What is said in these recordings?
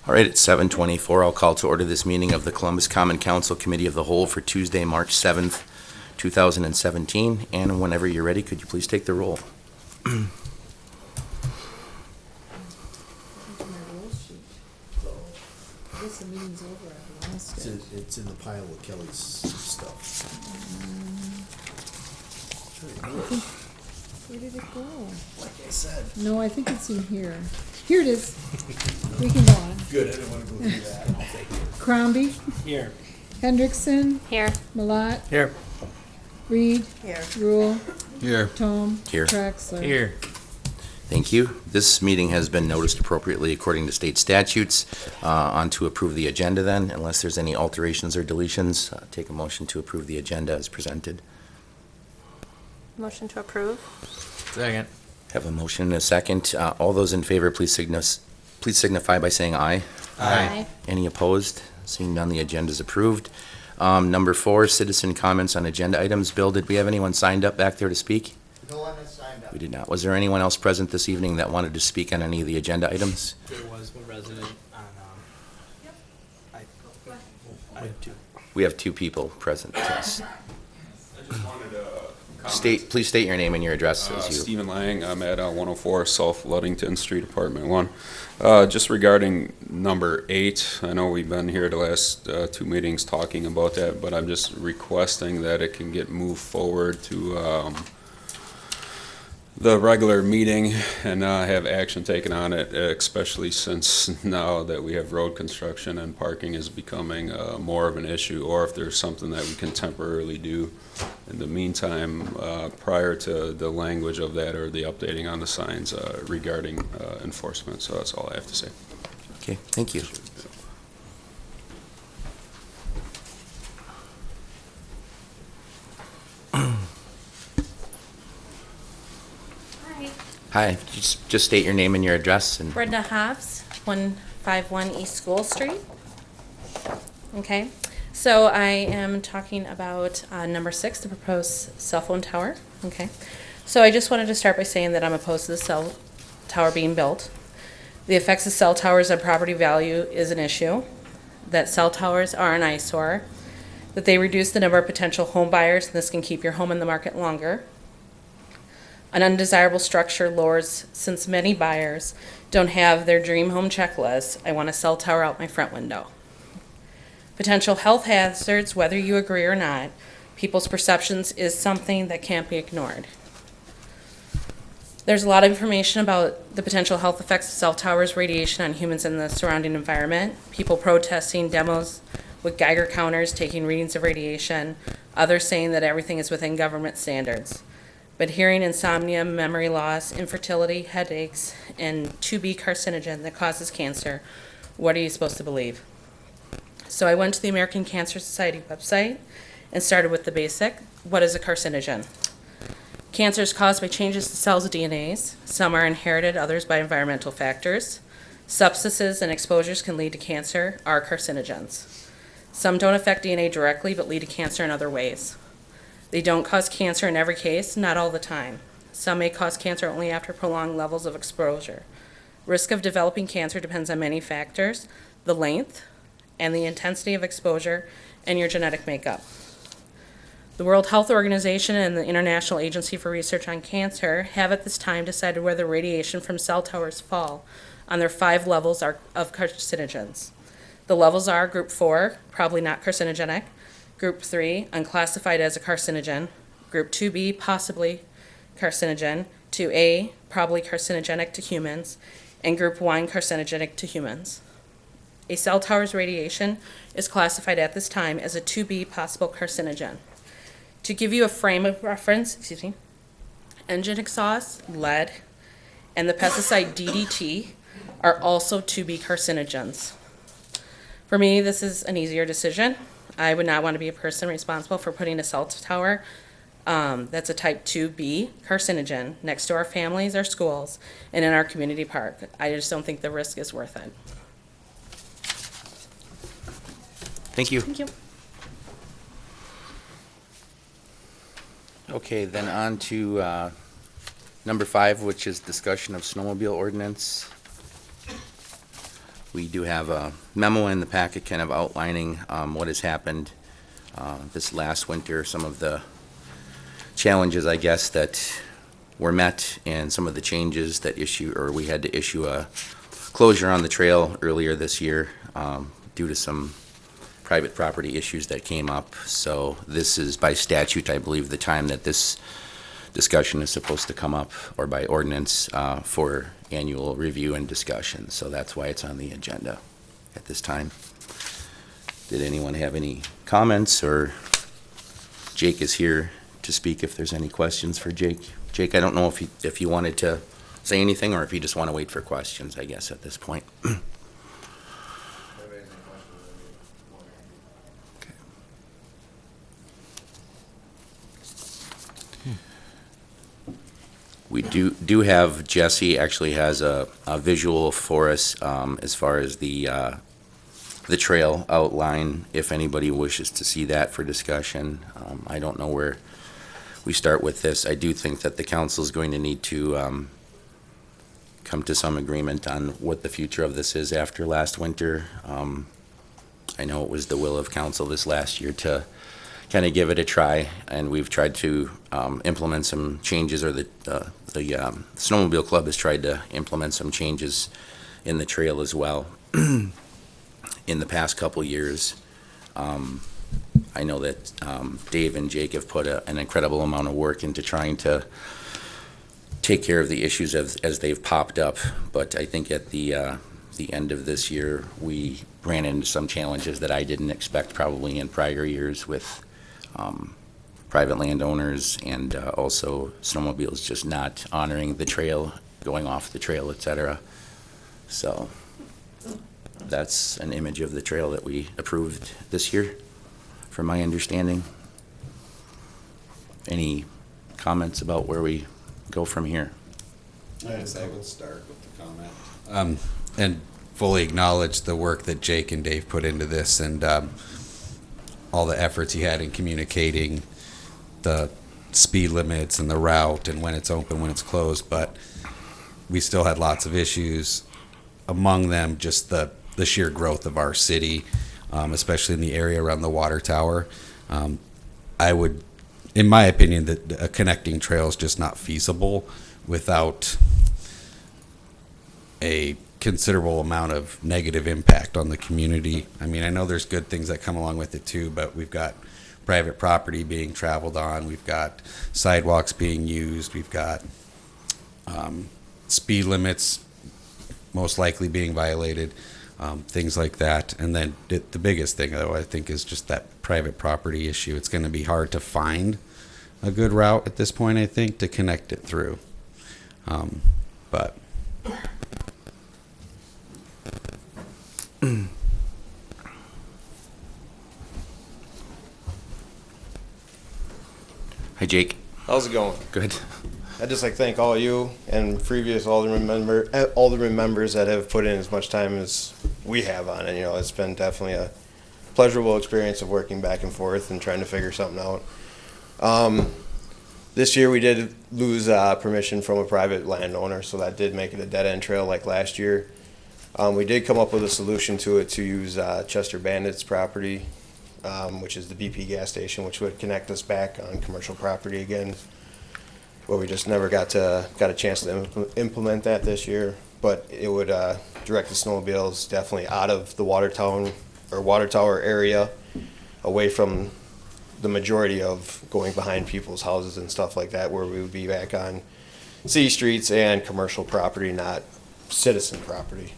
All right, it's 7:24. I'll call to order this meeting of the Columbus Common Council Committee of the Whole for Tuesday, March 7th, 2017. And whenever you're ready, could you please take the roll? It's in the pile of Kelly's stuff. Where did it go? Like I said. No, I think it's in here. Here it is. We can go on. Good, I didn't want to go through that. I'll take it. Crombie, Here. Hendrickson, Here. Malat, Here. Reed, Here. Rule, Here. Tom, Here. Traxler. Here. Thank you. This meeting has been noticed appropriately according to state statutes. On to approve the agenda then, unless there's any alterations or deletions. Take a motion to approve the agenda as presented. Motion to approve. Second. Have a motion and a second. All those in favor, please signify by saying aye. Aye. Any opposed? Seeing none, the agenda is approved. Number 4, citizen comments on agenda items. Bill, did we have anyone signed up back there to speak? No one has signed up. We did not. Was there anyone else present this evening that wanted to speak on any of the agenda items? There was one resident on, I have two. We have 2 people present. Yes. I just wanted to comment. Please state your name and your address as you. Stephen Lang, I'm at 104 South Ludington Street, Apartment 1. Just regarding number 8, I know we've been here the last 2 meetings talking about that, but I'm just requesting that it can get moved forward to the regular meeting and have action taken on it, especially since now that we have road construction and parking is becoming more of an issue, or if there's something that we can temporarily do in the meantime prior to the language of that or the updating on the signs regarding enforcement. So that's all I have to say. Okay, thank you. Hi, just state your name and your address and. Brenda Hobbs, 151 East School Street. Okay, so I am talking about number 6, the proposed cell phone tower. Okay, so I just wanted to start by saying that I'm opposed to the cell tower being built. The effects of cell towers on property value is an issue, that cell towers are an eyesore, that they reduce the number of potential home buyers, and this can keep your home in the market longer. An undesirable structure lures, since many buyers don't have their dream home checklist. I want a cell tower out my front window. Potential health hazards, whether you agree or not, people's perceptions is something that can't be ignored. There's a lot of information about the potential health effects of cell towers, radiation on humans and the surrounding environment, people protesting, demos with Geiger counters taking readings of radiation, others saying that everything is within government standards. But hearing, insomnia, memory loss, infertility, headaches, and 2B carcinogen that causes cancer, what are you supposed to believe? So I went to the American Cancer Society website and started with the basic. What is a carcinogen? Cancer is caused by changes to cells' DNAs. Some are inherited, others by environmental factors. Substances and exposures can lead to cancer, are carcinogens. Some don't affect DNA directly, but lead to cancer in other ways. They don't cause cancer in every case, not all the time. Some may cause cancer only after prolonged levels of exposure. Risk of developing cancer depends on many factors, the length and the intensity of exposure, and your genetic makeup. The World Health Organization and the International Agency for Research on Cancer have at this time decided where the radiation from cell towers fall on their 5 levels of carcinogens. The levels are group 4, probably not carcinogenic, Group 3, unclassified as a carcinogen. Group 2B, possibly carcinogen. 2A, probably carcinogenic to humans. And Group 1, carcinogenic to humans. A cell tower's radiation is classified at this time as a 2B possible carcinogen. To give you a frame of reference, engine exhaust, lead, and the pesticide DDT are also 2B carcinogens. For me, this is an easier decision. I would not want to be a person responsible for putting a cell tower that's a type 2B carcinogen next to our families, our schools, and in our community park. I just don't think the risk is worth it. Thank you. Thank you. Okay, then on to number 5, which is discussion of snowmobile ordinance. We do have a memo in the packet kind of outlining what has happened this last winter, some of the challenges, I guess, that were met, and some of the changes that we had to issue a closure on the trail earlier this year due to some private property issues that came up. So this is by statute, I believe, the time that this discussion is supposed to come up, or by ordinance, for annual review and discussion. So that's why it's on the agenda at this time. Did anyone have any comments, or Jake is here to speak if there's any questions for Jake. Jake, I don't know if you wanted to say anything, or if you just want to wait for questions, I guess, at this point. We do have, Jesse actually has a visual for us as far as the trail outline, if anybody wishes to see that for discussion. I don't know where we start with this. I do think that the council is going to need to come to some agreement on what the future of this is after last winter. I know it was the will of council this last year to kind of give it a try, and we've tried to implement some changes, or the Snowmobile Club has tried to implement some changes in the trail as well in the past couple years. I know that Dave and Jake have put an incredible amount of work into trying to take care of the issues as they've popped up, but I think at the end of this year, we ran into some challenges that I didn't expect probably in prior years with private landowners, and also snowmobiles just not honoring the trail, going off the trail, etc. So that's an image of the trail that we approved this year, from my understanding. Any comments about where we go from here? I guess I would start with the comment. And fully acknowledge the work that Jake and Dave put into this, and all the efforts he had in communicating the speed limits and the route and when it's open, when it's closed. But we still had lots of issues, among them just the sheer growth of our city, especially in the area around the water tower. I would, in my opinion, that a connecting trail is just not feasible without a considerable amount of negative impact on the community. I mean, I know there's good things that come along with it too, but we've got private property being traveled on, we've got sidewalks being used, we've got speed limits most likely being violated, things like that. And then the biggest thing, though, I think, is just that private property issue. It's going to be hard to find a good route at this point, I think, to connect it through. But Hi, Jake. How's it going? Good. I'd just like to thank all of you and previous alderman members that have put in as much time as we have on it. You know, it's been definitely a pleasurable experience of working back and forth and trying to figure something out. This year we did lose permission from a private landowner, so that did make it a dead-end trail like last year. We did come up with a solution to it, to use Chester Bandit's property, which is the BP gas station, which would connect us back on commercial property again. Well, we just never got a chance to implement that this year, but it would direct the snowmobiles definitely out of the water tower area, away from the majority of going behind people's houses and stuff like that, where we would be back on city streets and commercial property, not citizen property.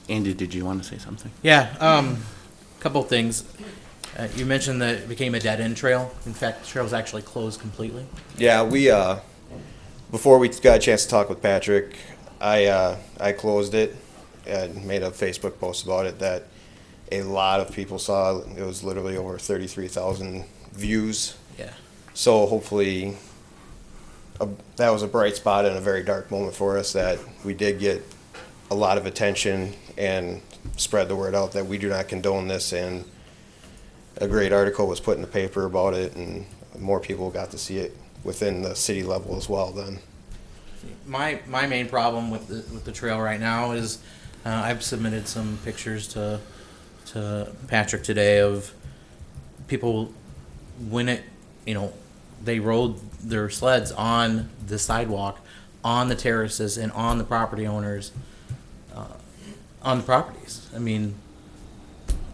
Andy, did you want to say something? Yeah, couple things. You mentioned that it became a dead-end trail. In fact, the trail was actually closed completely. Yeah, we before we got a chance to talk with Patrick, I closed it and made a Facebook post about it that a lot of people saw. It was literally over 33,000 views. Yeah. So hopefully that was a bright spot in a very dark moment for us, that we did get a lot of attention and spread the word out that we do not condone this, and a great article was put in the paper about it, and more people got to see it within the city level as well then. My main problem with the trail right now is I've submitted some pictures to Patrick today of people when they rode their sleds on the sidewalk, on the terraces, and on the property owners, on the properties. I mean,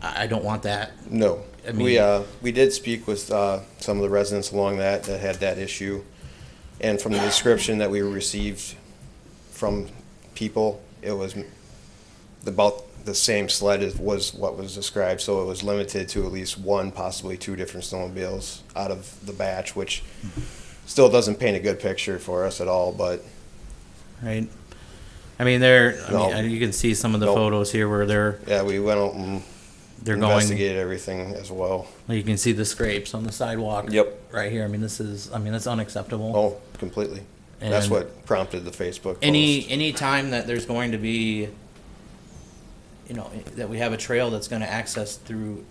I don't want that. No. I mean, We did speak with some of the residents along that had that issue. And from the description that we received from people, it was about the same sled as was what was described. So it was limited to at least one, possibly two different snowmobiles out of the batch, which still doesn't paint a good picture for us at all. But right. I mean, you can see some of the Nope. photos here where we went out and they're going. investigated everything as well. You can see the scrapes on the sidewalk. Yep. Right here. I mean, that's unacceptable. Oh, completely. That's And what prompted the Facebook post. Any time that there's going to be, that we have a trail that's going to access through,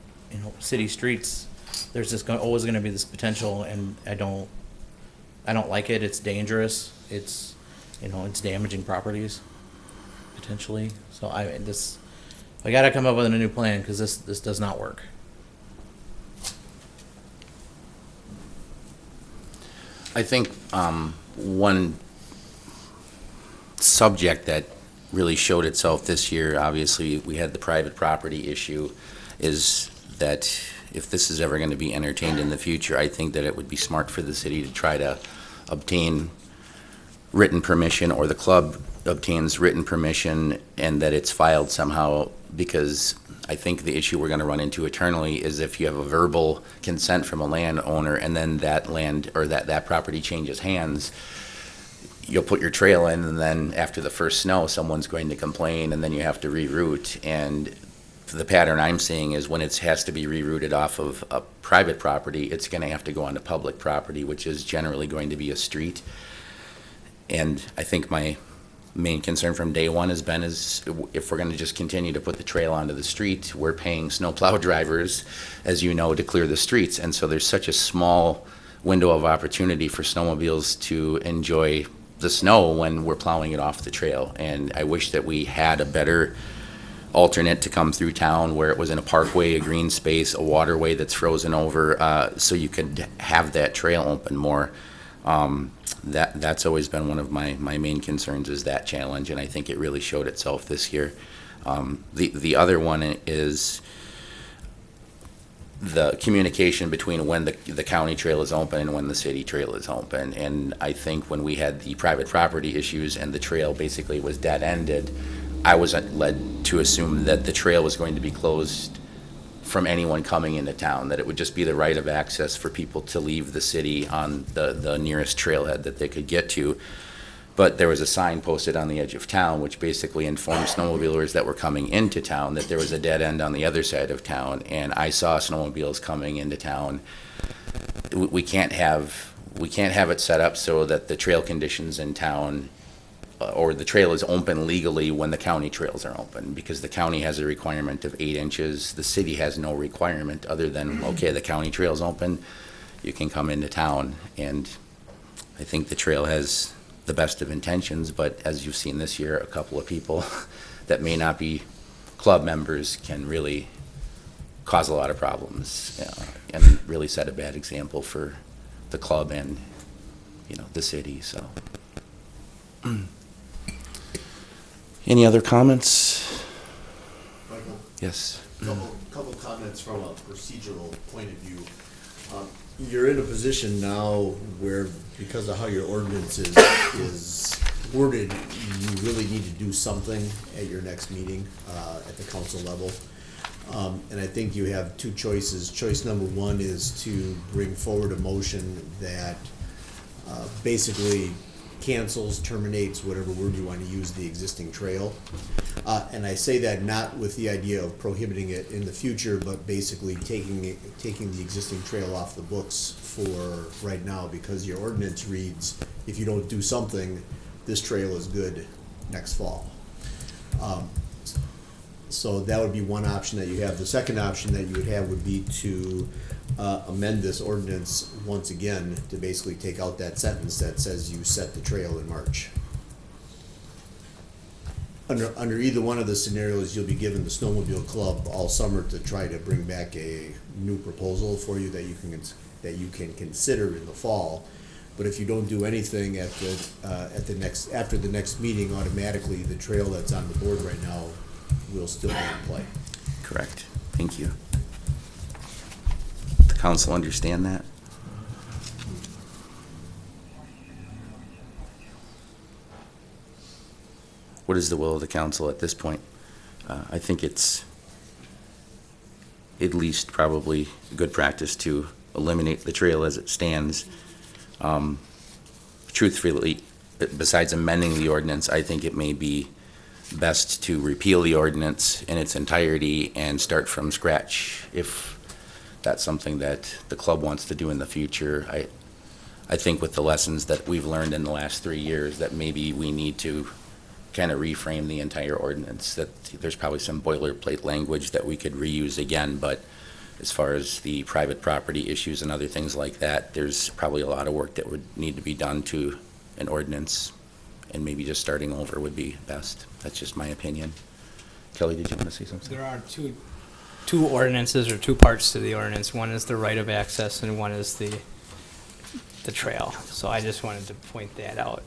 city streets, there's just always going to be this potential, and I don't like it. It's dangerous. It's, it's damaging properties, potentially. So I got to come up with a new plan because this does not work. I think one subject that really showed itself this year, obviously, we had the private property issue, is that if this is ever going to be entertained in the future, I think that it would be smart for the city to try to obtain written permission, or the club obtains written permission, and that it's filed somehow, because I think the issue we're going to run into eternally is if you have a verbal consent from a landowner and then that land or that property changes hands, you'll put your trail in, and then after the first snow, someone's going to complain, and then you have to reroute. And the pattern I'm seeing is when it has to be rerouted off of a private property, it's going to have to go onto public property, which is generally going to be a street. And I think my main concern from day one has been is if we're going to just continue to put the trail onto the street, we're paying snowplow drivers, as you know, to clear the streets. And so there's such a small window of opportunity for snowmobiles to enjoy the snow when we're plowing it off the trail. And I wish that we had a better alternate to come through town where it was in a parkway, a green space, a waterway that's frozen over, so you could have that trail open more. That's always been one of my main concerns, is that challenge, and I think it really showed itself this year. The other one is the communication between when the county trail is open and when the city trail is open. And I think when we had the private property issues and the trail basically was dead-ended, I was led to assume that the trail was going to be closed from anyone coming into town, that it would just be the right of access for people to leave the city on the nearest trailhead that they could get to. But there was a sign posted on the edge of town which basically informed snowmobilers that were coming into town that there was a dead end on the other side of town. And I saw snowmobiles coming into town. We can't have it set up so that the trail conditions in town or the trail is open legally when the county trails are open, because the county has a requirement of 8 inches. The city has no requirement other than, okay, the county trail's open, you can come into town. And I think the trail has the best of intentions, but as you've seen this year, a couple of people that may not be club members can really cause a lot of problems, and really set a bad example for the club and, the city, so. Any other comments? Michael, Yes. couple comments from a procedural point of view. You're in a position now where, because of how your ordinance is worded, you really need to do something at your next meeting, at the council level. And I think you have two choices. Choice number one is to bring forward a motion that basically cancels, terminates, whatever word you want to use, the existing trail. And I say that not with the idea of prohibiting it in the future, but basically taking the existing trail off the books for right now, because your ordinance reads, if you don't do something, this trail is good next fall. So that would be one option that you have. The second option that you would have would be to amend this ordinance once again to basically take out that sentence that says you set the trail in March. under either one of the scenarios, you'll be given the snowmobile club all summer to try to bring back a new proposal for you that you can consider in the fall. But if you don't do anything after the next meeting, automatically the trail that's on the board right now will still be in play. Correct. Thank you. The council understand that? What is the will of the council at this point? I think it's at least probably good practice to eliminate the trail as it stands. Truthfully, besides amending the ordinance, I think it may be best to repeal the ordinance in its entirety and start from scratch if that's something that the club wants to do in the future. I think with the lessons that we've learned in the last 3 years, that maybe we need to kind of reframe the entire ordinance, that there's probably some boilerplate language that we could reuse again, but as far as the private property issues and other things like that, there's probably a lot of work that would need to be done to an ordinance, and maybe just starting over would be best. That's just my opinion. Kelly, did you want to say something? There are two ordinances or two parts to the ordinance. One is the right of access and one is the trail. So I just wanted to point that out,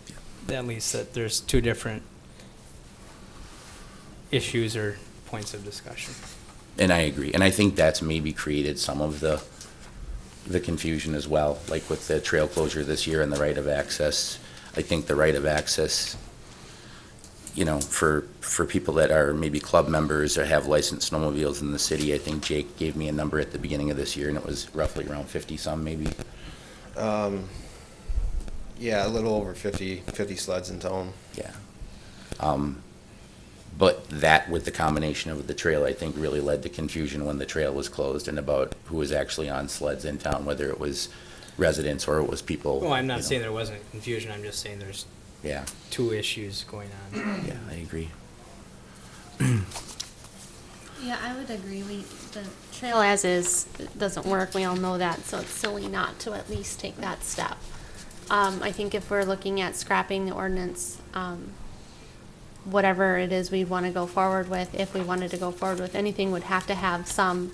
at least that there's two different issues or points of discussion. And I agree. And I think that's maybe created some of the confusion as well, like with the trail closure this year and the right of access. I think the right of access, you know, for people that are maybe club members or have licensed snowmobiles in the city, I think Jake gave me a number at the beginning of this year, and it was roughly around 50-some maybe. Yeah, a little over 50 sleds in town. Yeah. But that, with the combination of the trail, I think really led to confusion when the trail was closed and about who was actually on sleds in town, whether it was residents or it was people. Well, I'm not saying there wasn't confusion. I'm just saying there's Yeah, two issues going on. yeah, I agree. Yeah, I would agree. The trail as is doesn't work. We all know that, so it's silly not to at least take that step. I think if we're looking at scrapping the ordinance, whatever it is we'd want to go forward with, if we wanted to go forward with anything, would have to have some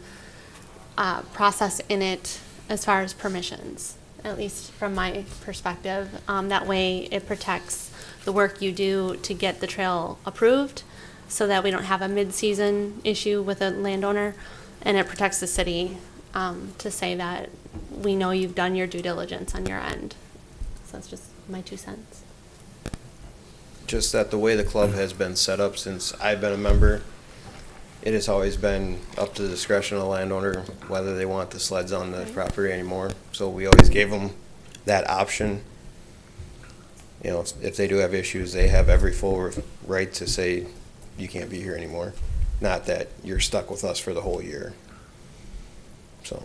process in it as far as permissions, at least from my perspective. That way it protects the work you do to get the trail approved so that we don't have a mid-season issue with a landowner, and it protects the city to say that we know you've done your due diligence on your end. So that's just my 2 cents. Just that the way the club has been set up since I've been a member, it has always been up to the discretion of the landowner whether they want the sleds on the property anymore. So we always gave them that option. You know, if they do have issues, they have every full right to say, you can't be here anymore. Not that you're stuck with us for the whole year. So,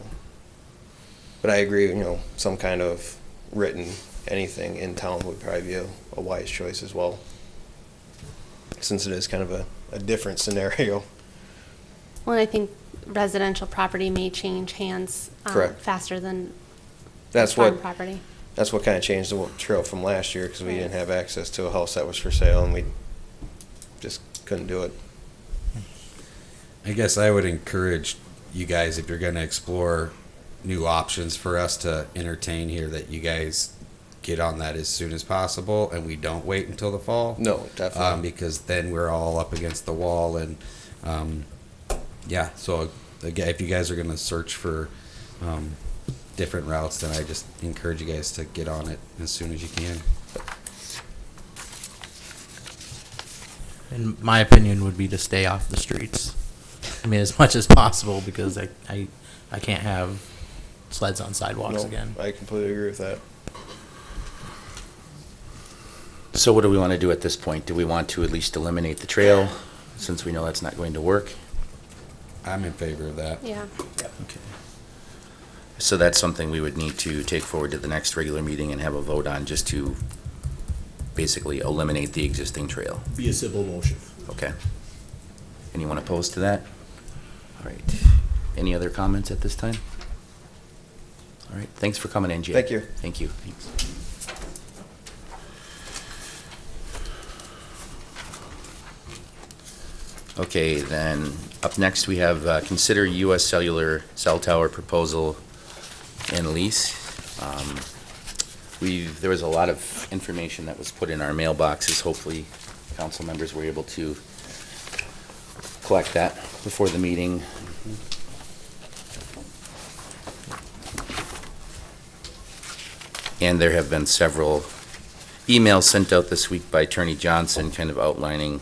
but I agree, you know, some kind of written anything in town would probably be a wise choice as well, since it is kind of a different scenario. Well, I think residential property may change hands Correct. faster than That's farm what property. That's what kind of changed the trail from last year, because we didn't have access to a house that was for sale, and we just couldn't do it. I guess I would encourage you guys, if you're going to explore new options for us to entertain here, that you guys get on that as soon as possible, and we don't wait until the fall. No, definitely. Because then we're all up against the wall, and yeah. So again, if you guys are going to search for different routes, then I just encourage you guys to get on it as soon as you can. In my opinion, would be to stay off the streets. I mean, as much as possible, because I can't have sleds on sidewalks No, again. I completely agree with that. So what do we want to do at this point? Do we want to at least eliminate the trail, since we know that's not going to work? I'm in favor of that. Yeah. Okay. So that's something we would need to take forward to the next regular meeting and have a vote on, just to basically eliminate the existing trail. Be a civil motion. Okay. Anyone opposed to that? All right. Any other comments at this time? All right. Thanks for coming in, Jay. Thank you. Thank you. Thanks. Okay, then, up next, we have, consider U.S. Cellular cell tower proposal and lease. There was a lot of information that was put in our mailboxes. Hopefully, council members were able to collect that before the meeting. And there have been several emails sent out this week by Attorney Johnson kind of outlining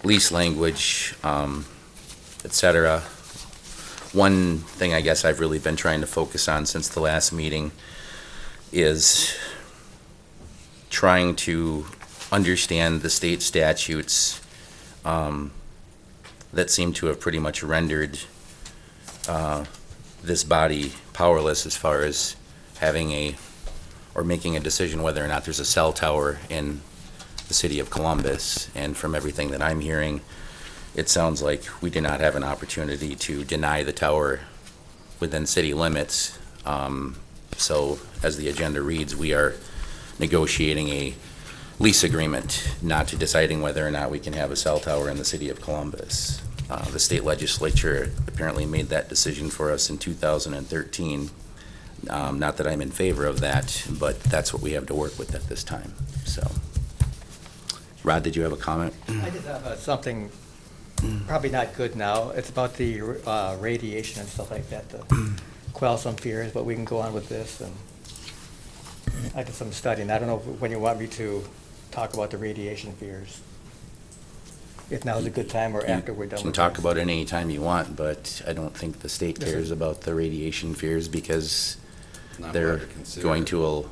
lease language, et cetera. One thing I guess I've really been trying to focus on since the last meeting is trying to understand the state statutes that seem to have pretty much rendered this body powerless as far as having or making a decision whether or not there's a cell tower in the city of Columbus. And from everything that I'm hearing, it sounds like we do not have an opportunity to deny the tower within city limits. So as the agenda reads, we are negotiating a lease agreement, not to deciding whether or not we can have a cell tower in the city of Columbus. The state legislature apparently made that decision for us in 2013. Not that I'm in favor of that, but that's what we have to work with at this time. So, Rod, did you have a comment? I just have something probably not good now. It's about the radiation and stuff like that to quell some fears, but we can go on with this. And I did some studying. I don't know when you want me to talk about the radiation fears. If now is a good time or after we're done with You can talk this. about it any time you want, but I don't think the state Yes, sir. cares about the radiation fears because Not they're hard to consider. going to allow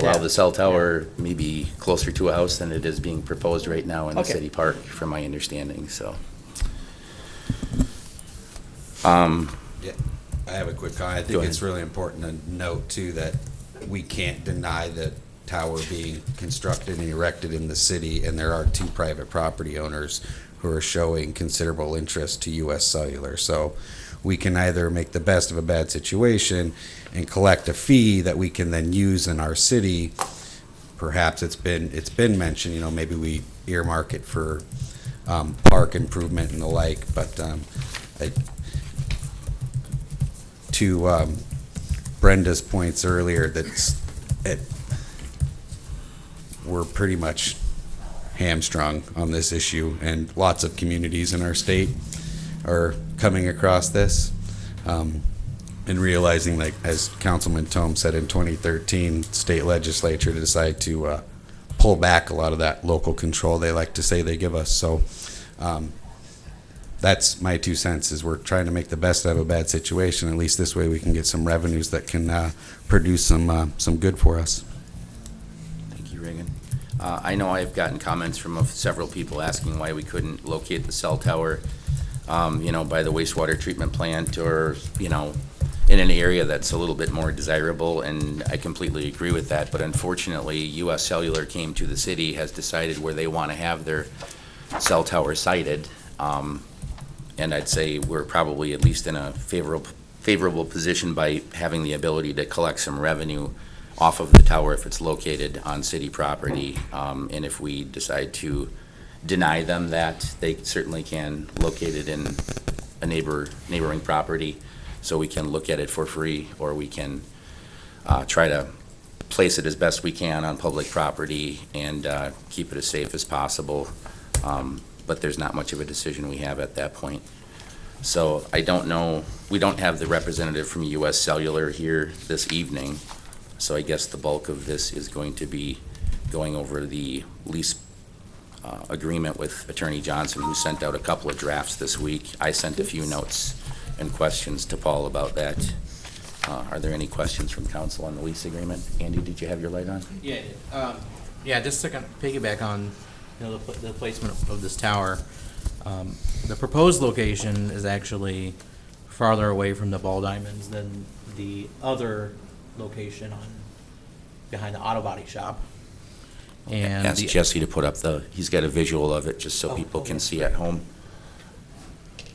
Yeah. the cell tower maybe closer to a house than it is being proposed right now in the Okay. city park, from my understanding, so. Yeah, I have a quick comment. I Go think ahead. it's really important to note too that we can't deny the tower being constructed and erected in the city, and there are two private property owners who are showing considerable interest to U.S. Cellular. So we can either make the best of a bad situation and collect a fee that we can then use in our city. Perhaps it's been mentioned, maybe we earmark it for park improvement and the like, but to Brenda's points earlier, we're pretty much hamstrung on this issue, and lots of communities in our state are coming across this and realizing, like as Councilman Tome said in 2013, state legislature decided to pull back a lot of that local control they like to say they give us. So that's my 2 cents, is we're trying to make the best out of a bad situation. At least this way we can get some revenues that can produce some good for us. Thank you, Reagan. I know I've gotten comments from several people asking why we couldn't locate the cell tower, by the wastewater treatment plant, or, in an area that's a little bit more desirable, and I completely agree with that. But unfortunately, U.S. Cellular came to the city, has decided where they want to have their cell tower sited. And I'd say we're probably at least in a favorable position by having the ability to collect some revenue off of the tower if it's located on city property. And if we decide to deny them that, they certainly can locate it in a neighboring property, so we can look at it for free, or we can try to place it as best we can on public property and keep it as safe as possible. But there's not much of a decision we have at that point. So I don't know, we don't have the representative from U.S. Cellular here this evening, so I guess the bulk of this is going to be going over the lease agreement with Attorney Johnson, who sent out a couple of drafts this week. I sent a few notes and questions to Paul about that. Are there any questions from council on the lease agreement? Andy, did you have your light on? Yeah, just to kind of piggyback on, the placement of this tower. The proposed location is actually farther away from the ball diamonds than the other location behind the auto body shop. And Ask Jesse to put up he's got a visual of it, just so people can see at home,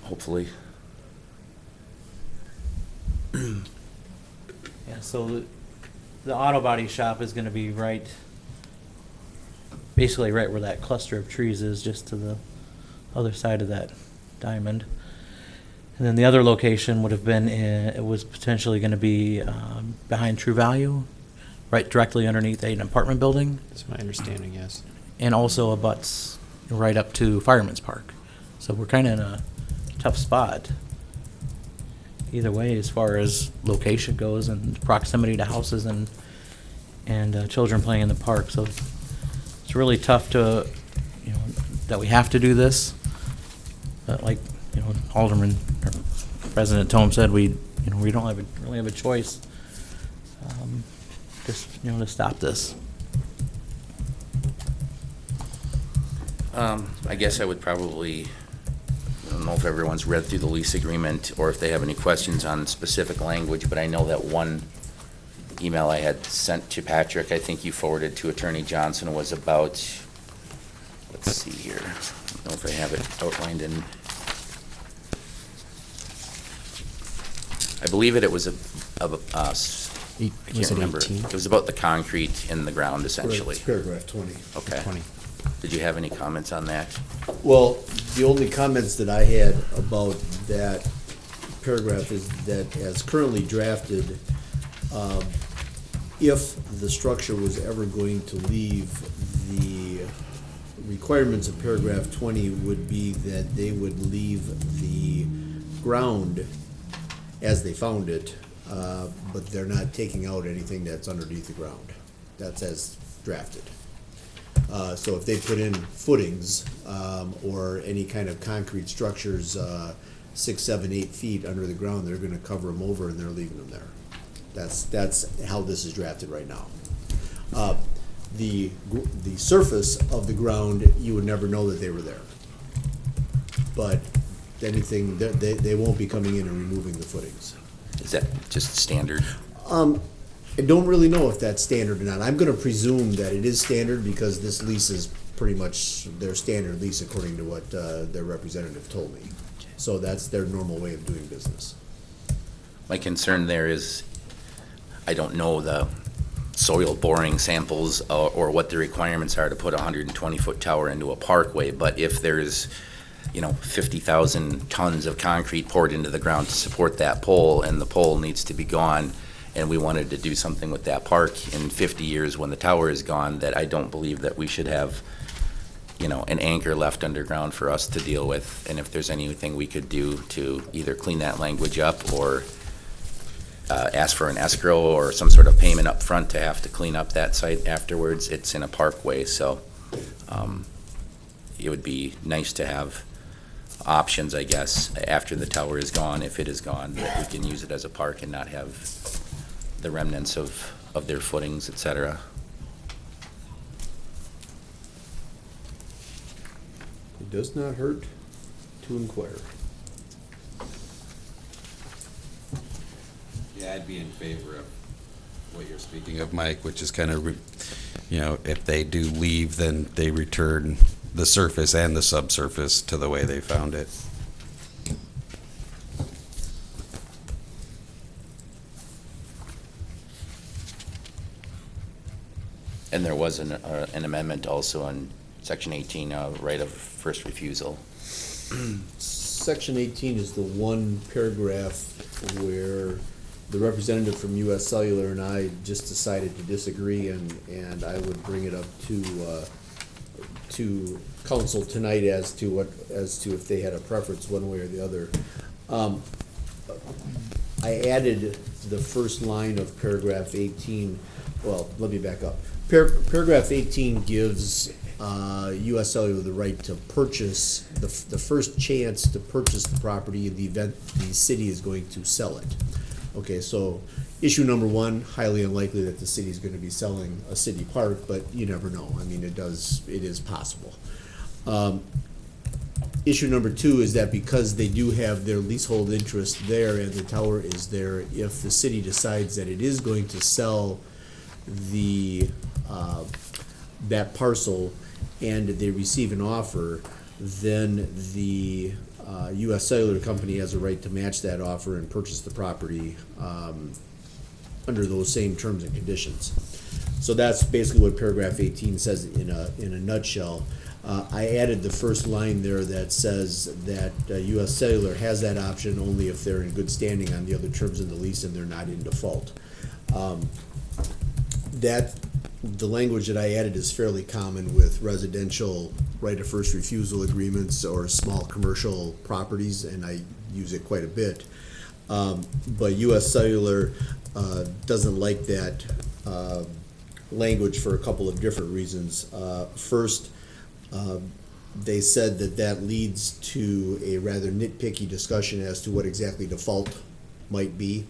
hopefully. Yeah, so the auto body shop is gonna be basically right where that cluster of trees is, just to the other side of that diamond. And then the other location would have been, it was potentially going to be behind True Value, right directly underneath an apartment building, That's my understanding, yes. and also abuts right up to Fireman's Park. So we're kind of in a tough spot either way as far as location goes and proximity to houses and children playing in the park. So it's really tough to, that we have to do this. But like, Alderman or President Tome said, we don't really have a choice. To stop this. I guess I would probably, I don't know if everyone's read through the lease agreement or if they have any questions on specific language, but I know that one email I had sent to Patrick, I think you forwarded to Attorney Johnson, was about, let's see here, I don't know if I have it outlined in, I believe it was I can't remember. It was about the concrete in the ground, essentially. It's paragraph 20. Okay. Did you have any comments on that? Well, the only comments that I had about that paragraph is that as currently drafted, if the structure was ever going to leave, the requirements of paragraph 20 would be that they would leave the ground as they found it, but they're not taking out anything that's underneath the ground. That's as drafted. So if they put in footings, or any kind of concrete structures, 6, 7, 8 feet under the ground, they're gonna cover them over and they're leaving them there. That's how this is drafted right now. The surface of the ground, you would never know that they were there. But anything, they won't be coming in and removing the footings. Is that just standard? I don't really know if that's standard or not. I'm gonna presume that it is standard because this lease is pretty much their standard lease according to what their representative told me. So that's their normal way of doing business. My concern there is, I don't know the soil boring samples or what the requirements are to put a 120-foot tower into a parkway, but if there's 50,000 tons of concrete poured into the ground to support that pole, and the pole needs to be gone, and we wanted to do something with that park in 50 years when the tower is gone, that I don't believe that we should have, an anchor left underground for us to deal with. And if there's anything we could do to either clean that language up or ask for an escrow or some sort of payment up front to have to clean up that site afterwards, it's in a parkway, so it would be nice to have options, I guess, after the tower is gone, if it is gone, that we can use it as a park and not have the remnants of their footings, et cetera. It does not hurt to inquire. Yeah, I'd be in favor of what you're speaking of, Mike, which is kind of, if they do leave, then they return the surface and the subsurface to the way they found it. And there was an amendment also on Section 18, right of first refusal. Section 18 is the one paragraph where the representative from U.S. Cellular and I just decided to disagree, and I would bring it up to council tonight as to if they had a preference one way or the other. I added the first line of paragraph 18. Well, let me back up. Paragraph 18 gives U.S. Cellular the right to purchase, the first chance to purchase the property in the event the city is going to sell it. Okay, so issue number one, highly unlikely that the city is going to be selling a city park, but you never know. I mean, it is possible. Issue number two is that because they do have their leasehold interest there and the tower is there, if the city decides that it is going to sell that parcel and they receive an offer, then the U.S. Cellular Company has a right to match that offer and purchase the property under those same terms and conditions. So that's basically what paragraph 18 says in a nutshell. I added the first line there that says that US Cellular has that option only if they're in good standing on the other terms of the lease and they're not in default. The language that I added is fairly common with residential right of first refusal agreements or small commercial properties, and I use it quite a bit. But US Cellular doesn't like that language for a couple of different reasons. First, they said that leads to a rather nitpicky discussion as to what exactly default might be.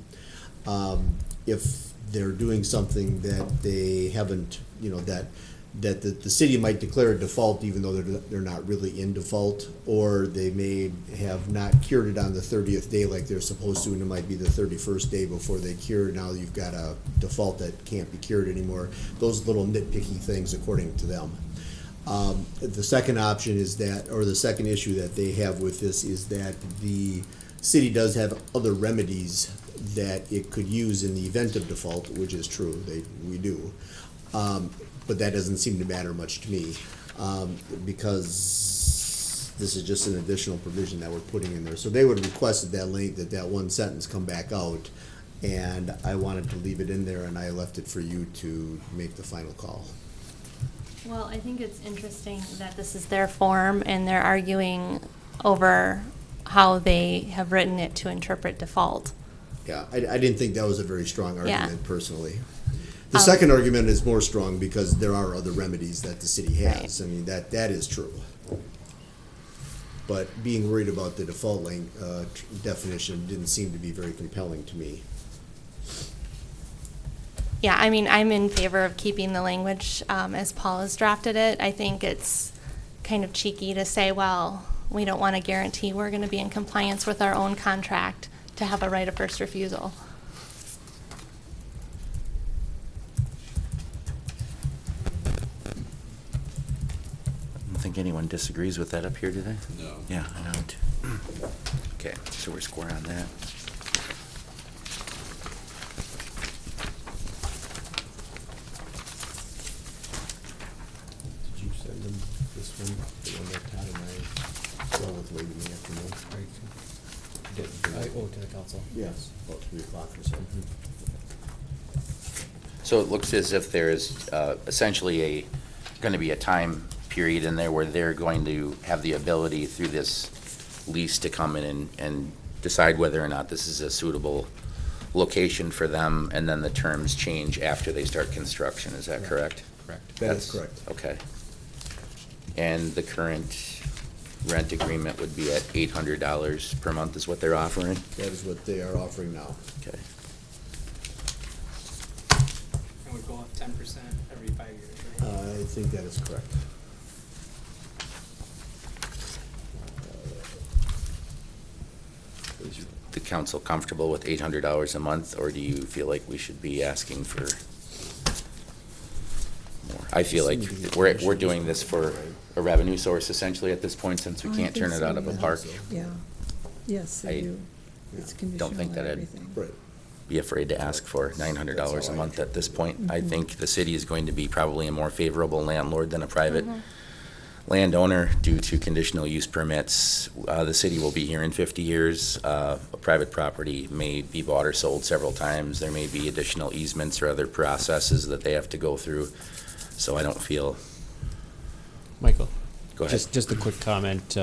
If they're doing something that they haven't, that the city might declare a default even though they're not really in default, or they may have not cured it on the 30th day like they're supposed to, and it might be the 31st day before they cure. Now you've got a default that can't be cured anymore. Those little nitpicky things according to them. The second option is that, or the second issue that they have with this is that the city does have other remedies that it could use in the event of default, which is true, we do. But that doesn't seem to matter much to me, because this is just an additional provision that we're putting in there. So they would have requested that one sentence come back out, and I wanted to leave it in there, and I left it for you to make the final call. Well, I think it's interesting that this is their form and they're arguing over how they have written it to interpret default. Yeah, I didn't think that was a very strong Yeah. argument personally. The second argument is more strong because there are other remedies that the city has. Right. I mean, that is true. But being worried about the default definition didn't seem to be very compelling to me. Yeah, I mean, I'm in favor of keeping the language as Paul has drafted it. I think it's kind of cheeky to say, well, we don't want to guarantee we're going to be in compliance with our own contract to have a right of first refusal. I don't think anyone disagrees with that up here, do they? No. Yeah, I don't. Okay, so we're square on that. Did you send them this one, the one that Todd and I dealt with late in the afternoon? To the council. Yes, about 3 o'clock or so. So it looks as if there's essentially going to be a time period in there where they're going to have the ability through this lease to come in and decide whether or not this is a suitable location for them, and then the terms change after they start construction. Is that correct? Correct. That is correct. Okay. And the current rent agreement would be at $800 per month is what they're offering? That is what they are offering now. Okay. And would go up 10% every 5 years, right? I think that is correct. Is the council comfortable with $800 a month, or do you feel like we should be asking for more? I feel like we're doing this for a revenue source essentially at this point, since we I can't think turn it so, out of a yeah. park. Yeah, yes, I they do. It's conditional think on that I'd- everything. Right. Be afraid to ask for $900 a month at this point. I think the city is going to be probably a more favorable landlord than a private landowner due to conditional use permits. The city will be here in 50 years. A private property may be bought or sold several times. There may be additional easements or other processes that they have to go through. So I don't feel, Michael? go ahead. Just a quick comment.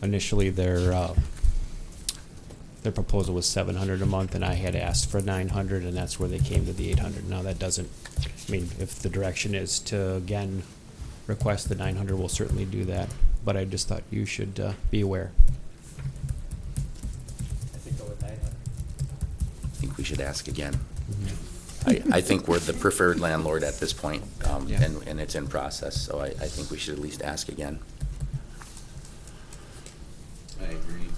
Initially, their proposal was $700 a month, and I had asked for $900, and that's where they came to the $800. Now, that doesn't, I mean, if the direction is to, again, request the $900, we'll certainly do that. But I just thought you should be aware. I think go with 900. I think we should ask again. I think we're the preferred landlord at this point, Yeah. and it's in process, so I think we should at least ask again. I agree.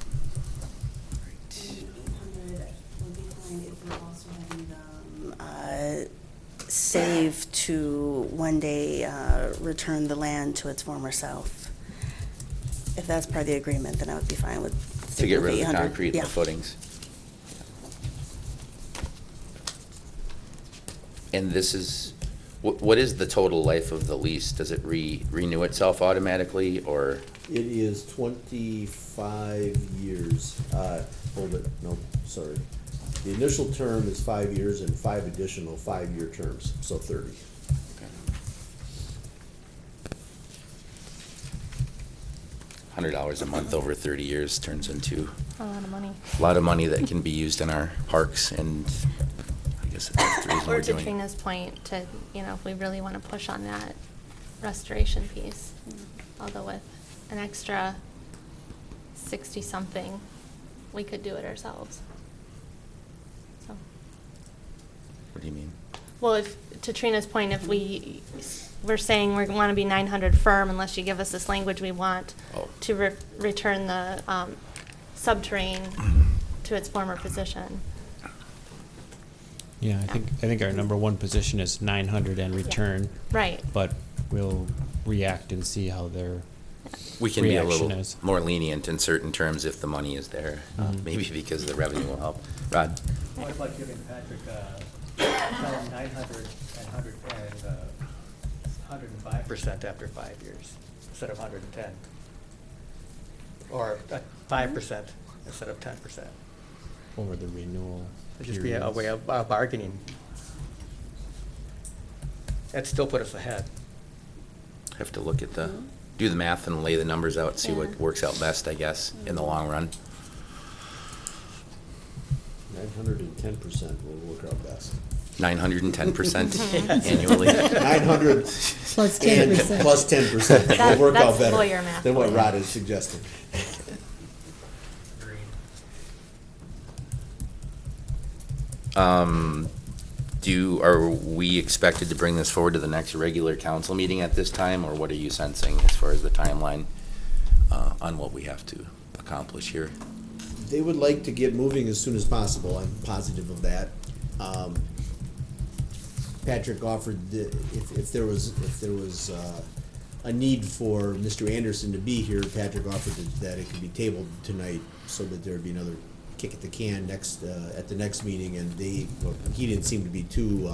800 would be fine if we're also having them save to one day return the land to its former self. If that's part of the agreement, then I would be fine with. To get rid of the 800. concrete and Yeah. the footings. And this is What is the total life of the lease? Does it renew itself automatically, or? It is 25 years. Hold it, no, sorry. The initial term is 5 years and 5 additional 5-year terms, so 30. $100 a month over 30 years turns into A lot of money. a lot of money that can be used in our parks, and I guess that's the reason Or we're to doing it. Trina's point, to, if we really want to push on that restoration piece, although with an extra 60-something, we could do it ourselves. So, What do you mean? well, if, to Trina's point, if we're saying we want to be 900 firm unless you give us this language we want Oh. to return the subterranean to its former position. Yeah, I think our number one position is 900 and return. Right. But we'll react and see how their We can be a reaction little is. more lenient in certain terms if the money is there, maybe because the revenue will help. Rod? What about giving Patrick, tell him 900 and 105% after 5 years instead of 110? Or 5% instead of 10%? over the renewal. It'd just be a periods. way of bargaining. That'd still put us ahead. Have to look at do the math and lay the numbers out, see Yeah. what works out best, I guess, in the long run. 910% will work out best. 910% annually. 900 Plus and 10%. plus 10% will work out That's better lawyer math than what for you. Rod is suggesting. Are we expected to bring this forward to the next regular council meeting at this time, or what are you sensing as far as the timeline on what we have to accomplish here? They would like to get moving as soon as possible. I'm positive of that. Patrick offered if there was a need for Mr. Anderson to be here, Patrick offered that it could be tabled tonight so that there'd be another kick at the can at the next meeting, and he didn't seem to be too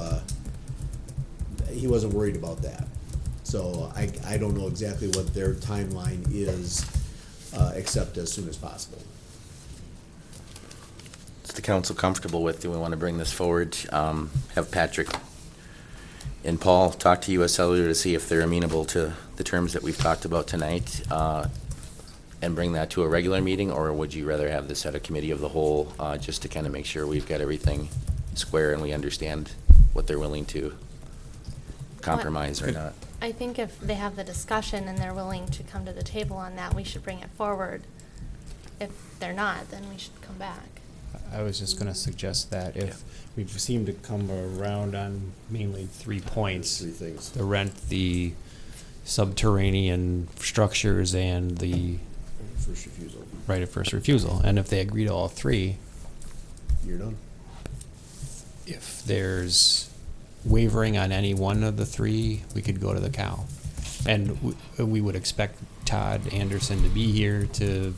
he wasn't worried about that. So I don't know exactly what their timeline is, except as soon as possible. Is the council comfortable with, do we want to bring this forward? Have Patrick and Paul talk to US Cellular to see if they're amenable to the terms that we've talked about tonight, and bring that to a regular meeting, or would you rather have this at a committee of the whole, just to kind of make sure we've got everything square and we understand what they're willing to compromise or not? I think if they have the discussion and they're willing to come to the table on that, we should bring it forward. If they're not, then we should come back. I was just gonna suggest that if we've seemed to come around on mainly 3 points. Three things. The rent, the subterranean structures, and the First refusal. right of first refusal. And if they agree to all three, You're done. if there's wavering on any one of the three, we could go to the cow. And we would expect Todd Anderson to be here to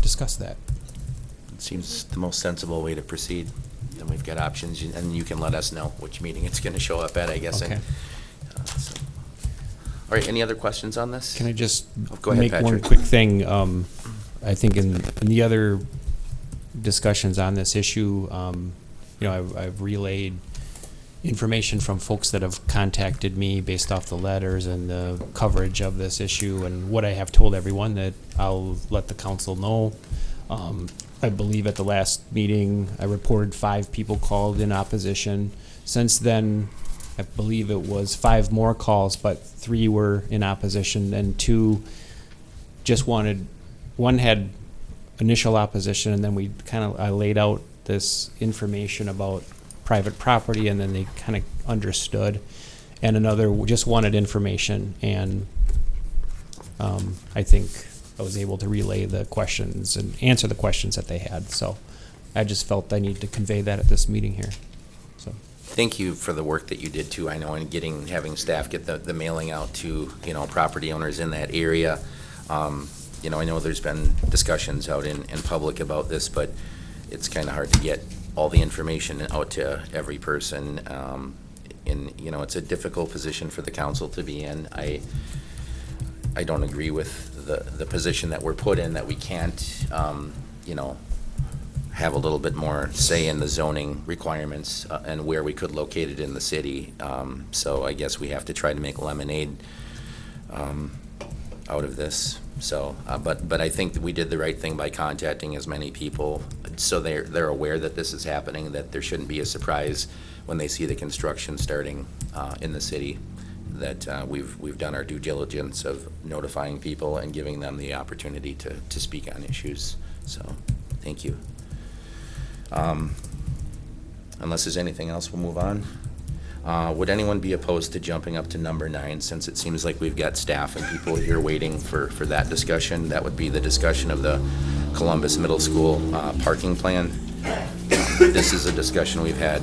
discuss that. It seems the most sensible way to proceed. Then we've got options, and you can let us know which meeting it's going to show up at, I guess. Okay. All right, any other questions on this? Can I just Go ahead, make one Patrick. quick thing? I think in the other discussions on this issue, I've relayed information from folks that have contacted me based off the letters and the coverage of this issue, and what I have told everyone that I'll let the council know. I believe at the last meeting, I reported 5 people called in opposition. Since then, I believe it was 5 more calls, but 3 were in opposition, and 2 just wanted, one had initial opposition, and then I laid out this information about private property, and then they kind of understood, and another just wanted information, and I think I was able to relay the questions and answer the questions that they had. So I just felt I need to convey that at this meeting here. So Thank you for the work that you did too. I know in having staff get the mailing out to, property owners in that area. I know there's been discussions out in public about this, but it's kind of hard to get all the information out to every person. you know, it's a difficult position for the council to be in. I don't agree with the position that we're put in, that we can't, you know, have a little bit more say in the zoning requirements and where we could locate it in the city. So I guess we have to try to make lemonade out of this. So, but I think that we did the right thing by contacting as many people, so they're aware that this is happening, that there shouldn't be a surprise when they see the construction starting in the city, that we've done our due diligence of notifying people and giving them the opportunity to speak on issues. So, thank you. Unless there's anything else, we'll move on. Would anyone be opposed to jumping up to number 9, since it seems like we've got staff and people here waiting for that discussion? That would be the discussion of the Columbus Middle School parking plan. This is a discussion we've had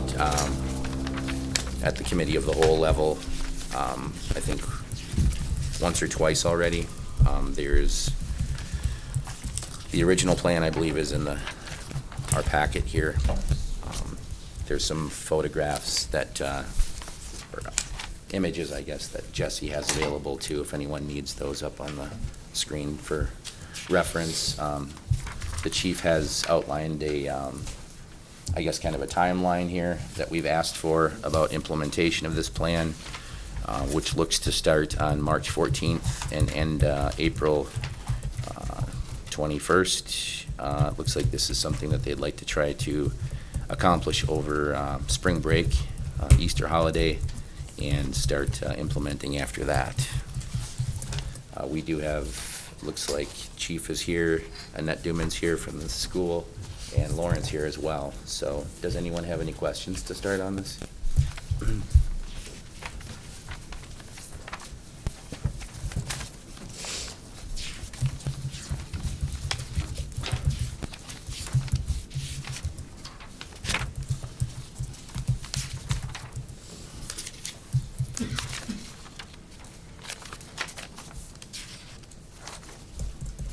at the committee of the whole level, I think once or twice already. There's the original plan, I believe, is in our packet here. There's some photographs that, or images, I guess, that Jesse has available too, if anyone needs those up on the screen for reference. The chief has outlined I guess, kind of a timeline here that we've asked for about implementation of this plan, which looks to start on March 14th and end April 21st. It looks like this is something that they'd like to try to accomplish over spring break, Easter holiday, and start implementing after that. We do have, looks like Chief is here, Annette Duman's here from the school, and Lauren's here as well. So does anyone have any questions to start on this?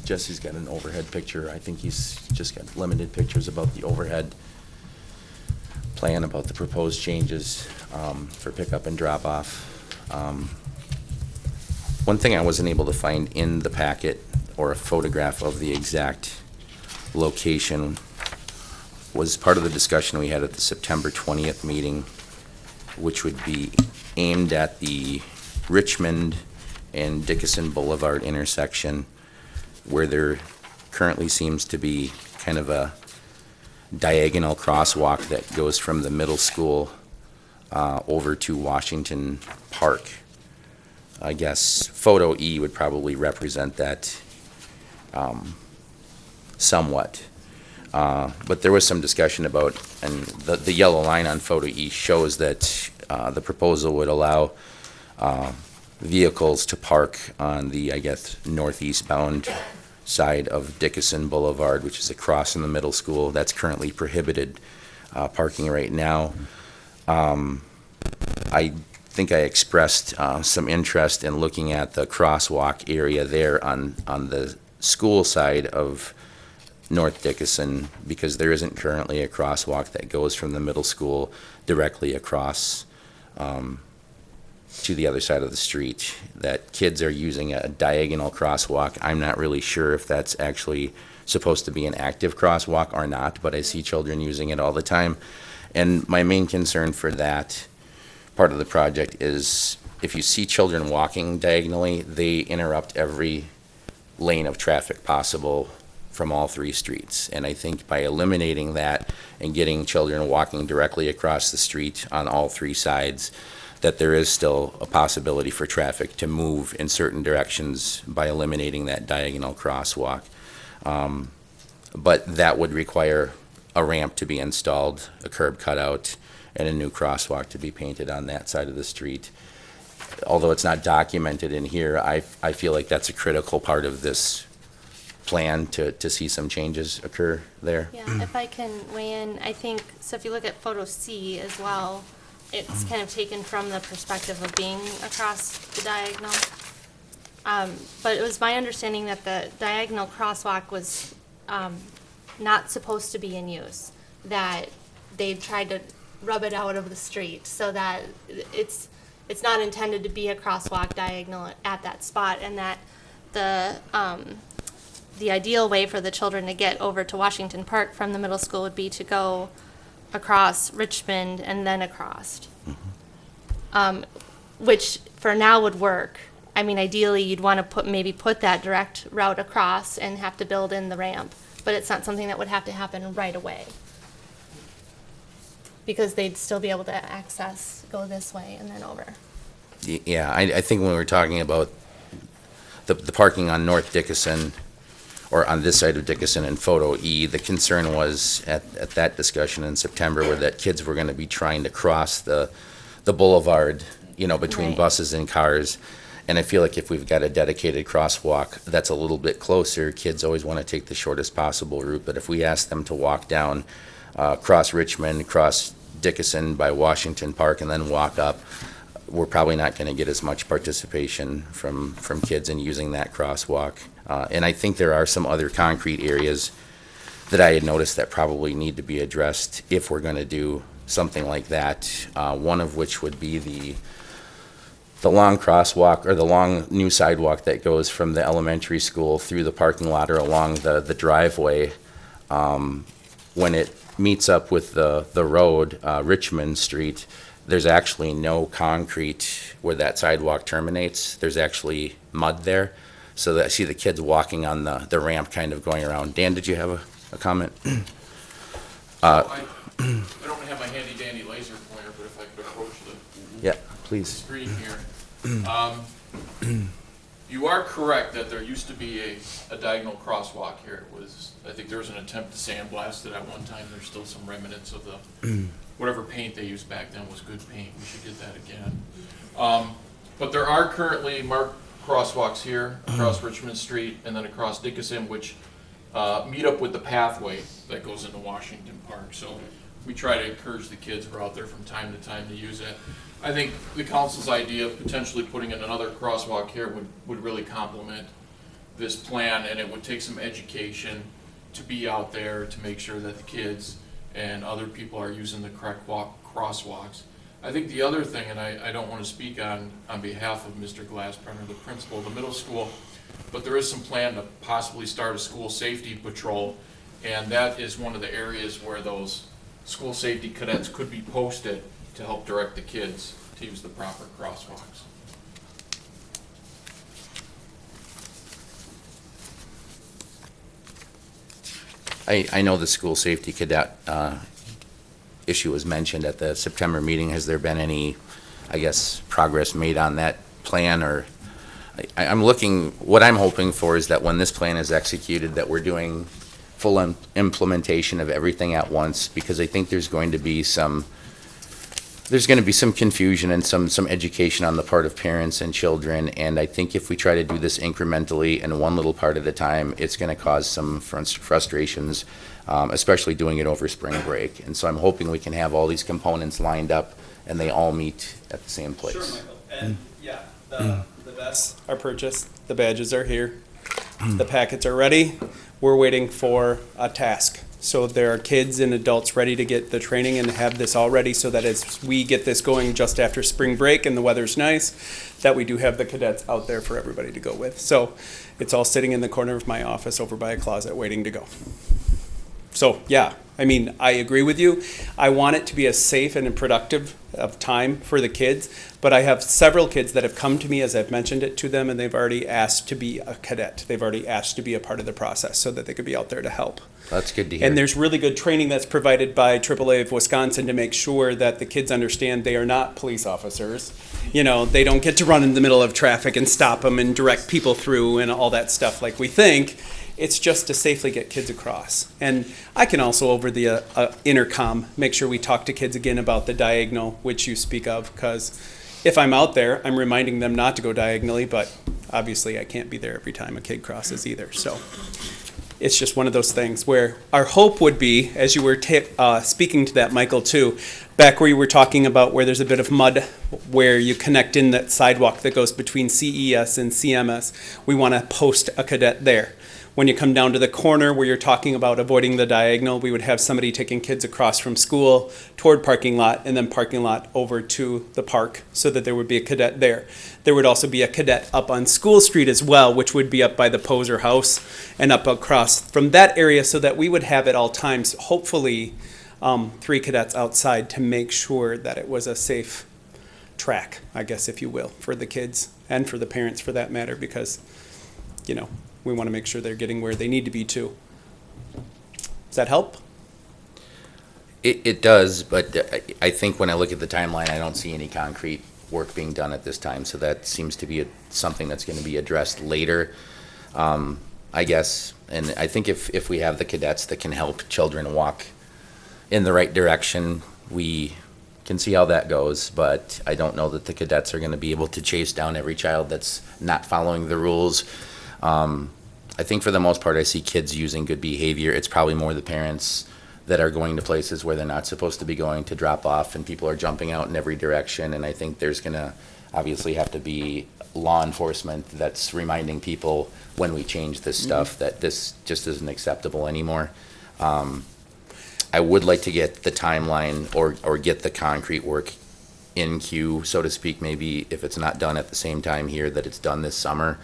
Jesse's got an overhead picture. I think he's just got limited pictures about the overhead plan, about the proposed changes for pickup and drop off. One thing I wasn't able to find in the packet, or a photograph of the exact location, was part of the discussion we had at the September 20th meeting, which would be aimed at the Richmond and Dickinson Boulevard intersection, where there currently seems to be kind of a diagonal crosswalk that goes from the middle school over to Washington Park. I guess photo E would probably represent that somewhat. But there was some discussion about, and the yellow line on photo E shows that the proposal would allow vehicles to park on the, I guess, northeast bound side of Dickinson Boulevard, which is across in the middle school. That's currently prohibited parking right now. I think I expressed some interest in looking at the crosswalk area there on the school side of North Dickinson, because there isn't currently a crosswalk that goes from the middle school directly across to the other side of the street. That kids are using a diagonal crosswalk. I'm not really sure if that's actually supposed to be an active crosswalk or not, but I see children using it all the time. And my main concern for that part of the project is, if you see children walking diagonally, they interrupt every lane of traffic possible from all 3 streets. And I think by eliminating that and getting children walking directly across the street on all 3 sides, that there is still a possibility for traffic to move in certain directions by eliminating that diagonal crosswalk. But that would require a ramp to be installed, a curb cutout, and a new crosswalk to be painted on that side of the street. Although it's not documented in here, I feel like that's a critical part of this plan to see some changes occur there. Yeah, if I can weigh in, I think, so if you look at photo C as well, it's kind of taken from the perspective of being across the diagonal. But it was my understanding that the diagonal crosswalk was not supposed to be in use, that they tried to rub it out of the street so that it's not intended to be a crosswalk diagonal at that spot, and that the ideal way for the children to get over to Washington Park from the middle school would be to go across Richmond and then across, which for now would work. I mean, ideally, you'd want to put that direct route across and have to build in the ramp, but it's not something that would have to happen right away, because they'd still be able to go this way and then over. Yeah, I think when we're talking about the parking on North Dickinson, or on this side of Dickinson in photo E, the concern was at that discussion in September where that kids were going to be trying to cross the boulevard, between Right. buses and cars. And I feel like if we've got a dedicated crosswalk that's a little bit closer, kids always want to take the shortest possible route. But if we ask them to walk down, cross Richmond, cross Dickinson by Washington Park, and then walk up, we're probably not going to get as much participation from kids in using that crosswalk. And I think there are some other concrete areas that I had noticed that probably need to be addressed if we're going to do something like that. One of which would be the long crosswalk, or the long new sidewalk that goes from the elementary school through the parking lot or along the driveway. When it meets up with the road, Richmond Street, there's actually no concrete where that sidewalk terminates. There's actually mud there. So that I see the kids walking on the ramp kind of going around. Dan, did you have a comment? I don't have my handy dandy laser pointer, but if I could approach the Yeah, please. screen here. You are correct that there used to be a diagonal crosswalk here. I think there was an attempt to sandblast it at one time. There's still some remnants of whatever paint they used back then was good paint. We should get that again. But there are currently marked crosswalks here across Richmond Street and then across Dickinson, which meet up with the pathway that goes into Washington Park. So we try to encourage the kids who are out there from time to time to use it. I think the council's idea of potentially putting in another crosswalk here would really complement this plan, and it would take some education to be out there to make sure that the kids and other people are using the correct crosswalks. I think the other thing, and I don't want to speak on behalf of Mr. Glassbrenner, the principal of the middle school, but there is some plan to possibly start a school safety patrol, and that is one of the areas where those school safety cadets could be posted to help direct the kids to use the proper crosswalks. I know the school safety cadet issue was mentioned at the September meeting. Has there been any, progress made on that plan? Or what I'm hoping for is that when this plan is executed, that we're doing full implementation of everything at once, because I think there's going to be some confusion and some education on the part of parents and children. And I think if we try to do this incrementally and one little part at a time, it's going to cause some frustrations, especially doing it over spring break. And so I'm hoping we can have all these components lined up and they all meet at the same place. Sure, Michael. And the vests are purchased, the badges are here, the packets are ready. We're waiting for a task. So there are kids and adults ready to get the training and have this all ready, so that as we get this going just after spring break and the weather's nice, that we do have the cadets out there for everybody to go with. So it's all sitting in the corner of my office over by a closet waiting to go. So yeah, I agree with you. I want it to be as safe and productive of time for the kids, but I have several kids that have come to me as I've mentioned it to them, and they've already asked to be a cadet. They've already asked to be a part of the process so that they could be out there to help. That's good to hear. And there's really good training that's provided by AAA of Wisconsin to make sure that the kids understand they are not police officers. They don't get to run in the middle of traffic and stop them and direct people through and all that stuff like we think. It's just to safely get kids across. And I can also, over the intercom, make sure we talk to kids again about the diagonal, which you speak of, because if I'm out there, I'm reminding them not to go diagonally, but obviously I can't be there every time a kid crosses either. So it's just one of those things where our hope would be, as you were speaking to that, Michael, too, back where you were talking about where there's a bit of mud where you connect in that sidewalk that goes between CES and CMS, we want to post a cadet there. When you come down to the corner where you're talking about avoiding the diagonal, we would have somebody taking kids across from school toward parking lot and then parking lot over to the park so that there would be a cadet there. There would also be a cadet up on School Street as well, which would be up by the Poser House and up across from that area so that we would have at all times, hopefully, 3 cadets outside to make sure that it was a safe track, I guess, if you will, for the kids and for the parents for that matter, because, you know, we want to make sure they're getting where they need to be too. Does that help? It does, but I think when I look at the timeline, I don't see any concrete work being done at this time, so that seems to be something that's going to be addressed later, I guess. And I think if we have the cadets that can help children walk in the right direction, we can see how that goes, but I don't know that the cadets are going to be able to chase down every child that's not following the rules. I think for the most part, I see kids using good behavior. It's probably more the parents that are going to places where they're not supposed to be going to drop off, and people are jumping out in every direction. And I think there's going to obviously have to be law enforcement that's reminding people when we change this stuff that this just isn't acceptable anymore. I would like to get the timeline or get the concrete work in queue, so to speak, maybe if it's not done at the same time here, that it's done this summer,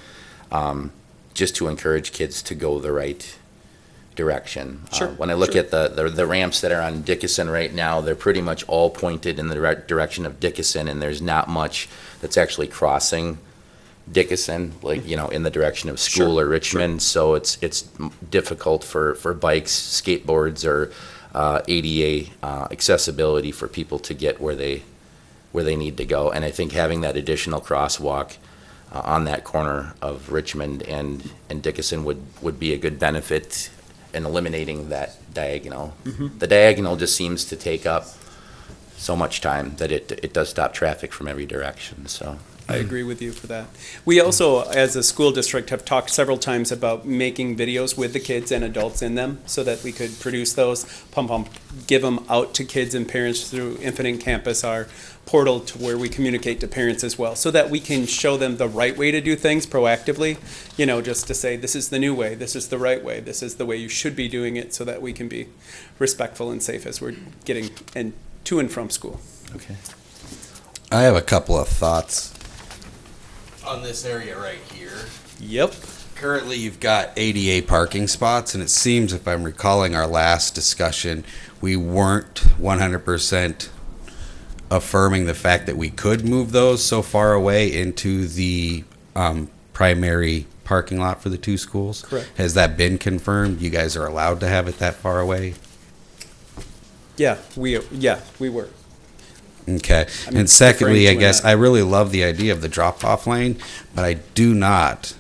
just to encourage kids to go the right direction. Sure. When I look at the ramps that are on Dickinson right now, they're pretty much all pointed in the direction of Dickinson, and there's not much that's actually crossing Dickinson, like, you know, in the direction of school or Richmond. So it's difficult for bikes, skateboards, or ADA accessibility for people to get where they need to go. And I think having that additional crosswalk on that corner of Richmond and Dickinson would be a good benefit in eliminating that diagonal. The diagonal just seems to take up so much time that it does stop traffic from every direction, so. I agree with you for that. We also, as a school district, have talked several times about making videos with the kids and adults in them so that we could produce those, give them out to kids and parents through Infinite Campus, our portal to where we communicate to parents as well, so that we can show them the right way to do things proactively, you know, just to say, this is the new way, this is the right way, this is the way you should be doing it, so that we can be respectful and safe as we're getting to and from school. Okay. I have a couple of thoughts On this area right here. Yep. Currently, you've got ADA parking spots, and it seems, if I'm recalling our last discussion, we weren't 100% affirming the fact that we could move those so far away into the primary parking lot for the 2 schools. Correct. Has that been confirmed? You guys are allowed to have it that far away? Yeah, we were. Okay. I mean, And secondly, I referring to guess that. I really love the idea of the drop-off lane, but I do not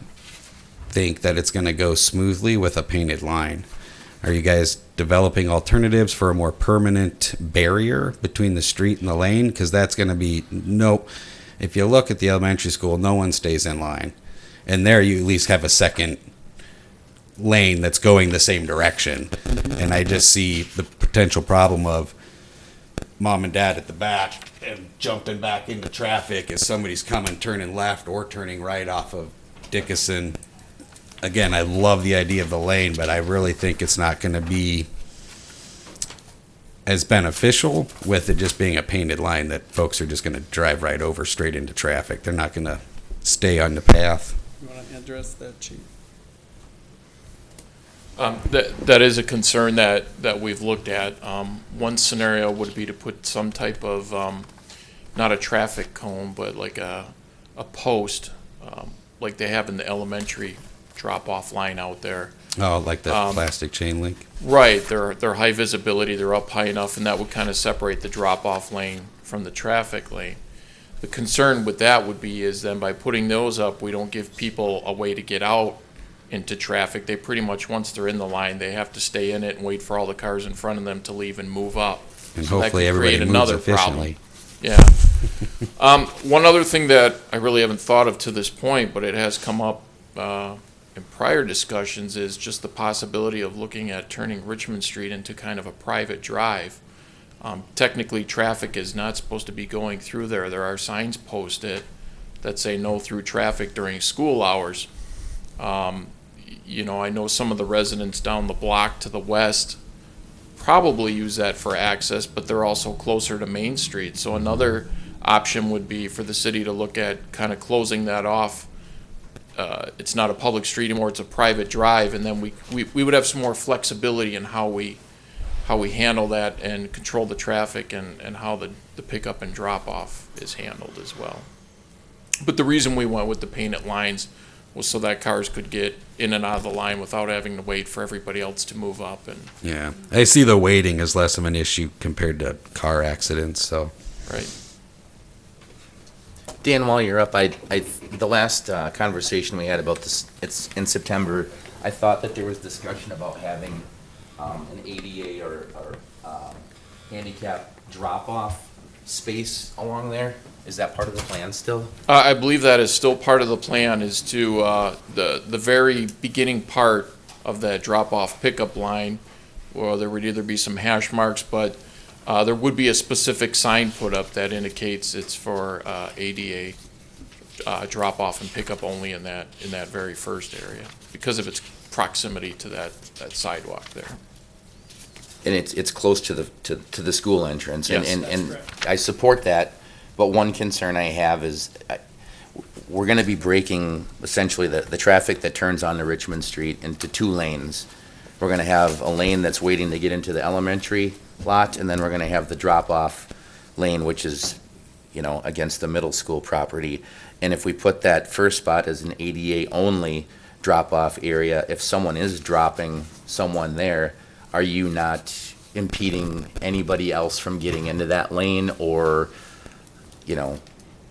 think that it's going to go smoothly with a painted line. Are you guys developing alternatives for a more permanent barrier between the street and the lane? Because that's going to be if you look at the elementary school, no one stays in line. And there you at least have a second lane that's going the same direction. And I just see the potential problem of mom and dad at the back and jumping back into traffic as somebody's coming, turning left or turning right off of Dickinson. Again, I love the idea of the lane, but I really think it's not going to be as beneficial with it just being a painted line that folks are just going to drive right over straight into traffic. They're not going to stay on the path. You want to address that, Chief? That is a concern that we've looked at. One scenario would be to put some type of, not a traffic cone, but like a post, like they have in the elementary drop-off line out there. Oh, like the plastic chain link? Right, they're high visibility, they're up high enough, and that would kind of separate the drop-off lane from the traffic lane. The concern with that would be is then by putting those up, we don't give people a way to get out into traffic. They pretty much, once they're in the line, they have to stay in it and wait for all the cars in front of them to leave and move up. And So that hopefully could everybody create moves another efficiently. problem. Yeah. One other thing that I really haven't thought of to this point, but it has come up in prior discussions, is just the possibility of looking at turning Richmond Street into kind of a private drive. Technically, traffic is not supposed to be going through there. There are signs posted that say no through traffic during school hours. you know, I know some of the residents down the block to the west probably use that for access, but they're also closer to Main Street. So another option would be for the city to look at kind of closing that off. It's not a public street anymore, it's a private drive, and then we would have some more flexibility in how we handle that and control the traffic and how the pickup and drop off is handled as well. But the reason we went with the painted lines was so that cars could get in and out of the line without having to wait for everybody else to move up. And Yeah, I see the waiting as less of an issue compared to car accidents, so. right. Dan, while you're up, the last conversation we had about this, it's in September, I thought that there was discussion about having an ADA or handicap drop-off space along there. Is that part of the plan still? I believe that is still part of the plan, is to the very beginning part of that drop-off pickup line, where there would either be some hash marks, but there would be a specific sign put up that indicates it's for ADA drop-off and pickup only in that very first area because of its proximity to that sidewalk there. And it's close to the school entrance. Yes, and that's correct. I support that, but one concern I have is we're going to be breaking essentially the traffic that turns onto Richmond Street into two lanes. We're going to have a lane that's waiting to get into the elementary lot, and then we're going to have the drop-off lane, which is, you know, against the middle school property. And if we put that first spot as an ADA-only drop-off area, if someone is dropping someone there, are you not impeding anybody else from getting into that lane? Or, you know,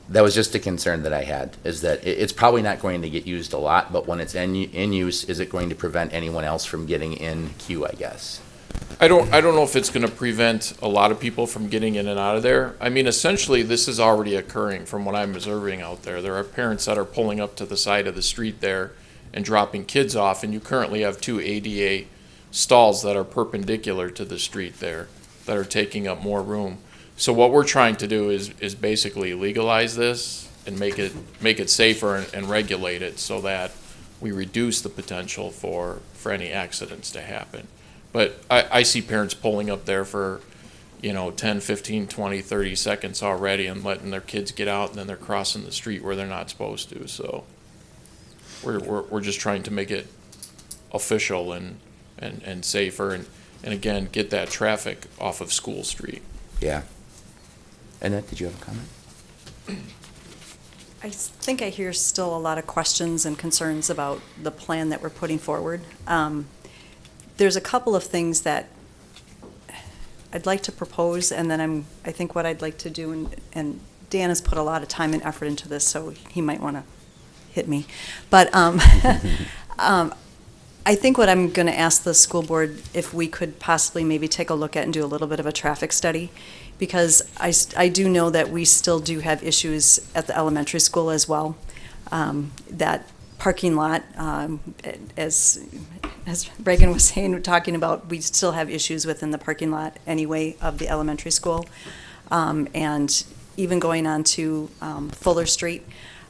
that was just a concern that I had, is that it's probably not going to get used a lot, but when it's in use, is it going to prevent anyone else from getting in queue, I guess? I don't know if it's going to prevent a lot of people from getting in and out of there. I mean, essentially, this is already occurring from what I'm observing out there. There are parents that are pulling up to the side of the street there and dropping kids off, and you currently have two ADA stalls that are perpendicular to the street there that are taking up more room. So what we're trying to do is basically legalize this and make it safer and regulate it so that we reduce the potential for any accidents to happen. But I see parents pulling up there for, 10, 15, 20, 30 seconds already and letting their kids get out, and then they're crossing the street where they're not supposed to. So we're just trying to make it official and safer and again, get that traffic off of School Street. Yeah. Annette, did you have a comment? I think I hear still a lot of questions and concerns about the plan that we're putting forward. There's a couple of things that I'd like to propose, and then I think what I'd like to do, and Dan has put a lot of time and effort into this, so he might want to hit me. But I think what I'm going to ask the school board, if we could possibly maybe take a look at and do a little bit of a traffic study, because I do know that we still do have issues at the elementary school as well. That parking lot, as Reagan was saying, talking about, we still have issues within the parking lot anyway of the elementary school. And even going on to Fuller Street,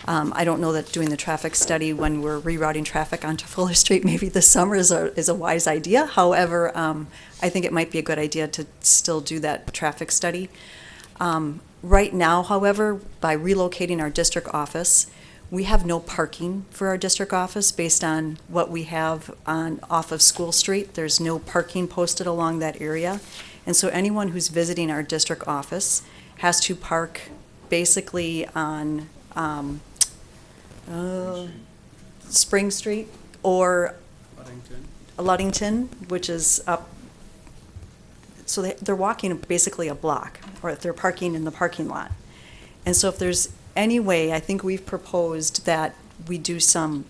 I don't know that doing the traffic study when we're rerouting traffic onto Fuller Street maybe this summer is a wise idea. However, I think it might be a good idea to still do that traffic study. Right now, however, by relocating our district office, we have no parking for our district office based on what we have off of School Street. There's no parking posted along that area. And so anyone who's visiting our district office has to park basically on Spring Street or Ludington, which is up. So they're walking basically a block, or they're parking in the parking lot. And so if there's any way, I think we've proposed that we do some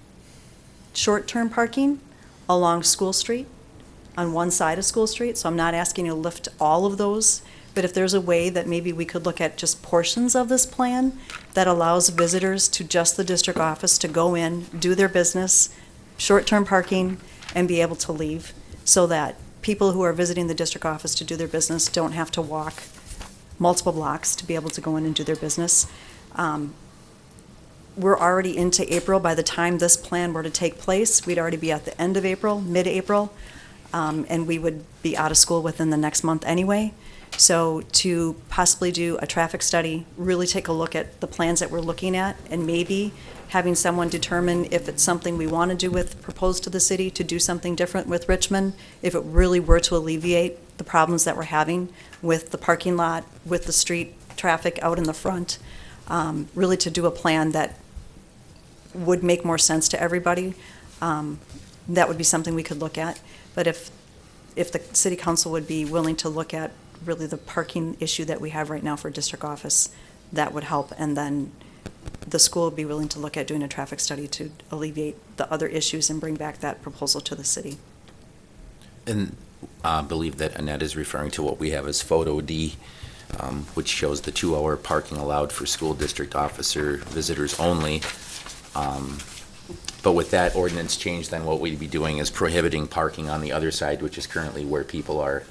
short-term parking along School Street, on one side of School Street. So I'm not asking you to lift all of those, but if there's a way that maybe we could look at just portions of this plan that allows visitors to just the district office to go in, do their business, short-term parking, and be able to leave, so that people who are visiting the district office to do their business don't have to walk multiple blocks to be able to go in and do their business. we're already into April. By the time this plan were to take place, we'd already be at the end of April, mid-April, and we would be out of school within the next month anyway. So to possibly do a traffic study, really take a look at the plans that we're looking at, and maybe having someone determine if it's something we want to do with, propose to the city to do something different with Richmond, if it really were to alleviate the problems that we're having with the parking lot, with the street traffic out in the front, really to do a plan that would make more sense to everybody. That would be something we could look at. But if the city council would be willing to look at really the parking issue that we have right now for district office, that would help. And then the school would be willing to look at doing a traffic study to alleviate the other issues and bring back that proposal to the city. And I believe that Annette is referring to what we have as Photo D, which shows the 2-hour parking allowed for school district officer visitors only. But with that ordinance change, then what we'd be doing is prohibiting parking on the other side, which is currently where people are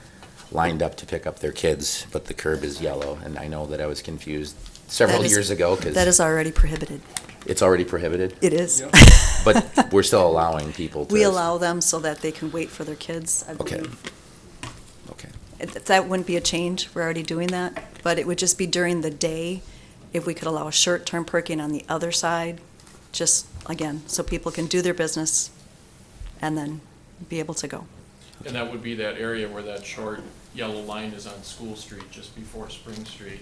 lined up to pick up their kids, but the curb is yellow. And I know that I was confused several years ago because That is already prohibited. it's already prohibited. It is. But we're still allowing people to. We allow them so that they can wait for their kids, I Okay. believe. Okay. That wouldn't be a change, we're already doing that, but it would just be during the day, if we could allow short-term parking on the other side, just, again, so people can do their business and then be able to go. And that would be that area where that short yellow line is on School Street, just before Spring Street.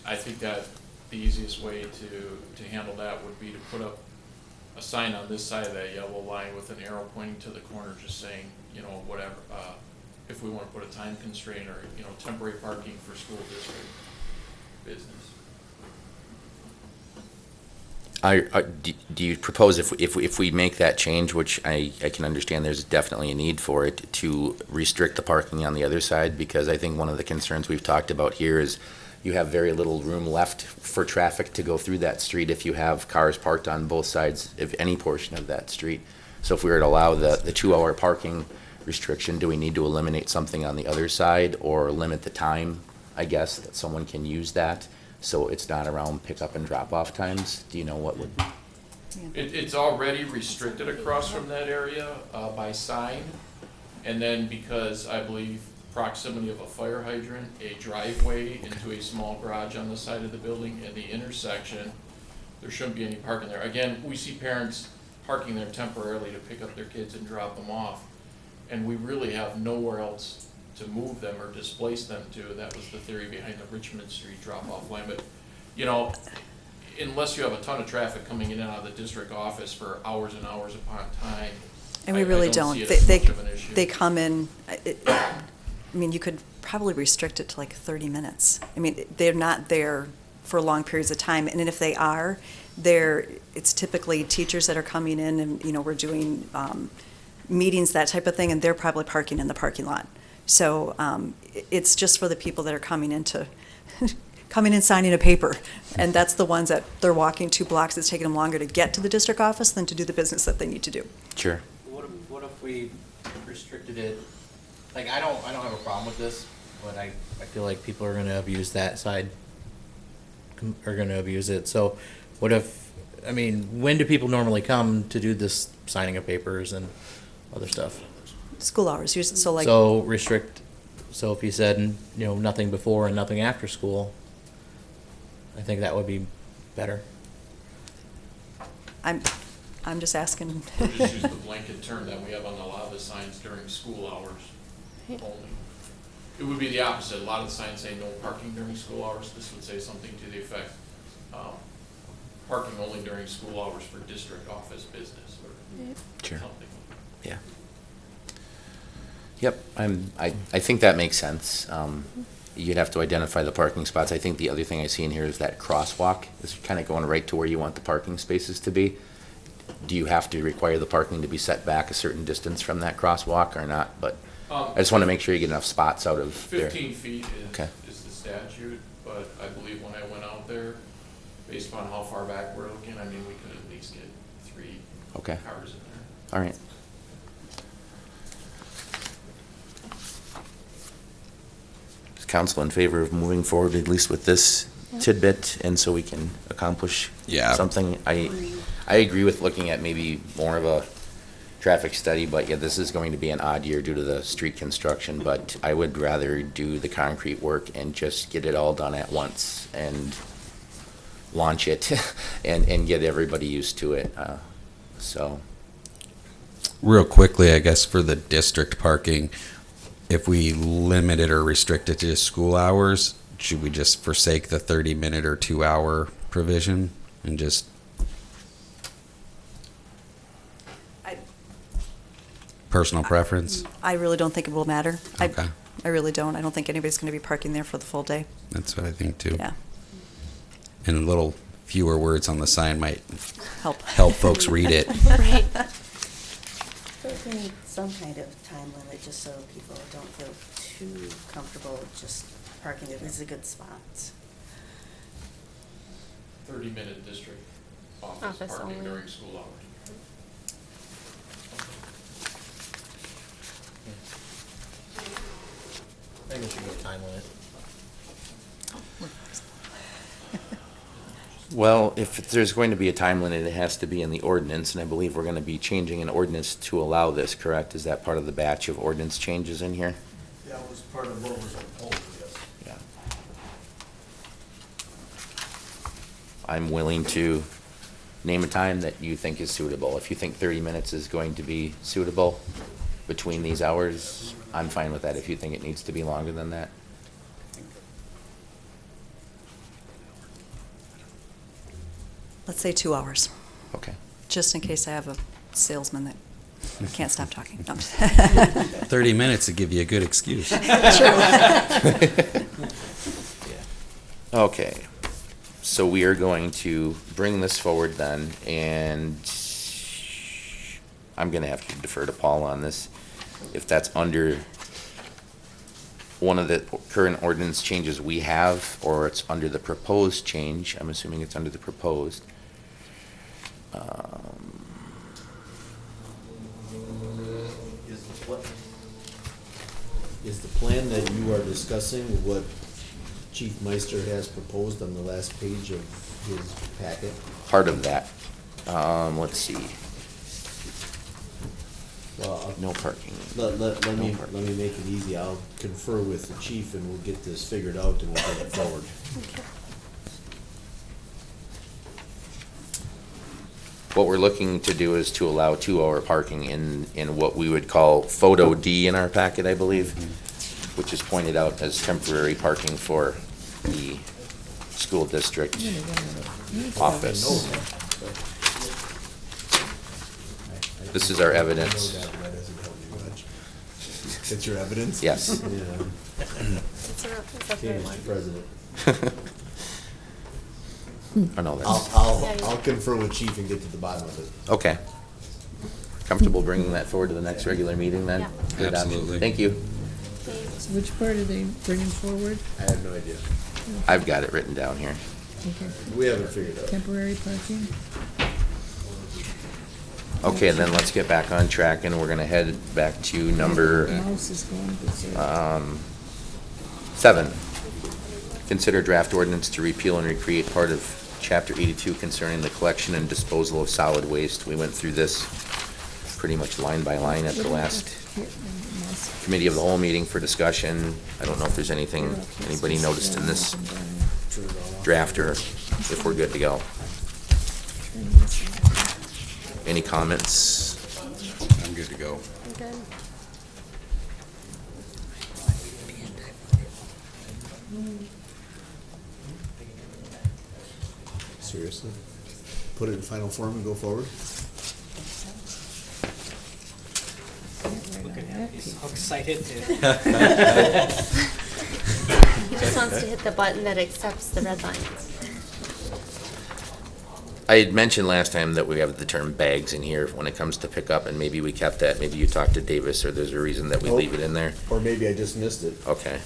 I think that the easiest way to handle that would be to put up a sign on this side of that yellow line with an arrow pointing to the corner, just saying, you know, whatever, if we want to put a time constraint or, you know, temporary parking for school district business. Do you propose if we make that change, which I can understand there's definitely a need for it, to restrict the parking on the other side? Because I think one of the concerns we've talked about here is you have very little room left for traffic to go through that street if you have cars parked on both sides of any portion of that street. So if we were to allow the 2-hour parking restriction, do we need to eliminate something on the other side or limit the time, I guess, that someone can use that? So it's not around pickup and drop-off times? Do you know what would? It's already restricted across from that area by sign. And then because I believe proximity of a fire hydrant, a driveway into a small garage on the side of the building, and the intersection, there shouldn't be any parking there. Again, we see parents parking there temporarily to pick up their kids and drop them off. And we really have nowhere else to move them or displace them to. That was the theory behind the Richmond Street drop-off line. But, you know, unless you have a ton of traffic coming in and out of the district office for hours and hours upon time. And we really I don't. see it as much of an issue. They come in, I mean, you could probably restrict it to like 30 minutes. I mean, they're not there for long periods of time, and if they are, it's typically teachers that are coming in and, you know, we're doing meetings, that type of thing, and they're probably parking in the parking lot. So it's just for the people that are coming in to, coming in signing a paper, and that's the ones that they're walking 2 blocks. It's taking them longer to get to the district office than to do the business that they need to do. Sure. What if we restricted it? Like, I don't have a problem with this, but I feel like people are gonna abuse that side, are gonna abuse it. So what if, I mean, when do people normally come to do this signing of papers and other stuff? School hours, so like. So restrict, so if you said, you know, nothing before and nothing after school, I think that would be better. I'm just asking. We'll just use the blanket term that we have on a lot of the signs during school hours only. It would be the opposite. A lot of the signs say no parking during school hours. This would say something to the effect, parking only during school hours for district office business or Sure. something. Yeah. Yep, I think that makes sense. You'd have to identify the parking spots. I think the other thing I see in here is that crosswalk. This is kind of going right to where you want the parking spaces to be. Do you have to require the parking to be set back a certain distance from that crosswalk or not? But I just want to make sure you get enough spots out of there. 15 feet Okay. is the statute, but I believe when I went out there, based upon how far back we're looking, I mean, we could at least get 3 Okay. cars in there. All right. Is council in favor of moving forward at least with this tidbit, and so we can accomplish Yeah. something. I agree with looking at maybe more of a traffic study, but yeah, this is going to be an odd year due to the street construction, but I would rather do the concrete work and just get it all done at once and launch it and get everybody used to it. So. Real quickly, I guess for the district parking, if we limit it or restrict it to school hours, should we just forsake the 30-minute or 2-hour provision and just personal preference? I really don't think it will matter. Okay. I really don't. I don't think anybody's going to be parking there for the full day. That's what I think too. Yeah. And a little fewer words on the sign might Help. help folks read it. Right. We need some kind of time limit, just so people don't feel too comfortable just parking there. This is a good spot. 30-minute district office Office parking only. during school hours. I think we should go time limit. Well, if there's going to be a time limit, it has to be in the ordinance, and I believe we're going to be changing an ordinance to allow this, correct? Is that part of the batch of ordinance changes in here? That was part of what was proposed, yes. Yeah. I'm willing to name a time that you think is suitable. If you think 30 minutes is going to be suitable between these hours, I'm fine with that. If you think it needs to be longer than that. Let's say 2 hours, Okay. just in case I have a salesman that can't stop talking. No. 30 minutes to give you a good excuse. Okay, so we are going to bring this forward then, and I'm gonna have to defer to Paul on this. If that's under one of the current ordinance changes we have, or it's under the proposed change, I'm assuming it's under the proposed. Is the plan that you are discussing what Chief Meister has proposed on the last page of his packet? Part of that. Let's see, Well, no parking. let me No parking. make it easy. I'll confer with the chief and we'll get this figured out and we'll get it forward. What we're looking to do is to allow 2-hour parking in what we would call Photo D in our packet, I believe, which is pointed out as temporary parking for the school district office. This is our evidence. That doesn't help you much. It's your evidence? Yes. Yeah. It's a Okay, separate one. Mr. President. Oh, no, that's, I'll confer with chief and get to the bottom of it. okay. Comfortable bringing that forward to the next regular meeting then? Yeah. Good option. Absolutely. Thank you. So which part are they bringing forward? I have no idea. I've got it written down here. Okay, We haven't figured out. temporary parking? Okay, then let's get back on track and we're gonna head back to number Mouse is going to say. 7. Consider draft ordinance to repeal and recreate part of Chapter 82 concerning the collection and disposal of solid waste. We went through this pretty much line by line at the last committee of the whole meeting for discussion. I don't know if there's anything anybody noticed in this draft or if we're good to go. Any comments? I'm good to go. Okay. Seriously? Put it in final form and go forward? Look at him, he's so excited. He just wants to hit the button that accepts the red lines. I had mentioned last time that we have the term bags in here when it comes to pickup, and maybe we kept that. Maybe you talked to Davis, or there's a reason that we leave it in there. Or maybe I just missed it. Okay.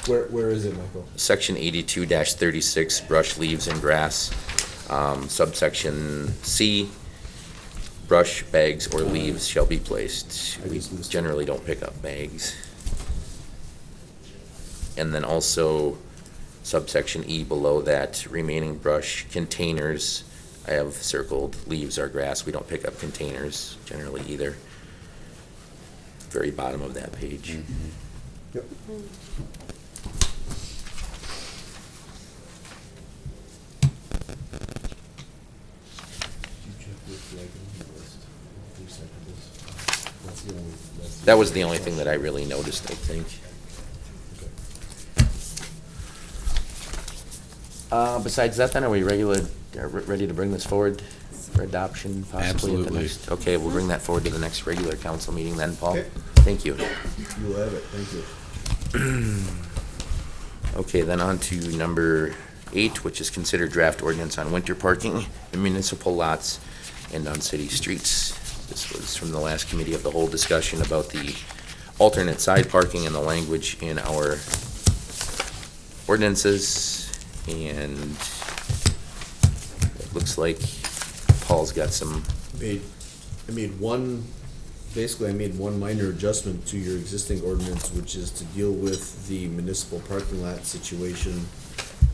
Where is it, Michael? Section 82-36, brush, leaves, and grass. Subsection C, brush, bags, or leaves shall be placed. I We just missed it. generally don't pick up bags. And then also, subsection E below that, remaining brush containers, I have circled leaves or grass. We don't pick up containers generally either. Very bottom of that page. Yep. That was the only thing that I really noticed, I think. Besides that, then, are we ready to bring this forward for adoption possibly? At the Absolutely. next? Okay, we'll bring that forward to the next regular council meeting then, Paul. Okay. Thank you. You'll have it, thank you. Okay, then on to number 8, which is considered draft ordinance on winter parking in municipal lots and on city streets. This was from the last committee of the whole discussion about the alternate side parking and the language in our ordinances. And it looks like Paul's got some, I made one minor adjustment to your existing ordinance, which is to deal with the municipal parking lot situation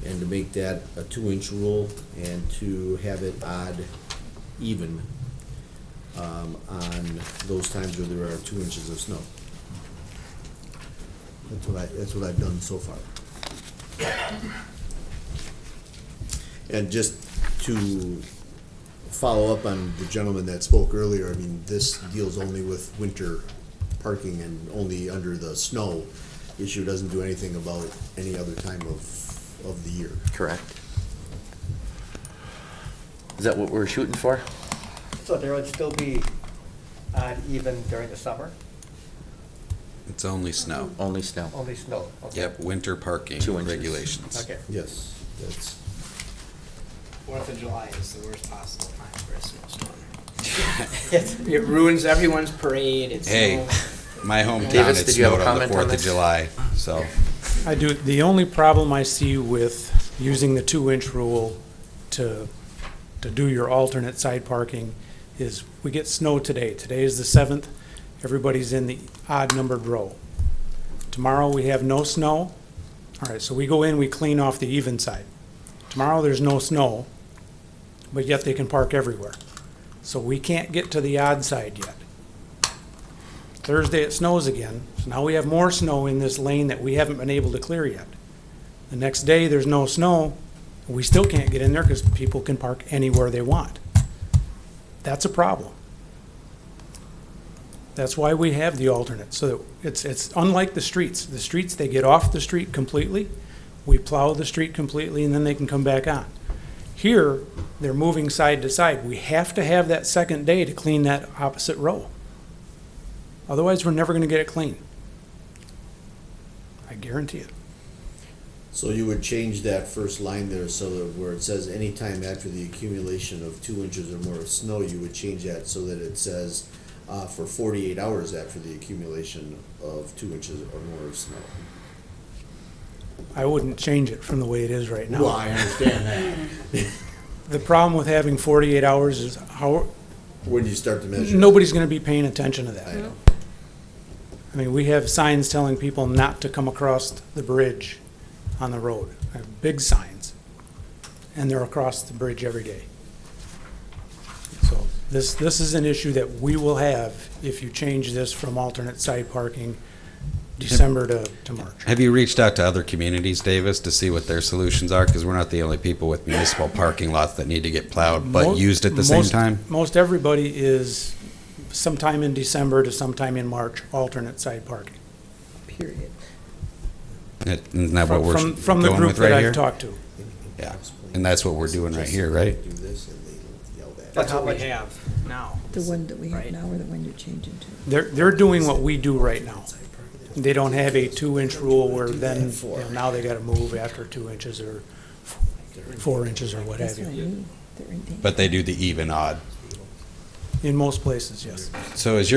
and to make that a 2-inch rule and to have it odd even on those times where there are 2 inches of snow. That's what I've done so far. And just to follow up on the gentleman that spoke earlier, I mean, this deals only with winter parking and only under the snow issue. Doesn't do anything about any other time of the year. correct? Is that what we're shooting for? So there would still be odd even during the summer? It's only snow. Only snow. Only snow, okay. Yep, winter parking 2 inches. regulations. Okay. Yes, that's, 4th of July is the worst possible time for a snowstorm. It ruins everyone's parade. It's Hey, snow. my hometown, Davis, it did you have a snowed on the comment on 4th of this? July, so. I do. The only problem I see with using the 2-inch rule to do your alternate side parking is we get snow today. Today is the 7th. Everybody's in the odd numbered row. Tomorrow we have no snow. All right, so we go in, we clean off the even side. Tomorrow there's no snow, but yet they can park everywhere. So we can't get to the odd side yet. Thursday it snows again, so now we have more snow in this lane that we haven't been able to clear yet. The next day, there's no snow, and we still can't get in there because people can park anywhere they want. That's a problem. That's why we have the alternate, so that it's unlike the streets. The streets, they get off the street completely, we plow the street completely, and then they can come back on. Here, they're moving side to side. We have to have that second day to clean that opposite row. Otherwise, we're never gonna get it clean. I guarantee it. so you would change that first line there so that where it says anytime after the accumulation of 2 inches or more of snow, you would change that so that it says for 48 hours after the accumulation of 2 inches or more of snow. I wouldn't change it from the way it is right now. Well, I understand that. The problem with having 48 hours is how, When do you start to measure? nobody's gonna be paying attention to that. I know. I mean, we have signs telling people not to come across the bridge on the road. I have big signs, and they're across the bridge every day. So this is an issue that we will have if you change this from alternate side parking December to March. Have you reached out to other communities, Davis, to see what their solutions are? Because we're not the only people with municipal parking lots that need to get plowed, but used at the same time? Most everybody is sometime in December to sometime in March, alternate side parking. Period. Isn't that what we're From the going group with right that here? I've talked to. Yeah, and that's what we're doing right here, right? Do this and they yell back. That's what we have now. The one that we have Right. now or the one you're changing to? They're doing what we do right now. They don't have a 2-inch rule where then, you know, now they gotta move after 2 inches or 4 inches or what That's have what I you. mean. They're in danger. But they do the even odd. In most places, yes. So is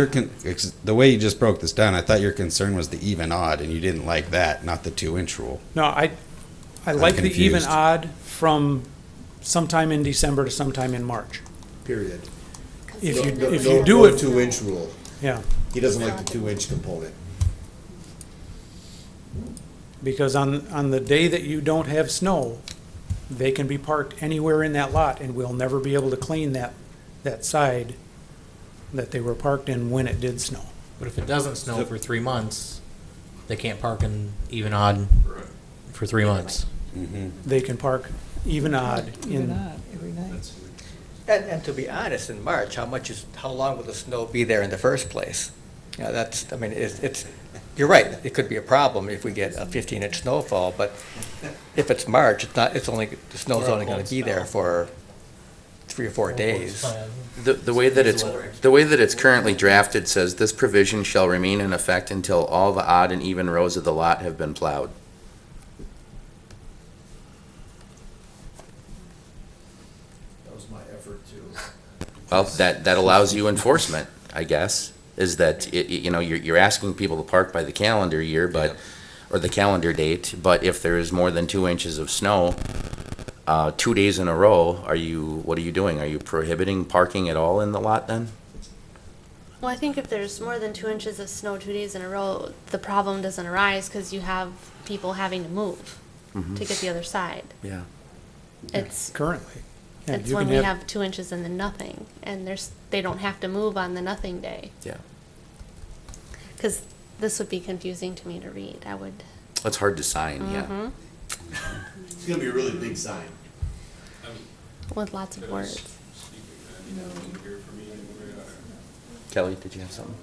the way you just broke this down, I thought your concern was the even odd, and you didn't like that, not the 2-inch rule. No, I like the even confused. odd from sometime in December to sometime in March. Period. If you, No- if no- you do no it, 2-inch rule. yeah. He doesn't like the 2-inch component. Because on the day that you don't have snow, they can be parked anywhere in that lot, and we'll never be able to clean that side that they were parked in when it did snow. But if it doesn't snow for 3 months, they can't park in even odd for 3 months. They can park even odd in. Every night. And to be honest, in March, how long will the snow be there in the first place? Yeah, I mean, it's, you're right, it could be a problem if we get a 15-inch snowfall, but if it's March, the snow's only gonna be there for 3 or 4 days. The way that it's currently drafted says this provision shall remain in effect until all the odd and even rows of the lot have been plowed. That was my effort too. Well, that allows you enforcement, I guess, is that, you're asking people to park by the calendar year, or the calendar date, but if there is more than 2 inches of snow, 2 days in a row, what are you doing? Are you prohibiting parking at all in the lot then? Well, I think if there's more than 2 inches of snow 2 days in a row, the problem doesn't arise because you have people having to move to get the other side. Yeah. It's Currently. Yeah, it's you when can we have 2 inches and then nothing, and they don't have to move on the nothing day. Yeah. Because this would be confusing to me to read. I would. It's hard to sign, yeah. Mhm. It's gonna be a really big sign. With lots of words. Kelly, did you have something?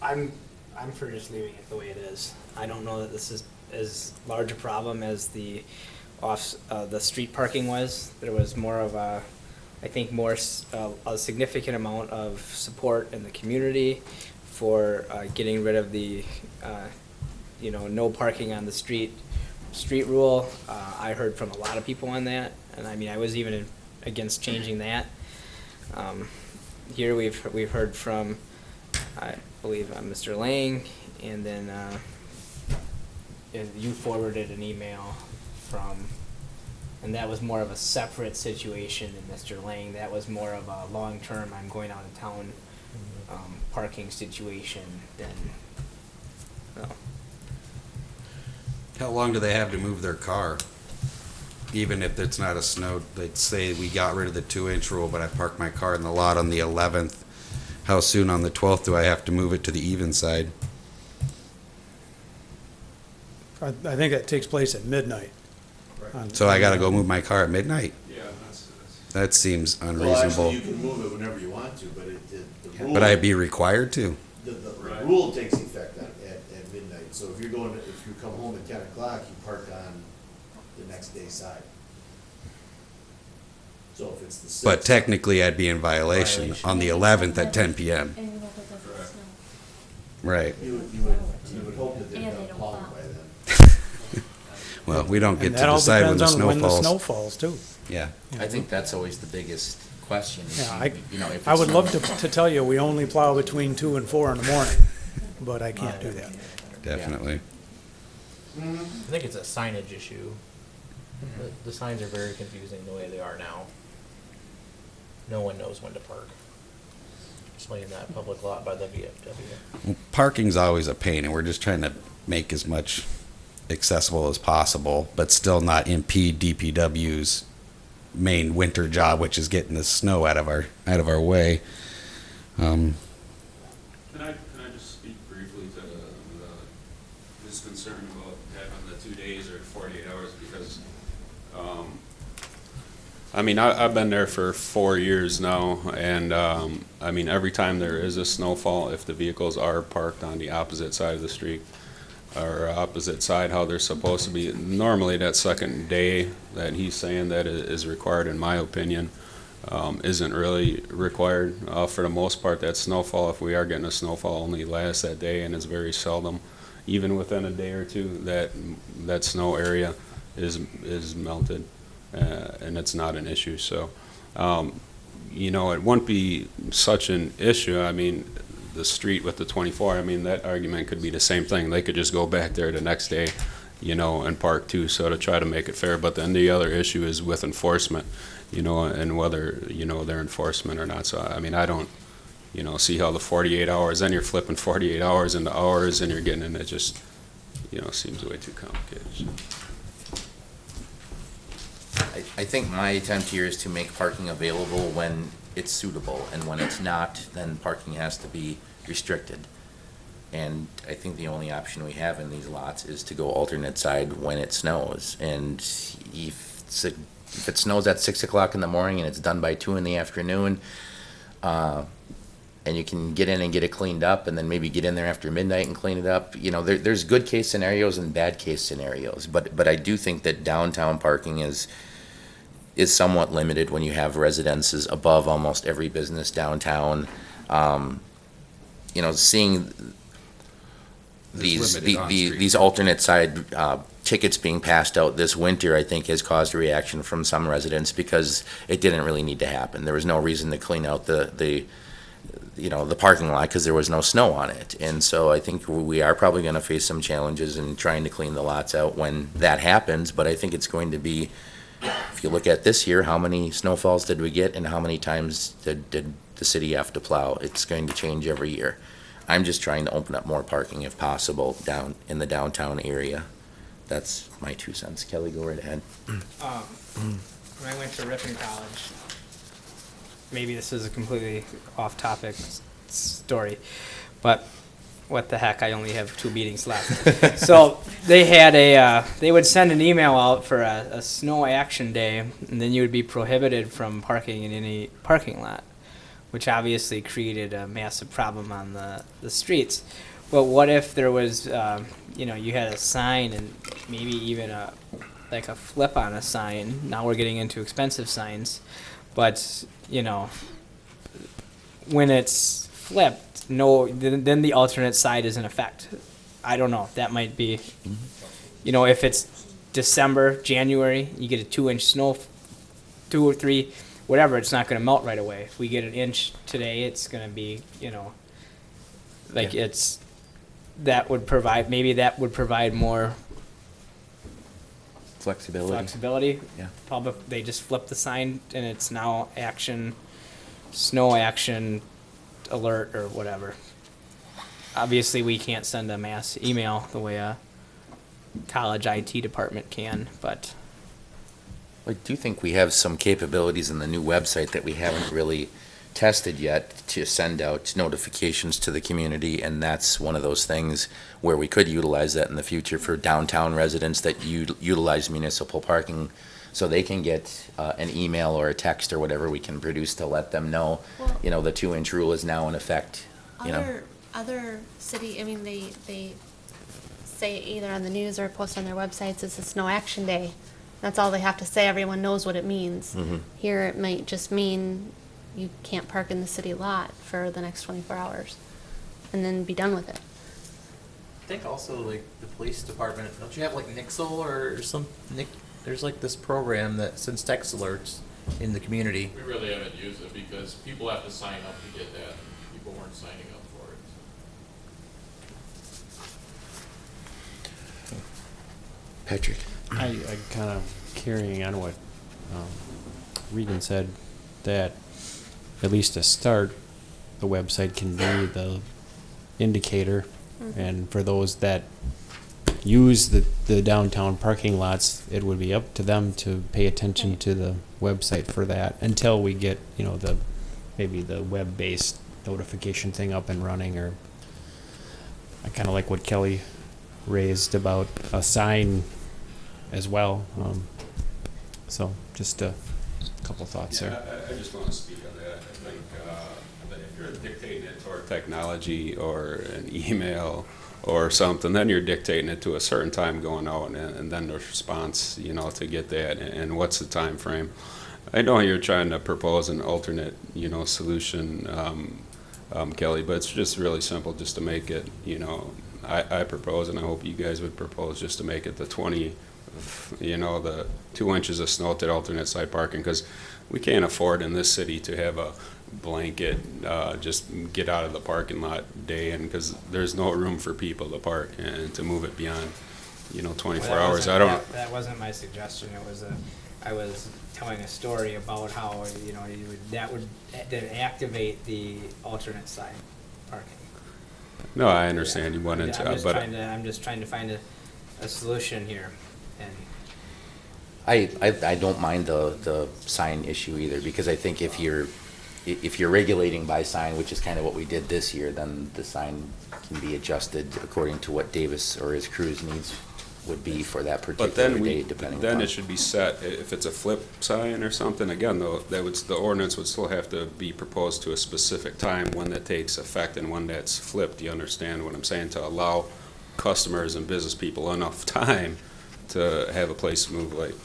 I'm for just leaving it the way it is. I don't know that this is as large a problem as the street parking was. There was more of a significant amount of support in the community for getting rid of the no parking on the street rule. I heard from a lot of people on that, and I mean I was even against changing that. Here we've heard from, I believe, Mr. Lang, and then you forwarded an email from, and that was more of a separate situation than Mr. Lang. That was more of a long-term, I'm going out of town parking situation than. How long do they have to move their car? Even if it's not a snow, they'd say we got rid of the 2-inch rule, but I parked my car in the lot on the 11th. How soon on the 12th do I have to move it to the even side? I think that takes place at midnight. So I gotta go move my car at midnight? Yeah, That seems Well, unreasonable. actually, you can move it whenever you want to, but the rule. But I'd be required to? The rule takes effect at midnight, so if you come home at 10 o'clock, you park on the next day's side. So if it's the 6th. But technically, I'd be in violation on the 11th at 10 p.m. Right. You would hope that they've got plowed by then. Well, we don't get And to that all decide when the depends on snow when the falls. snow falls, too. Yeah. I think that's always the biggest question. is, Yeah, if I it's would snow- love to tell you we only plow between 2 and 4 in the morning, but I can't do that. Definitely. I think it's a signage issue. The signs are very confusing the way they are now. No one knows when to park. Especially in that public lot by the VFW. Well, parking's always a pain, and we're just trying to make as much accessible as possible, but still not impede DPW's main winter job, which is getting the snow out of our way. Can I just speak briefly to his concern about having the 2 days or 48 hours? Because, I mean, I've been there for 4 years now, and I mean, every time there is a snowfall, if the vehicles are parked on the opposite side of the street, or opposite side how they're supposed to be, normally that second day that he's saying that is required, in my opinion, isn't really required. For the most part, that snowfall, if we are getting a snowfall, only lasts that day, and it's very seldom, even within a day or two, that snow area is melted, and it's not an issue. So, it wouldn't be such an issue. I mean, the street with the 24, I mean, that argument could be the same thing. They could just go back there the next day, and park too, so to try to make it fair. But then the other issue is with enforcement, and whether, their enforcement or not. So, I mean, I don't, see how the 48 hours, then you're flipping 48 hours into hours, and you're getting into just, seems way too complicated. I think my attempt here is to make parking available when it's suitable, and when it's not, then parking has to be restricted. And I think the only option we have in these lots is to go alternate side when it snows. And if it snows at 6 o'clock in the morning and it's done by 2 in the afternoon, and you can get in and get it cleaned up, and then maybe get in there after midnight and clean it up, there's good case scenarios and bad case scenarios. But I do think that downtown parking is somewhat limited when you have residences above almost every business downtown. Seeing these alternate side tickets being passed out this winter, I think, has caused a reaction from some residents because it didn't really need to happen. There was no reason to clean out the parking lot because there was no snow on it. And so I think we are probably going to face some challenges in trying to clean the lots out when that happens. But I think it's going to be, if you look at this year, how many snowfalls did we get and how many times did the city have to plow? It's going to change every year. I'm just trying to open up more parking if possible down in the downtown area. That's my 2 cents. Kelly, go right ahead. When I went to Ripon College, maybe this is a completely off-topic story, but what the heck, I only have 2 meetings left. So they had they would send an email out for a snow action day, and then you would be prohibited from parking in any parking lot, which obviously created a massive problem on the streets. But what if there was, you had a sign and maybe even a flip on a sign. Now we're getting into expensive signs, but when it's flipped, then the alternate side is in effect. I don't know. That might be, if it's December, January, you get a 2-inch snow, 2 or 3, whatever, it's not going to melt right away. If we get an inch today, it's going to be, that would provide more flexibility. Yeah. They just flip the sign and it's now snow action alert or whatever. Obviously, we can't send a mass email the way a college IT department can, but I do think we have some capabilities in the new website that we haven't really tested yet to send out notifications to the community, and that's one of those things where we could utilize that in the future for downtown residents that utilize municipal parking, so they can get an email or a text or whatever we can produce to let them know, the 2-inch rule is now in effect. Other city, they say either on the news or post on their websites, it's a snow action day. That's all they have to say. Everyone knows what it means. Mm-hmm. Here, it might just mean you can't park in the city lot for the next 24 hours and then be done with it. I think also the police department, don't you have Nixle or some there's this program that sends text alerts in the community. We really haven't used it because people have to sign up to get that. People weren't signing up for it. Patrick? I kind of carrying on what Regan said, that at least to start, the website can be the indicator, and for those that use the downtown parking lots, it would be up to them to pay attention to the website for that until we get maybe the web-based notification thing up and running. Or I kind of like what Kelly raised about a sign as well. So just a couple thoughts there. I just want to speak on that. I think that if you're dictating it toward technology or an email or something, then you're dictating it to a certain time going out, and then the response, to get that, and what's the time frame. I know you're trying to propose an alternate, solution, Kelly, but it's just really simple, just to make it, I propose, and I hope you guys would propose, just to make it the 20, the 2 inches of snow to alternate side parking, because we can't afford in this city to have a blanket, just get out of the parking lot day, and because there's no room for people to park and to move it beyond, 24 hours. That wasn't my suggestion. I was telling a story about how that would activate the alternate side parking. No, I understand you went into, I'm but just trying to find a solution here. And I don't mind the sign issue either, because I think if you're regulating by sign, which is kind of what we did this year, then the sign can be adjusted according to what Davis or his crew's needs would be for that But particular then day, depending then upon. it should be set, if it's a flip sign or something, again, though, the ordinance would still have to be proposed to a specific time when that takes effect and when that's flipped. You understand what I'm saying? To allow customers and business people enough time to have a place to move, like,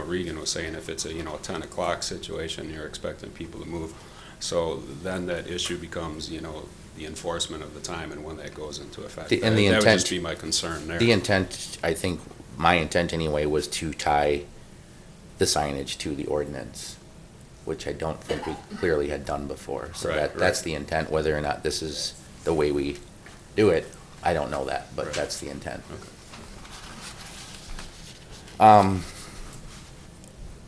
Regan was saying, if it's a 10 o'clock situation, you're expecting people to move. So then that issue becomes, the enforcement of the time and when that goes into effect. And the That would intent- just be my concern there. The intent, I think, my intent anyway, was to tie the signage to the ordinance, which I don't think we clearly had done before. So Right, that's right. the intent. Whether or not this is the way we do it, I don't know that, but Right. that's the intent. Okay.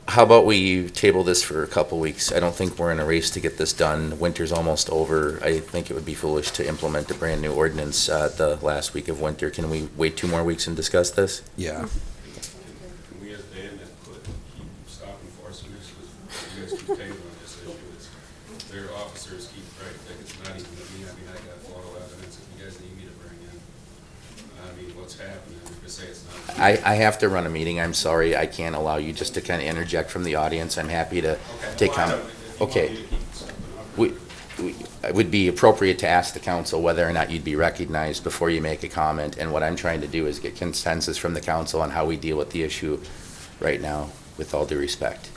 How about we table this for a couple weeks? I don't think we're in a race to get this done. Winter's almost over. I think it would be foolish to implement a brand-new ordinance the last week of winter. Can we wait 2 more weeks and discuss this? Yeah. Can we, as Dan, keep stop enforcing this, because you guys keep tabling this issue, their officers keep, right, like, it's not even me, I got photo evidence, if you guys need me to bring in, what's happening, you could say it's not. I have to run a meeting. I'm sorry. I can't allow you just to kind of interject from the audience. I'm happy to take comment. Okay. It would be appropriate to ask the council whether or not you'd be recognized before you make a comment. And what I'm trying to do is get consensus from the council on how we deal with the issue right now, with all due respect.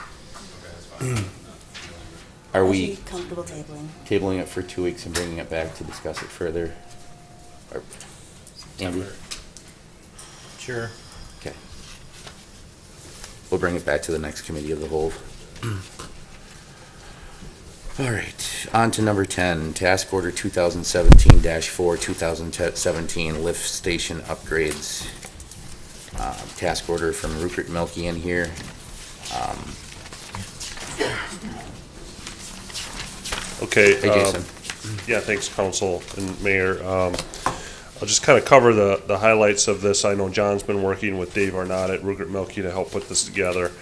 Are I'd we be comfortable tabling? tabling it for 2 weeks and bringing it back to discuss it further? Or- Andy? Sure. Okay. We'll bring it back to the next committee of the whole. All right, on to number 10, Task Order 2017-4, 2017 Lift Station Upgrades. Task order from Rupert Milky in here. Okay. Hey, Jason. Yeah, thanks, Council and Mayor. I'll just kind of cover the highlights of this. I know John's been working with Dave Arnott at Rupert Milky to help put this together.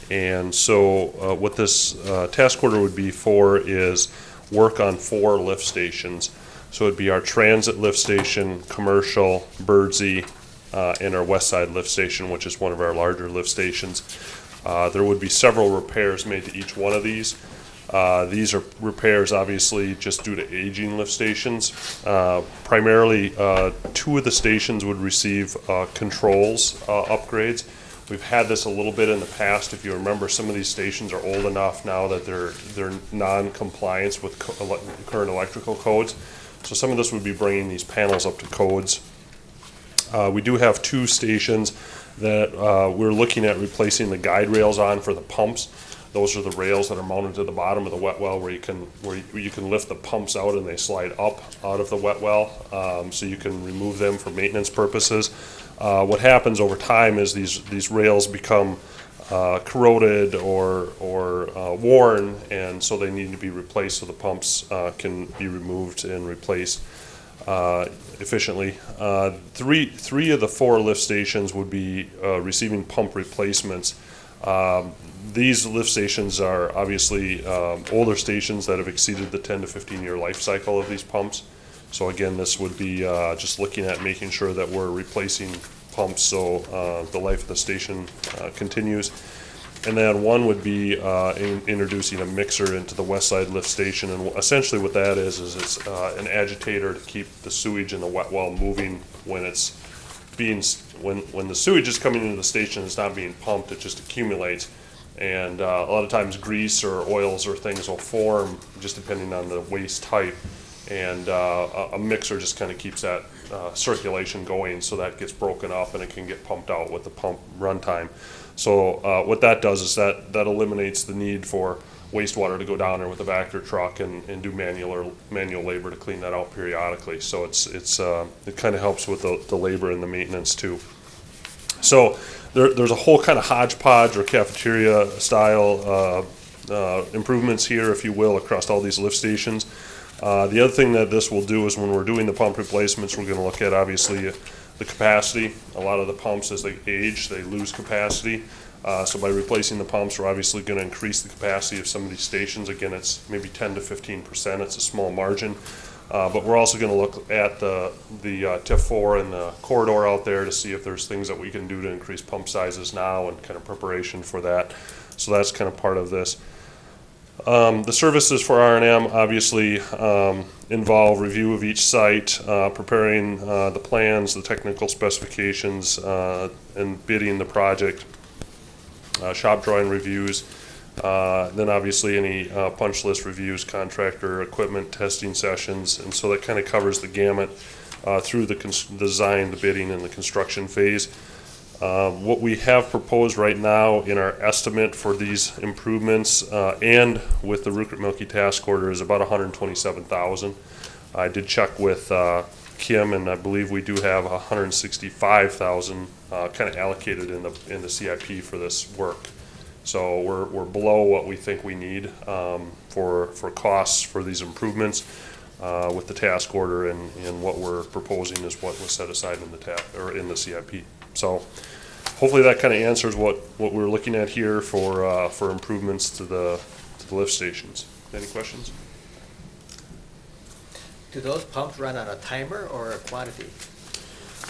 And so what this task order would be for is work on 4 lift stations. So it'd be our transit lift station, commercial, Birdsey, and our west side lift station, which is one of our larger lift stations. There would be several repairs made to each one of these. These are repairs, obviously, just due to aging lift stations. Primarily, 2 of the stations would receive controls upgrades. We've had this a little bit in the past. If you remember, some of these stations are old enough now that they're non-compliance with current electrical codes. So some of this would be bringing these panels up to codes. We do have 2 stations that we're looking at replacing the guide rails on for the pumps. Those are the rails that are mounted to the bottom of the wet well where you can lift the pumps out and they slide up out of the wet well, so you can remove them for maintenance purposes. What happens over time is these rails become corroded or worn, and so they need to be replaced so the pumps can be removed and replaced efficiently. Three of the 4 lift stations would be receiving pump replacements. These lift stations are obviously older stations that have exceeded the 10 to 15 year life cycle of these pumps. So again, this would be just looking at making sure that we're replacing pumps so the life of the station continues. And then one would be introducing a mixer into the west side lift station. And essentially what that is it's an agitator to keep the sewage in the wet well moving when it's when the sewage is coming into the station, it's not being pumped, it just accumulates. And a lot of times grease or oils or things will form just depending on the waste type. And a mixer just kind of keeps that circulation going, so that gets broken up and it can get pumped out with the pump runtime. So what that does is that eliminates the need for wastewater to go down there with a Vector truck and do manual labor to clean that out periodically. So it kind of helps with the labor and the maintenance too. So there's a whole kind of hodgepodge or cafeteria style improvements here, if you will, across all these lift stations. The other thing that this will do is when we're doing the pump replacements, we're going to look at obviously the capacity. A lot of the pumps, as they age, they lose capacity. So by replacing the pumps, we're obviously going to increase the capacity of some of these stations. Again, it's maybe 10 to 15%. It's a small margin. But we're also going to look at the TIF4 and the corridor out there to see if there's things that we can do to increase pump sizes now and kind of preparation for that. So that's kind of part of this. The services for R&M obviously involve review of each site, preparing the plans, the technical specifications, and bidding the project, shop drawing reviews, then obviously any punch list reviews, contractor equipment testing sessions, and so that kind of covers the gamut through the design, the bidding, and the construction phase. What we have proposed right now in our estimate for these improvements and with the Rupert Milky task order is about $127,000. I did check with Kim, and I believe we do have $165,000 kind of allocated in the CIP for this work. So we're below what we think we need for costs for these improvements with the task order, and what we're proposing is what was set aside in the CIP. So hopefully that kind of answers what we're looking at here for improvements to the lift stations. Any questions? Do those pumps run on a timer or a quantity?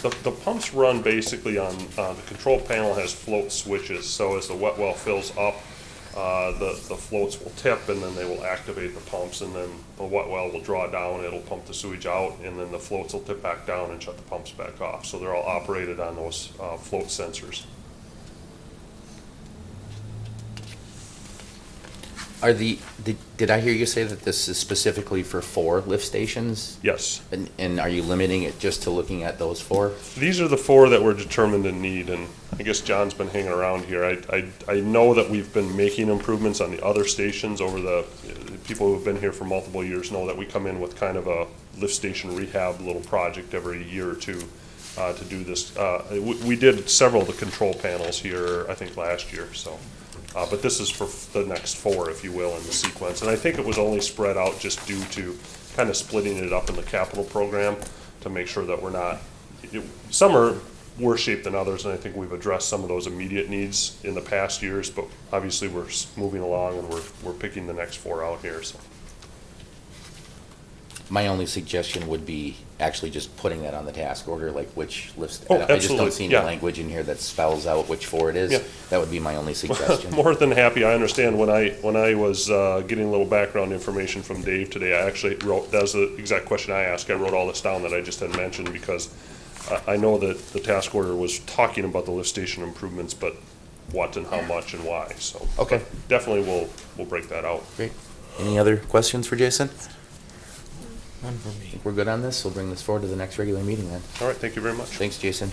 The pumps run basically on, the control panel has float switches, so as the wet well fills up, the floats will tip, and then they will activate the pumps, and then the wet well will draw down, it'll pump the sewage out, and then the floats will tip back down and shut the pumps back off. So they're all operated on those float sensors. Did I hear you say that this is specifically for 4 lift stations? Yes. And are you limiting it just to looking at those 4? These are the 4 that we're determined to need, and I guess John's been hanging around here. I know that we've been making improvements on the other stations over the people who've been here for multiple years know that we come in with kind of a lift station rehab little project every year or two to do this. We did several of the control panels here, I think, last year, so. But this is for the next 4, if you will, in the sequence. And I think it was only spread out just due to kind of splitting it up in the capital program to make sure that we're not, some are worse shaped than others, and I think we've addressed some of those immediate needs in the past years, but obviously we're moving along and we're picking the next 4 out here, so. My only suggestion would be actually just putting that on the task order, like which lifts. Oh, I just absolutely, don't see any yeah. language in here that spells out which 4 it is. Yeah. That would be my only suggestion. More than happy. I understand when I was getting a little background information from Dave today, I actually wrote, that was the exact question I asked. I wrote all this down that I just had mentioned because I know that the task order was talking about the lift station improvements, but what and how much and why. So Okay. definitely we'll break that out. Great. Any other questions for Jason? None for I me. think we're good on this. We'll bring this forward to the next regular meeting then. All right, thank you very much. Thanks, Jason.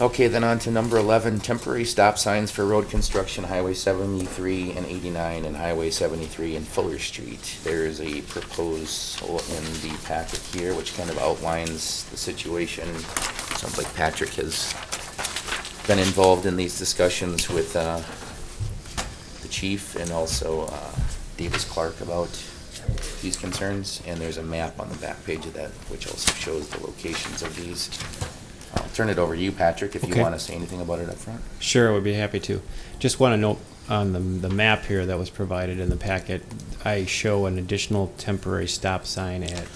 Okay, then on to number 11, temporary stop signs for road construction, Highway 73 and 89 and Highway 73 and Fuller Street. There is a proposal in the packet here which kind of outlines the situation. Sounds like Patrick has been involved in these discussions with the chief and also Davis Clark about these concerns, and there's a map on the back page of that which also shows the locations of these. I'll turn it over to you, Patrick, if you Okay. want to say anything about it up front. Sure, I would be happy to. Just want to note on the map here that was provided in the packet, I show an additional temporary stop sign at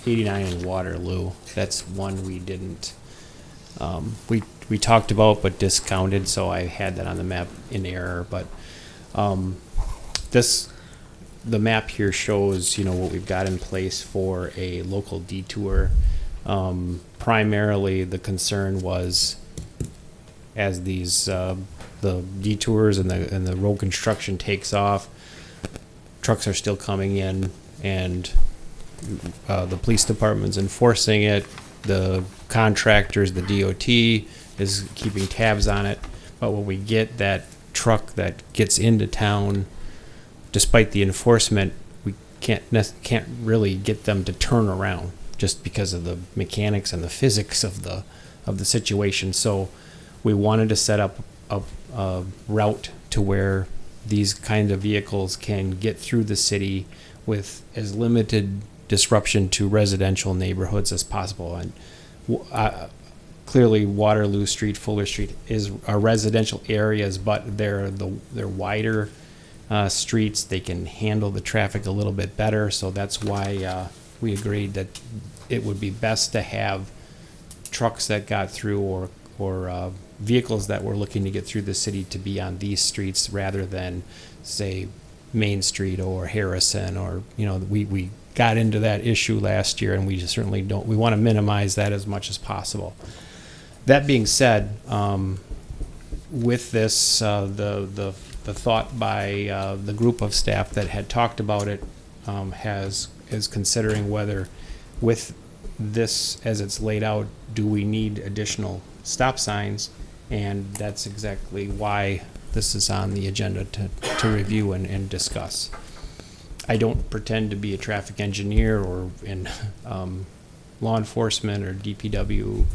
89 in Waterloo. That's one we didn't, we talked about but discounted, so I had that on the map in error. But the map here shows, what we've got in place for a local detour. Primarily, the concern was as these the detours and the road construction takes off, trucks are still coming in, and the police department's enforcing it. The contractors, the DOT, is keeping tabs on it. But when we get that truck that gets into town, despite the enforcement, we can't really get them to turn around just because of the mechanics and the physics of the situation. So we wanted to set up a route to where these kind of vehicles can get through the city with as limited disruption to residential neighborhoods as possible. And clearly, Waterloo Street, Fuller Street are residential areas, but they're wider streets. They can handle the traffic a little bit better. So that's why we agreed that it would be best to have trucks that got through or vehicles that were looking to get through the city to be on these streets rather than, say, Main Street or Harrison, or, we got into that issue last year, and we just certainly don't. We want to minimize that as much as possible. That being said, with this, the thought by the group of staff that had talked about it is considering whether, with this as it's laid out, do we need additional stop signs? And that's exactly why this is on the agenda to review and discuss. I don't pretend to be a traffic engineer or in law enforcement or DPW,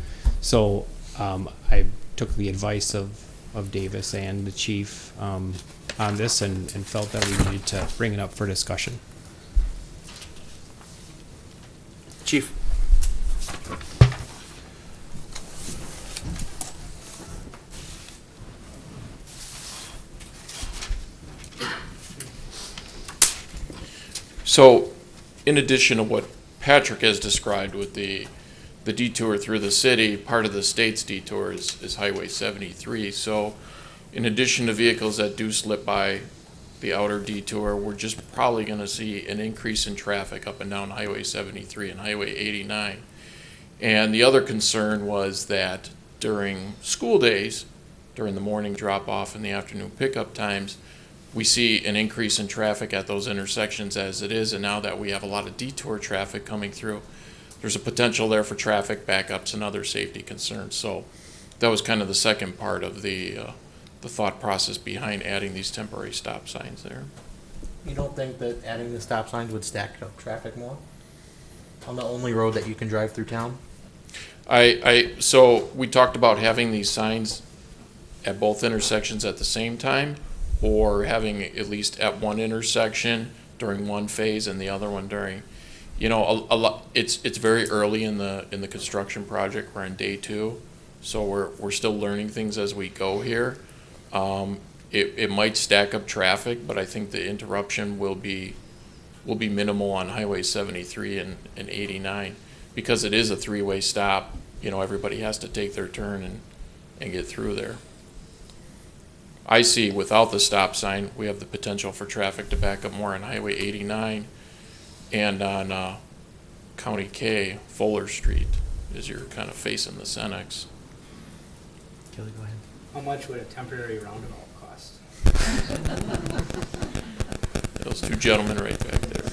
so I took the advice of Davis and the chief on this and felt that we needed to bring it up for discussion. Chief. So, in addition to what Patrick has described with the detour through the city, part of the state's detour is Highway 73. So, in addition to vehicles that do slip by the outer detour, we're just probably going to see an increase in traffic up and down Highway 73 and Highway 89. And the other concern was that during school days, during the morning drop-off and the afternoon pickup times, we see an increase in traffic at those intersections as it is, and now that we have a lot of detour traffic coming through, there's a potential there for traffic backups and other safety concerns. So that was kind of the second part of the thought process behind adding these temporary stop signs there. You don't think that adding the stop signs would stack up traffic more on the only road that you can drive through town? So we talked about having these signs at both intersections at the same time, or having at least at one intersection during one phase and the other one during, a lot. It's very early in the construction project. We're on day 2, so we're still learning things as we go here. It might stack up traffic, but I think the interruption will be minimal on Highway 73 and 89 because it is a 3-way stop. Everybody has to take their turn and get through there. I see without the stop sign, we have the potential for traffic to back up more on Highway 89 and on County K, Fuller Street, as you're kind of facing the Cenex. Kelly, go ahead. How much would a temporary roundabout cost? Those two gentlemen right back there.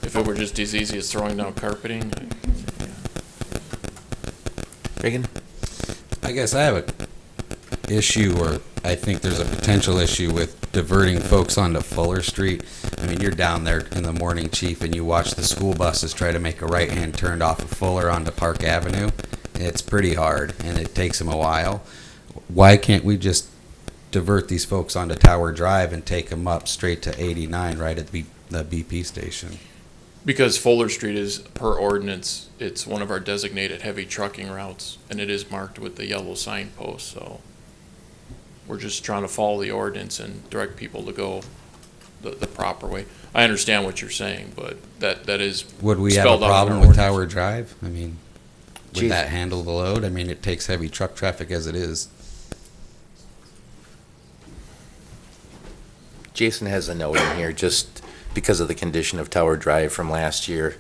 If it were just as easy as throwing down carpeting. Reagan? I guess I have a issue, or I think there's a potential issue with diverting folks onto Fuller Street. I mean, you're down there in the morning, Chief, and you watch the school buses try to make a right-hand turn off of Fuller onto Park Avenue. It's pretty hard, and it takes them a while. Why can't we just divert these folks onto Tower Drive and take them up straight to 89 right at the BP station? Because Fuller Street is, per ordinance, it's one of our designated heavy trucking routes, and it is marked with the yellow signpost, so we're just trying to follow the ordinance and direct people to go the proper way. I understand what you're saying, but that is Would we have spelled a out in problem our with ordinance. Tower Drive? I mean, would Chief. that handle the load? I mean, it takes heavy truck traffic as it is. Jason has a note in here, just because of the condition of Tower Drive from last year.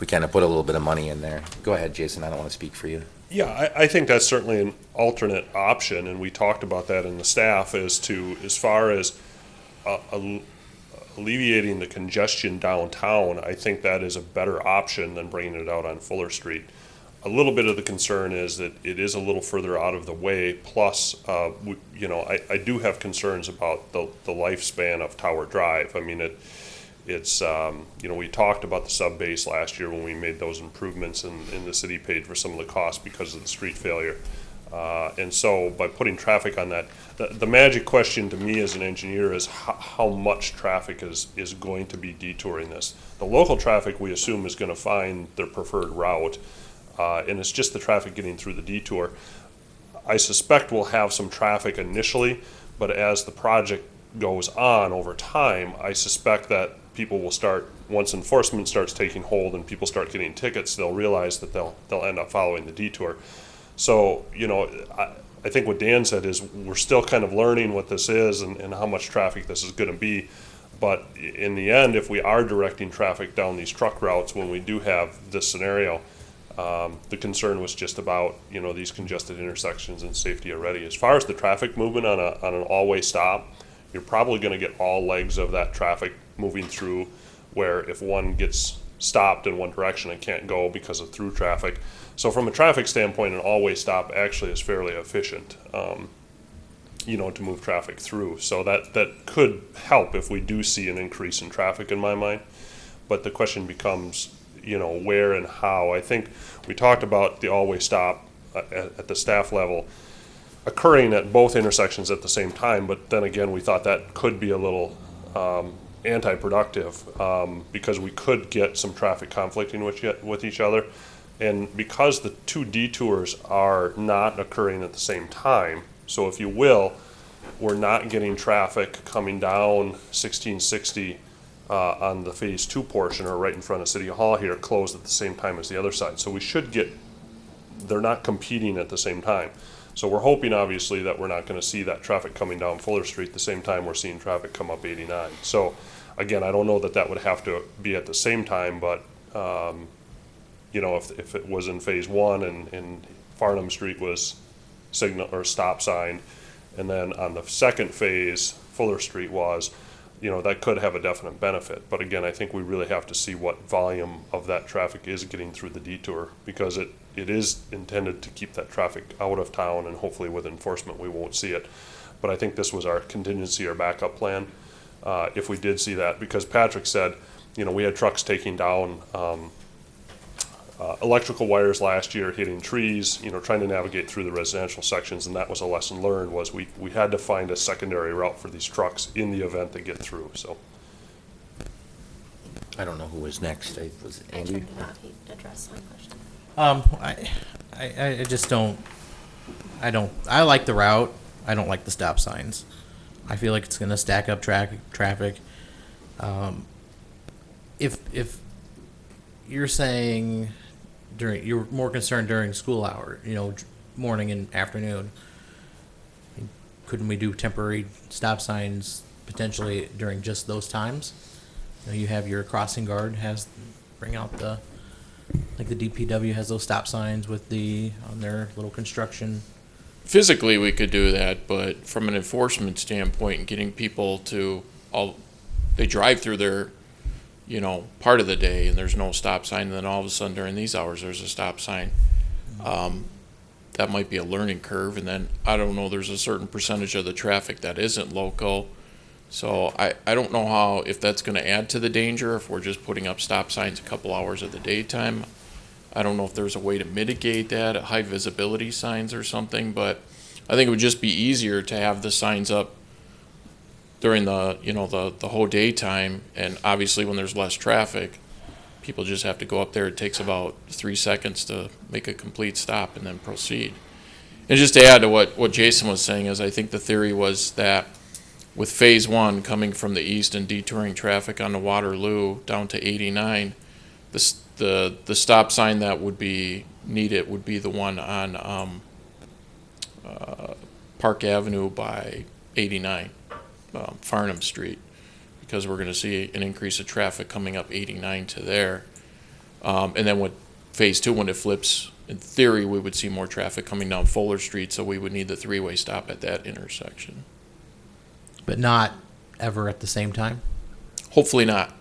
We kind of put a little bit of money in there. Go ahead, Jason, I don't want to speak for you. Yeah, I think that's certainly an alternate option, and we talked about that in the staff as far as alleviating the congestion downtown. I think that is a better option than bringing it out on Fuller Street. A little bit of the concern is that it is a little further out of the way, plus, I do have concerns about the lifespan of Tower Drive. I mean, we talked about the sub-base last year when we made those improvements, and the city paid for some of the costs because of the street failure. And so by putting traffic on that, the magic question to me as an engineer is how much traffic is going to be detouring this. The local traffic, we assume, is going to find their preferred route, and it's just the traffic getting through the detour. I suspect we'll have some traffic initially, but as the project goes on over time, I suspect that people will start, once enforcement starts taking hold and people start getting tickets, they'll realize that they'll end up following the detour. So, I think what Dan said is we're still kind of learning what this is and how much traffic this is going to be. But in the end, if we are directing traffic down these truck routes when we do have this scenario, the concern was just about, these congested intersections and safety already. As far as the traffic movement on an all-way stop, you're probably going to get all legs of that traffic moving through, where if one gets stopped in one direction, it can't go because of through traffic. So from a traffic standpoint, an all-way stop actually is fairly efficient, to move traffic through. So that could help if we do see an increase in traffic in my mind. But the question becomes, where and how. I think we talked about the all-way stop at the staff level occurring at both intersections at the same time, but then again, we thought that could be a little anti-productive because we could get some traffic conflicting with each other. And because the two detours are not occurring at the same time, so if you will, we're not getting traffic coming down 1660 on the phase 2 portion or right in front of City Hall here closed at the same time as the other side. So we should they're not competing at the same time. So we're hoping obviously that we're not going to see that traffic coming down Fuller Street at the same time we're seeing traffic come up 89. So again, I don't know that would have to be at the same time, but if it was in phase 1 and Farnham Street was signal or stop sign, and then on the second phase, Fuller Street was, that could have a definite benefit. But again, I think we really have to see what volume of that traffic is getting through the detour, because it is intended to keep that traffic out of town, and hopefully with enforcement we won't see it. But I think this was our contingency or backup plan if we did see that, because Patrick said, we had trucks taking down electrical wires last year, hitting trees, trying to navigate through the residential sections, and that was a lesson learned, was we had to find a secondary route for these trucks in the event they get through, so. I don't know who was next. Was I Andy? turned it off. He addressed my question. I just don't, I like the route. I don't like the stop signs. I feel like it's going to stack up traffic. If you're saying you're more concerned during school hour, morning and afternoon, couldn't we do temporary stop signs potentially during just those times? You have your crossing guard bring out the DPW has those stop signs with on their little construction. Physically, we could do that, but from an enforcement standpoint, getting people they drive through their, part of the day and there's no stop sign, and then all of a sudden during these hours there's a stop sign. That might be a learning curve, and then I don't know, there's a certain percentage of the traffic that isn't local. So I don't know if that's going to add to the danger, if we're just putting up stop signs a couple hours of the daytime. I don't know if there's a way to mitigate that, high visibility signs or something, but I think it would just be easier to have the signs up during the whole daytime, and obviously when there's less traffic, people just have to go up there. It takes about 3 seconds to make a complete stop and then proceed. And just to add to what Jason was saying, is I think the theory was that with phase 1 coming from the east and detouring traffic on the Waterloo down to 89, the stop sign that would be needed would be the one on Park Avenue by 89, Farnham Street, because we're going to see an increase of traffic coming up 89 to there. And then with phase 2, when it flips, in theory, we would see more traffic coming down Fuller Street, so we would need the 3-way stop at that intersection. But not ever at the same time? Hopefully not,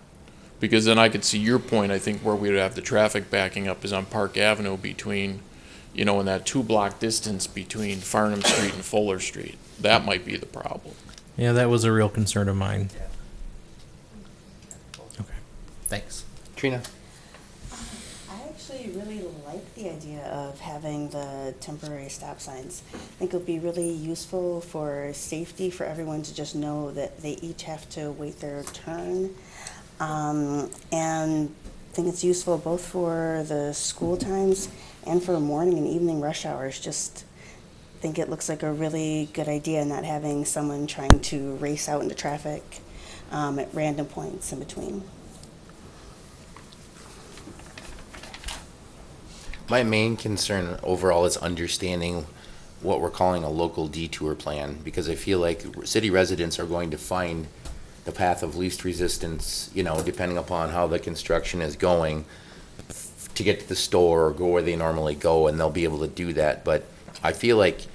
because then I could see your point. I think where we would have the traffic backing up is on Park Avenue between, in that 2-block distance between Farnham Street and Fuller Street. That might be the problem. Yeah, that was a real concern of mine. Okay, thanks. Trina? I actually really like the idea of of having the temporary stop signs. I think it'll be really useful for safety for everyone to just know that they each have to wait their turn. And I think it's useful both for the school times and for morning and evening rush hours. Just think it looks like a really good idea, not having someone trying to race out into traffic at random points in between. My main concern overall is understanding what we're calling a local detour plan, because I feel like city residents are going to find the path of least resistance, you know, depending upon how the construction is going, to get to the store or go where they normally go, and they'll be able to do that. But I feel like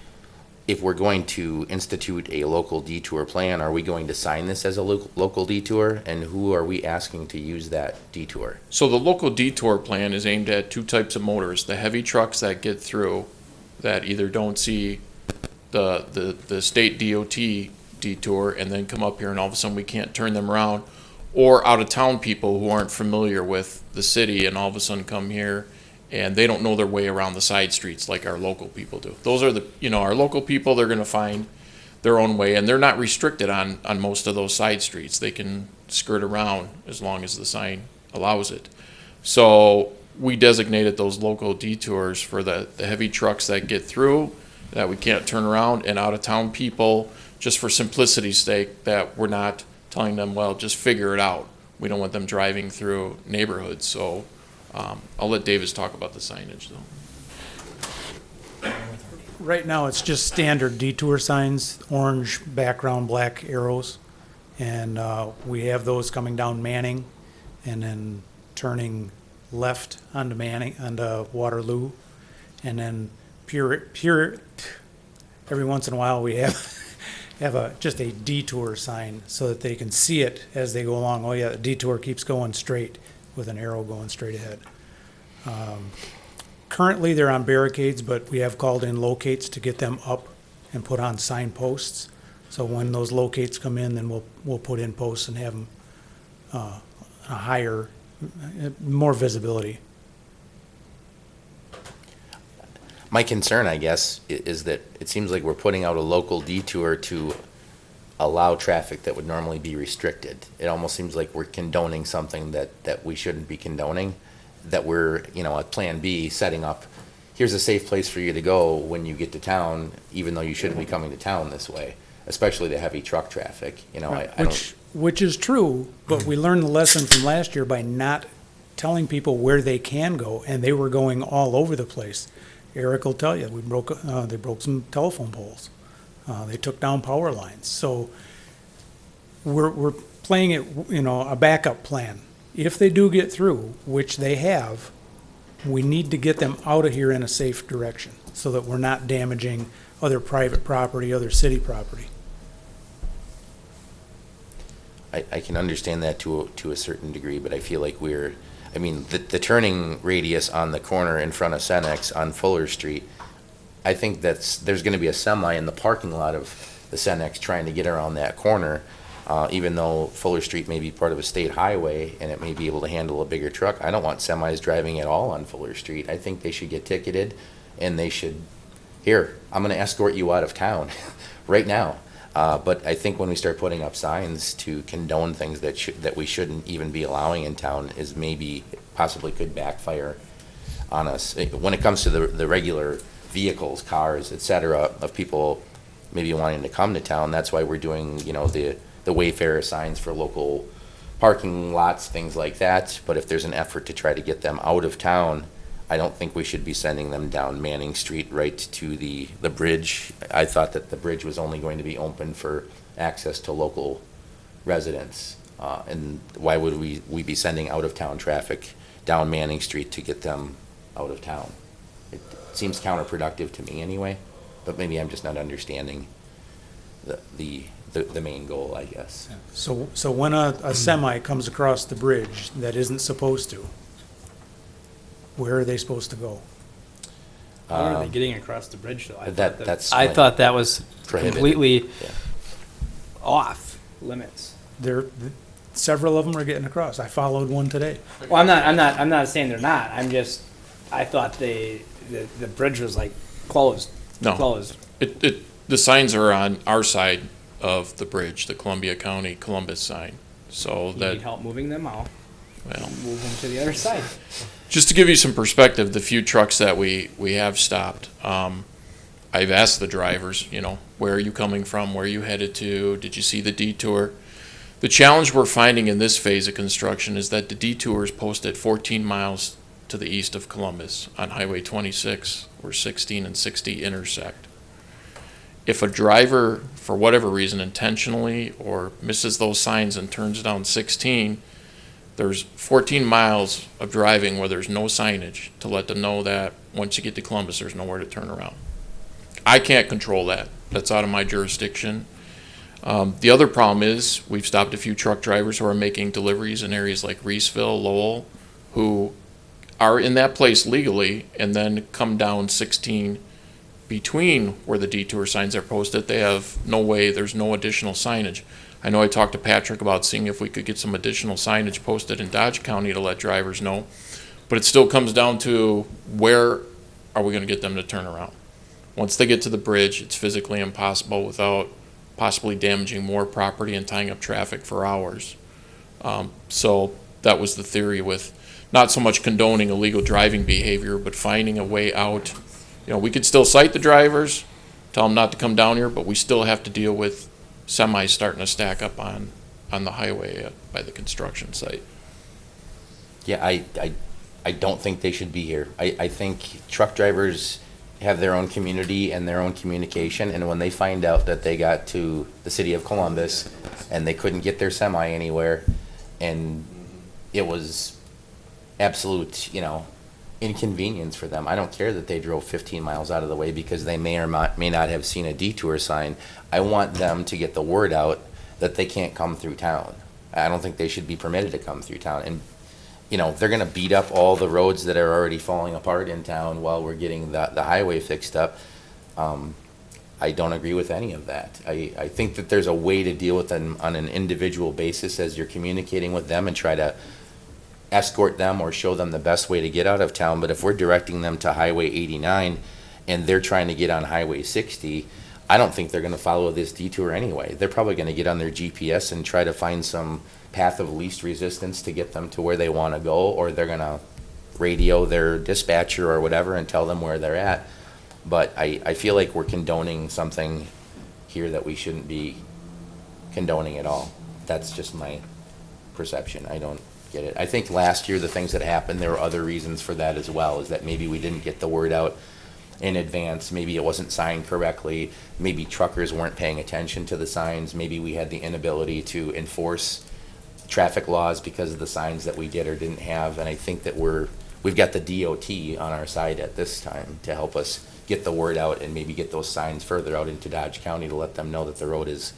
if we're going to institute a local detour plan, are we going to sign this as a local detour? And who are we asking to use that detour? So the local detour plan is aimed at two types of motors: the heavy trucks that get through, that either don't see the state DOT detour and then come up here and all of a sudden we can't turn them around, or out of town people who aren't familiar with the city and all of a sudden come here and they don't know their way around the side streets like our local people do. Those are our local people, they're gonna find their own way, and they're not restricted on most of those side streets. They can skirt around as long as the sign allows it. So we designated those local detours for the heavy trucks that get through, that we can't turn around, and out of town people, just for simplicity's sake, that we're not telling them, well, just figure it out. We don't want them driving through neighborhoods. So I'll let Davis talk about the signage though. Right now, it's just standard detour signs, orange background, black arrows. And we have those coming down Manning and then turning left onto Waterloo. And then every once in a while we have just a detour sign so that they can see it as they go along. Oh yeah, the detour keeps going straight with an arrow going straight ahead. Currently they're on barricades, but we have called in locates to get them up and put on signposts. So when those locates come in, then we'll put in posts and have them a higher, more visibility. My concern, I guess, is that it seems like we're putting out a local detour to allow traffic that would normally be restricted. It almost seems like we're condoning something that we shouldn't be condoning, that we're, at Plan B, setting up, here's a safe place for you to go when you get to town, even though you shouldn't be coming to town this way, especially the heavy truck traffic. Which is true, but we learned the lesson from last year by not telling people where they can go, and they were going all over the place. Eric will tell you, they broke some telephone poles. They took down power lines. So we're playing it, a backup plan. If they do get through, which they have, we need to get them out of here in a safe direction so that we're not damaging other private property, other city property. I can understand that to a certain degree, but I feel like the turning radius on the corner in front of Cenex on Fuller Street, I think there's going to be a semi in the parking lot of the Cenex trying to get around that corner, even though Fuller Street may be part of a state highway and it may be able to handle a bigger truck. I don't want semis driving at all on Fuller Street. I think they should get ticketed, and they should, here, I'm going to escort you out of town right now. But I think when we start putting up signs to condone things that we shouldn't even be allowing in town is possibly could backfire on us. When it comes to the regular vehicles, cars, et cetera, of people maybe wanting to come to town, that's why we're doing, the Wayfarer signs for local parking lots, things like that. But if there's an effort to try to get them out of town, I don't think we should be sending them down Manning Street right to the bridge. I thought that the bridge was only going to be open for access to local residents. And why would we be sending out-of-town traffic down Manning Street to get them out of town? It seems counterproductive to me anyway, but maybe I'm just not understanding the main goal, I guess. So when a semi comes across the bridge that isn't supposed to, where are they supposed to go? How are they getting across the bridge, though? I thought that was prohibited. completely off limits. Several of them are getting across. I followed one today. Well, I'm not saying they're not. I thought they the bridge was like closed. No. Closed. The signs are on our side of the bridge, the Columbia County Columbus sign. So You that, need help moving them out. well, Move them to the other side. just to give you some perspective, the few trucks that we have stopped, I've asked the drivers, where are you coming from? Where are you headed to? Did you see the detour? The challenge we're finding in this phase of construction is that the detour is posted 14 miles to the east of Columbus on Highway 26, where 16 and 60 intersect. If a driver, for whatever reason, intentionally or misses those signs and turns down 16, there's 14 miles of driving where there's no signage to let them know that once you get to Columbus, there's nowhere to turn around. I can't control that. That's out of my jurisdiction. The other problem is we've stopped a few truck drivers who are making deliveries in areas like Reeseville, Lowell, who are in that place legally and then come down 16 between where the detour signs are posted. They have no way, there's no additional signage. I know I talked to Patrick about seeing if we could get some additional signage posted in Dodge County to let drivers know, but it still comes down to where are we going to get them to turn around. Once they get to the bridge, it's physically impossible without possibly damaging more property and tying up traffic for hours. So that was the theory with not so much condoning illegal driving behavior, but finding a way out. We could still cite the drivers, tell them not to come down here, but we still have to deal with semis starting to stack up on the highway by the construction site. Yeah, I don't think they should be here. I think truck drivers have their own community and their own communication, and when they find out that they got to the city of Columbus and they couldn't get their semi anywhere, and it was absolute, inconvenience for them. I don't care that they drove 15 miles out of the way because they may or may not have seen a detour sign. I want them to get the word out that they can't come through town. I don't think they should be permitted to come through town. And, they're going to beat up all the roads that are already falling apart in town while we're getting the highway fixed up. I don't agree with any of that. I think that there's a way to deal with them on an individual basis as you're communicating with them and try to escort them or show them the best way to get out of town. But if we're directing them to Highway 89 and they're trying to get on Highway 60, I don't think they're going to follow this detour anyway. They're probably going to get on their GPS and try to find some path of least resistance to get them to where they want to go, or they're going to radio their dispatcher or whatever and tell them where they're at. But I feel like we're condoning something here that we shouldn't be condoning at all. That's just my perception. I don't get it. I think last year the things that happened, there were other reasons for that as well, is that maybe we didn't get the word out in advance. Maybe it wasn't signed correctly. Maybe truckers weren't paying attention to the signs. Maybe we had the inability to enforce traffic laws because of the signs that we did or didn't have. And I think that we've got the DOT on our side at this time to help us get the word out and maybe get those signs further out into Dodge County to let them know that the road is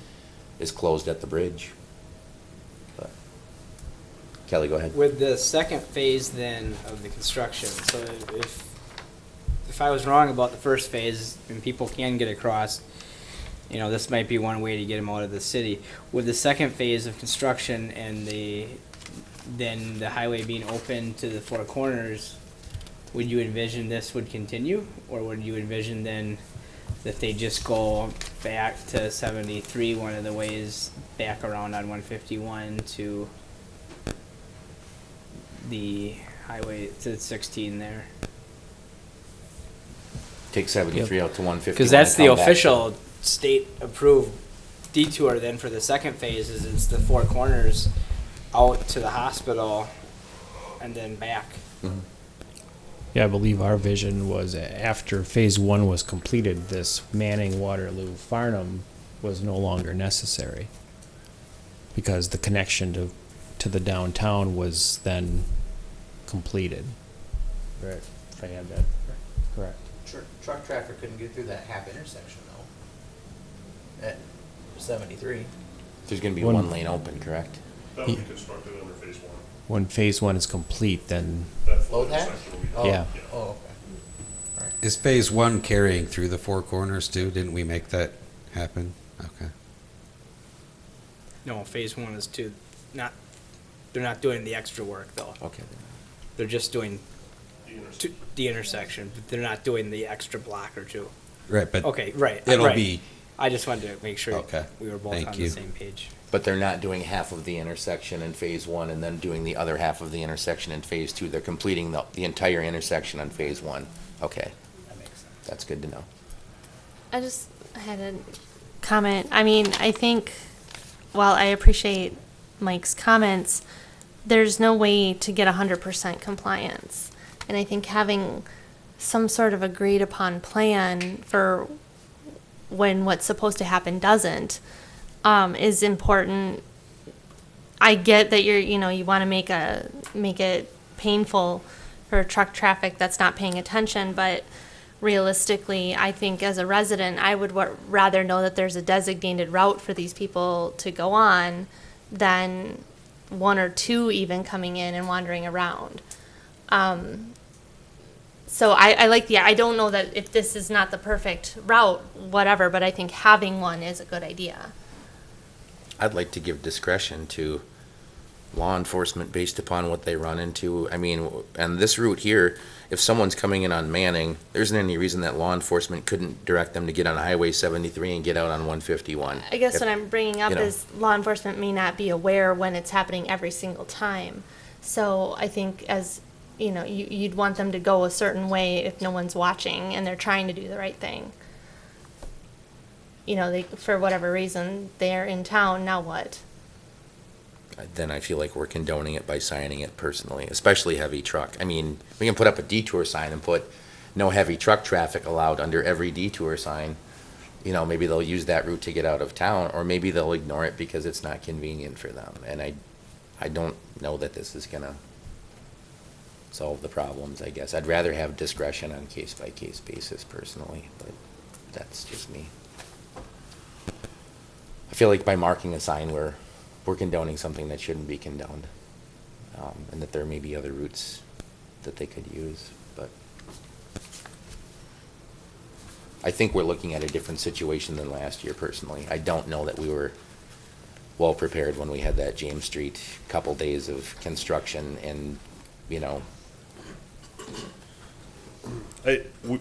closed at the bridge. But Kelly, go ahead. With the second phase then of the construction, so if I was wrong about the first phase and people can get across, this might be one way to get them out of the city. With the second phase of construction and then the highway being open to the four corners, would you envision this would continue, or would you envision then that they just go back to 73, one of the ways back around on 151 to the highway to 16 there? Take 73 out to 150. Because that's the official state-approved detour then for the second phase, is it's the four corners out to the hospital and then back. Mm-hmm. Yeah, I believe our vision was after phase one was completed, this Manning, Waterloo, Farnham was no longer necessary because the connection to the downtown was then completed. Right, if I had that correct. Truck traffic couldn't get through that half intersection though. At 73. There's going to be one lane open, correct? That will be constructed under phase one. When phase one is complete, then Load hatch? yeah. Oh, okay. Right. Is phase one carrying through the four corners too? Didn't we make that happen? Okay. No, phase one is they're not doing the extra work though. Okay. They're just doing the intersection, but they're not doing the extra block or two. Right, but Okay, right. it'll right. be, I just wanted to make sure Okay, we were both thank on you. the same page. But they're not doing half of the intersection in phase one and then doing the other half of the intersection in phase two. They're completing the entire intersection on phase one. Okay. That makes sense. That's good to know. I just had a comment. I mean, I think while I appreciate Mike's comments, there's no way to get 100% compliance. And I think having some sort of agreed upon plan for when what's supposed to happen doesn't is important. I get that you want to make it painful for truck traffic that's not paying attention, but realistically, I think as a resident, I would rather know that there's a designated route for these people to go on than one or two even coming in and wandering around. So I like I don't know that if this is not the perfect route, whatever, but I think having one is a good idea. I'd like to give discretion to law enforcement based upon what they run into. I mean, and this route here, if someone's coming in on Manning, there isn't any reason that law enforcement couldn't direct them to get on Highway 73 and get out on 151. I guess If- what I'm bringing up is law enforcement may not be aware when it's happening every single time. So I think as, you'd want them to go a certain way if no one's watching and they're trying to do the right thing. They, for whatever reason, they're in town, now what? Then I feel like we're condoning it by signing it personally, especially heavy truck. I mean, we can put up a detour sign and put no heavy truck traffic allowed under every detour sign. Maybe they'll use that route to get out of town, or maybe they'll ignore it because it's not convenient for them. And I don't know that this is gonna solve the problems, I guess. I'd rather have discretion on case-by-case basis personally, but that's just me. I feel like by marking a sign, we're condoning something that shouldn't be condoned, and that there may be other routes that they could use, but I think we're looking at a different situation than last year personally. I don't know that we were well prepared when we had that James Street couple days of construction and,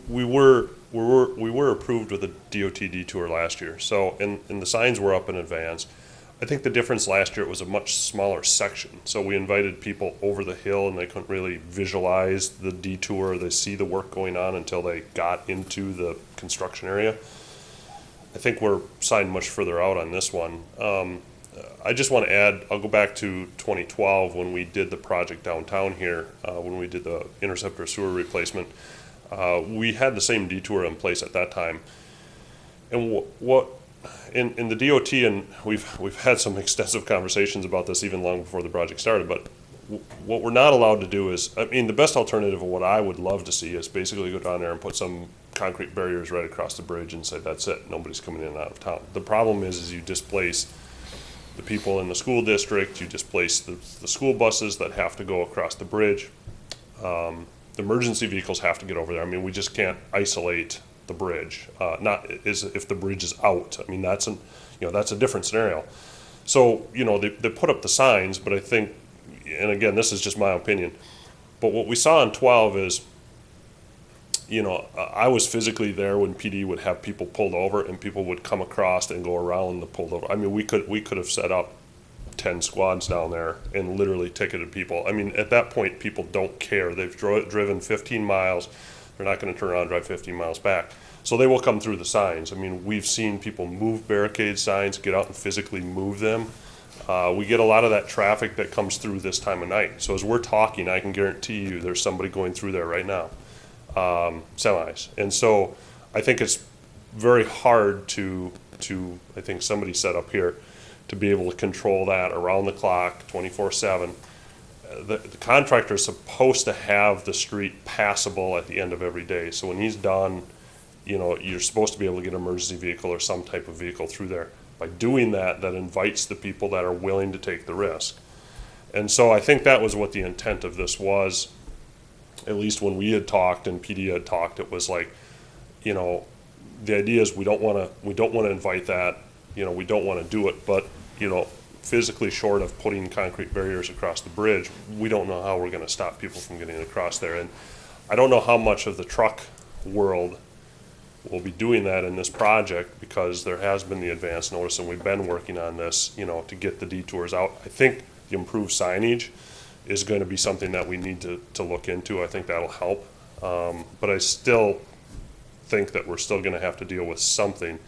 We were approved with a DOT detour last year, so, and the signs were up in advance. I think the difference last year, it was a much smaller section, so we invited people over the hill and they couldn't really visualize the detour, they see the work going on until they got into the construction area. I think we're signed much further out on this one. I just want to add, I'll go back to 2012 when we did the project downtown here, when we did the interceptor sewer replacement. We had the same detour in place at that time. And what in the DOT, and we've had some extensive conversations about this even long before the project started, but what we're not allowed to do is, the best alternative of what I would love to see is basically go down there and put some concrete barriers right across the bridge and say, that's it, nobody's coming in and out of town. The problem is you displace the people in the school district, you displace the school buses that have to go across the bridge. The emergency vehicles have to get over there. We just can't isolate the bridge, not is if the bridge is out. That's a different scenario. So, they put up the signs, but I think, and again, this is just my opinion, but what we saw in 12 is, I was physically there when PD would have people pulled over and people would come across and go around the pulled over. We could have set up 10 squads down there and literally ticketed people. At that point, people don't care. They've driven 15 miles. They're not going to turn around and drive 15 miles back. So they will come through the signs. We've seen people move barricade signs, get out and physically move them. We get a lot of that traffic that comes through this time of night. So as we're talking, I can guarantee you there's somebody going through there right now, semis. And so I think it's very hard to I think somebody said up here, to be able to control that around the clock, 24/7. The contractor is supposed to have the street passable at the end of every day. So when he's done, you're supposed to be able to get an emergency vehicle or some type of vehicle through there. By doing that, that invites the people that are willing to take the risk. And so I think that was what the intent of this was. At least when we had talked and PD had talked, it was like, the idea is we don't want to invite that. We don't want to do it, but physically short of putting concrete barriers across the bridge, we don't know how we're going to stop people from getting across there. And I don't know how much of the truck world will be doing that in this project, because there has been the advance notice and we've been working on this, to get the detours out. I think the improved signage is going to be something that we need to look into. I think that'll help. But I still think that we're still going to have to deal with something.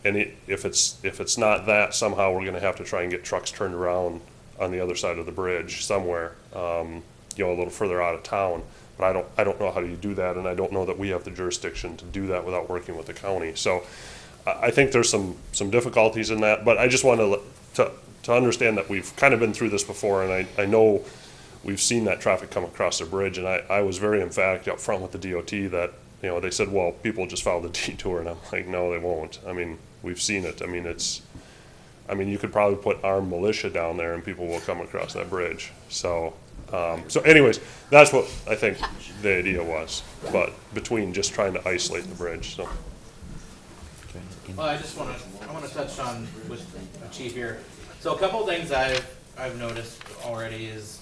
And if it's not that, somehow we're going to have to try and get trucks turned around on the other side of the bridge somewhere, a little further out of town. But I don't know how you do that, and I don't know that we have the jurisdiction to do that without working with the county. So I think there's some difficulties in that, but I just want to understand that we've kind of been through this before, and I know we've seen that traffic come across the bridge, and I was very emphatic up front with the DOT that, they said, well, people just follow the detour, and I'm like, no, they won't. I mean, we've seen it. I mean, you could probably put armed militia down there and people will come across that bridge. So anyways, that's what I think the idea was, but between just trying to isolate the bridge, so. Well, I want to touch on with the chief here. So a couple of things I've noticed already is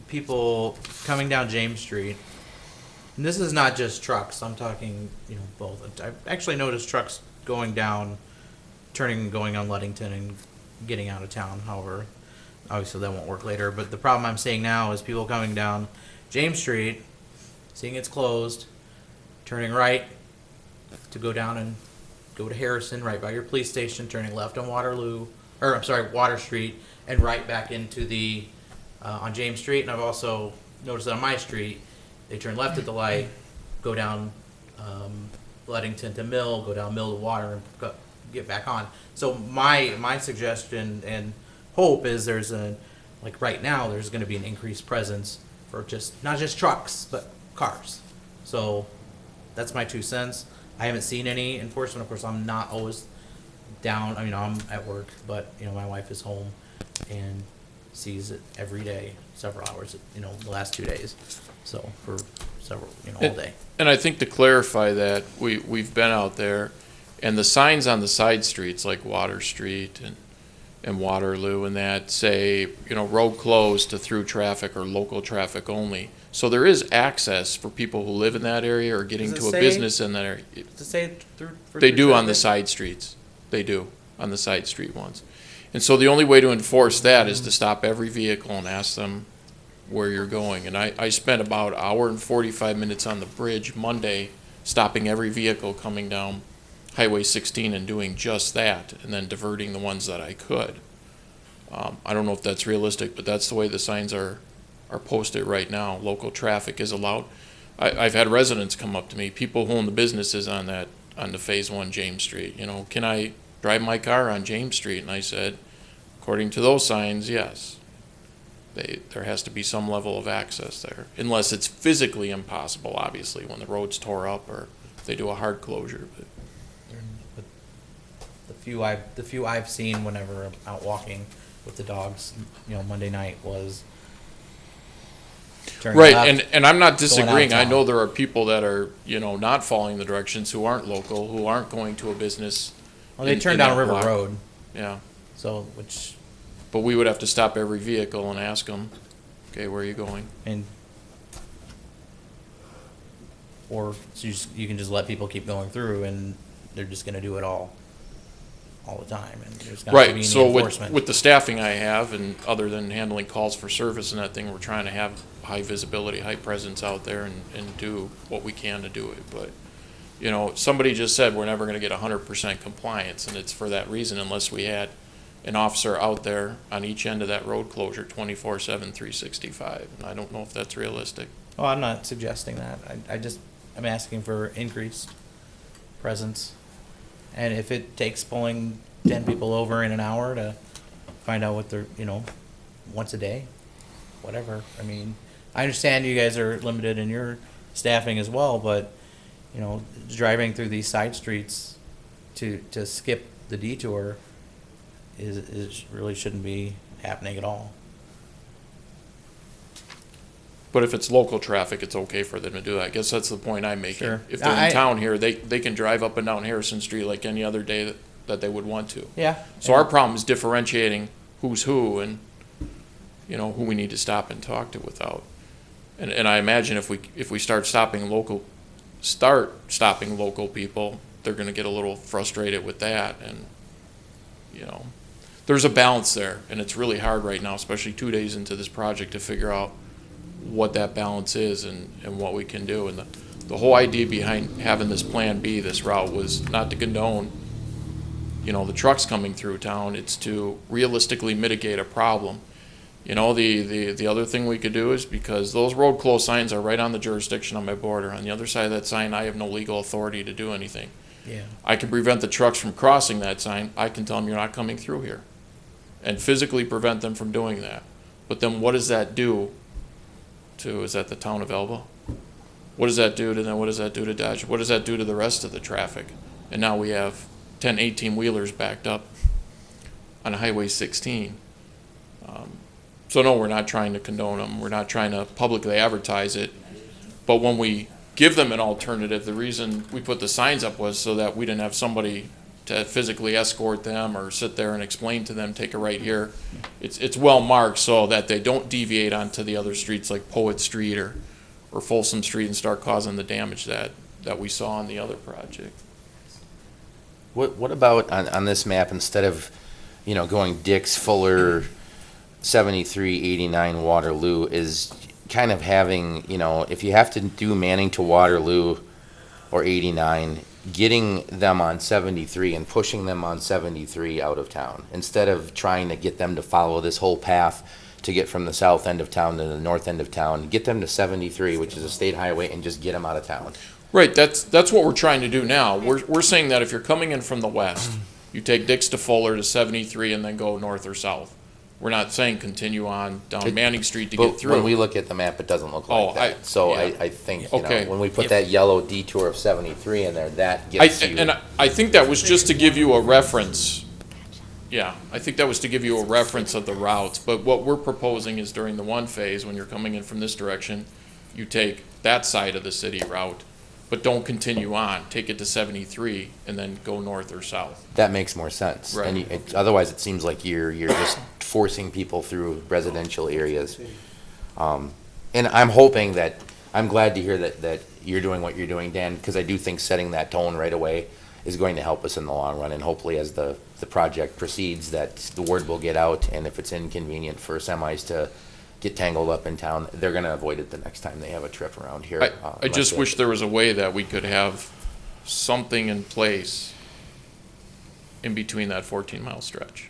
people coming down James Street. And this is not just trucks. I'm talking, both. I've actually noticed trucks going down, going on Ludington and getting out of town. However, obviously that won't work later. But the problem I'm seeing now is people coming down James Street, seeing it's closed, turning right to go down and go to Harrison, right by your police station, turning left on Water Street, and right back into the on James Street. And I've also noticed that on my street, they turn left at the light, go down Ludington to Mill, go down Mill to Water, and get back on. So my suggestion and hope is right now there's going to be an increased presence for not just trucks but cars. So that's my 2 cents. I haven't seen any enforcement. Of course, I'm not always down. I mean, I'm at work, but my wife is home and sees it every day, several hours. The last 2 days. So for several, all day. And I think to clarify that, we've been out there, and the signs on the side streets like Water Street and Waterloo and that say, road closed to through traffic or local traffic only. So there is access for people who live in that area or getting to a business in that area. To say They do on the side streets. They do on the side street ones. And so the only way to enforce that is to stop every vehicle and ask them where you're going. And I spent about an hour and 45 minutes on the bridge Monday, stopping every vehicle coming down Highway 16 and doing just that, and then diverting the ones that I could. I don't know if that's realistic, but that's the way the signs are posted right now. Local traffic is allowed. I've had residents come up to me, people who own the businesses on the Phase 1 James Street. Can I drive my car on James Street? And I said, according to those signs, yes. There has to be some level of access there, unless it's physically impossible, obviously, when the road's tore up or if they do a hard closure. But the few I've seen whenever I'm out walking with the dogs, Monday night was turning right, left, and I'm not disagreeing. I town. know there are people that are not following the directions, who aren't local, who aren't going to a business. Well, they turned down that River block. Road. Yeah. So which. But we would have to stop every vehicle and ask them, okay, where are you going? Or so you can just let people keep going through, and they're just going to do it all the time, and there's not going to be any So enforcement. with the staffing I have, and other than handling calls for service and that thing, we're trying to have high visibility, high presence out there and do what we can to do it. But, somebody just said we're never going to get 100% compliance, and it's for that reason unless we had an officer out there on each end of that road closure 24/7, 365. And I don't know if that's realistic. Oh, I'm not suggesting that. I'm asking for increased presence. And if it takes pulling 10 people over in an hour to find out what they're, once a day, whatever. I mean, I understand you guys are limited in your staffing as well, but, driving through these side streets to skip the detour is really shouldn't be happening at all. But if it's local traffic, it's okay for them to do that. I guess that's the point I'm making. Sure. If they're in town here, they can drive up and down Harrison Street like any other day that they would want to. Yeah. So our problem is differentiating who's who and, who we need to stop and talk to without And I imagine if we start stopping local people, they're gonna get a little frustrated with that, and, you know, there's a balance there, and it's really hard right now, especially 2 days into this project, to figure out what that balance is and what we can do. And the whole idea behind having this Plan B, this route, was not to condone, you know, the trucks coming through town. It's to realistically mitigate a problem. You know, the other thing we could do is, because those road closed signs are right on the jurisdiction on my border. On the other side of that sign, I have no legal authority to do anything. Yeah. I can prevent the trucks from crossing that sign. I can tell them you're not coming through here, and physically prevent them from doing that. But then what does that do to, is that the town of Elba? What does that do to them? What does that do to Dodge? What does that do to the rest of the traffic? And now we have 10, 18-wheelers backed up on Highway 16. So no, we're not trying to condone them. We're not trying to publicly advertise it. But when we give them an alternative, the reason we put the signs up was so that we didn't have somebody to physically escort them or sit there and explain to them, take a right here. It's well marked so that they don't deviate onto the other streets like Poet Street or Folsom Street and start causing the damage that we saw on the other project. What about on this map, instead of, you know, going Dix, Fuller, 73, 89, Waterloo, is kind of having, you know, if you have to do Manning to Waterloo or 89, getting them on 73 and pushing them on 73 out of town, instead of trying to get them to follow this whole path to get from the south end of town to the north end of town, get them to 73, which is a state highway, and just get them out of town. Right, that's what we're trying to do now. We're saying that if you're coming in from the west, you take Dix to Fuller to 73 and then go north or south. We're not saying continue on down Manning Street to get through. When we look at the map, it doesn't look like that. I think, you know, Okay. when we put that yellow detour of 73 in there, that gets you. And I think that was just to give you a reference. Yeah, I think that was to give you a reference of the routes. But what we're proposing is during the one phase, when you're coming in from this direction, you take that side of the city route, but don't continue on. Take it to 73 and then go north or south. That makes more sense. Right. And otherwise, it seems like you're just forcing people through residential areas. And I'm hoping that, I'm glad to hear that you're doing what you're doing, Dan, because I do think setting that tone right away is going to help us in the long run. And hopefully, as the project proceeds, that the word will get out. And if it's inconvenient for semis to get tangled up in town, they're going to avoid it the next time they have a trip around here. I just wish there was a way that we could have something in place in between that 14-mile stretch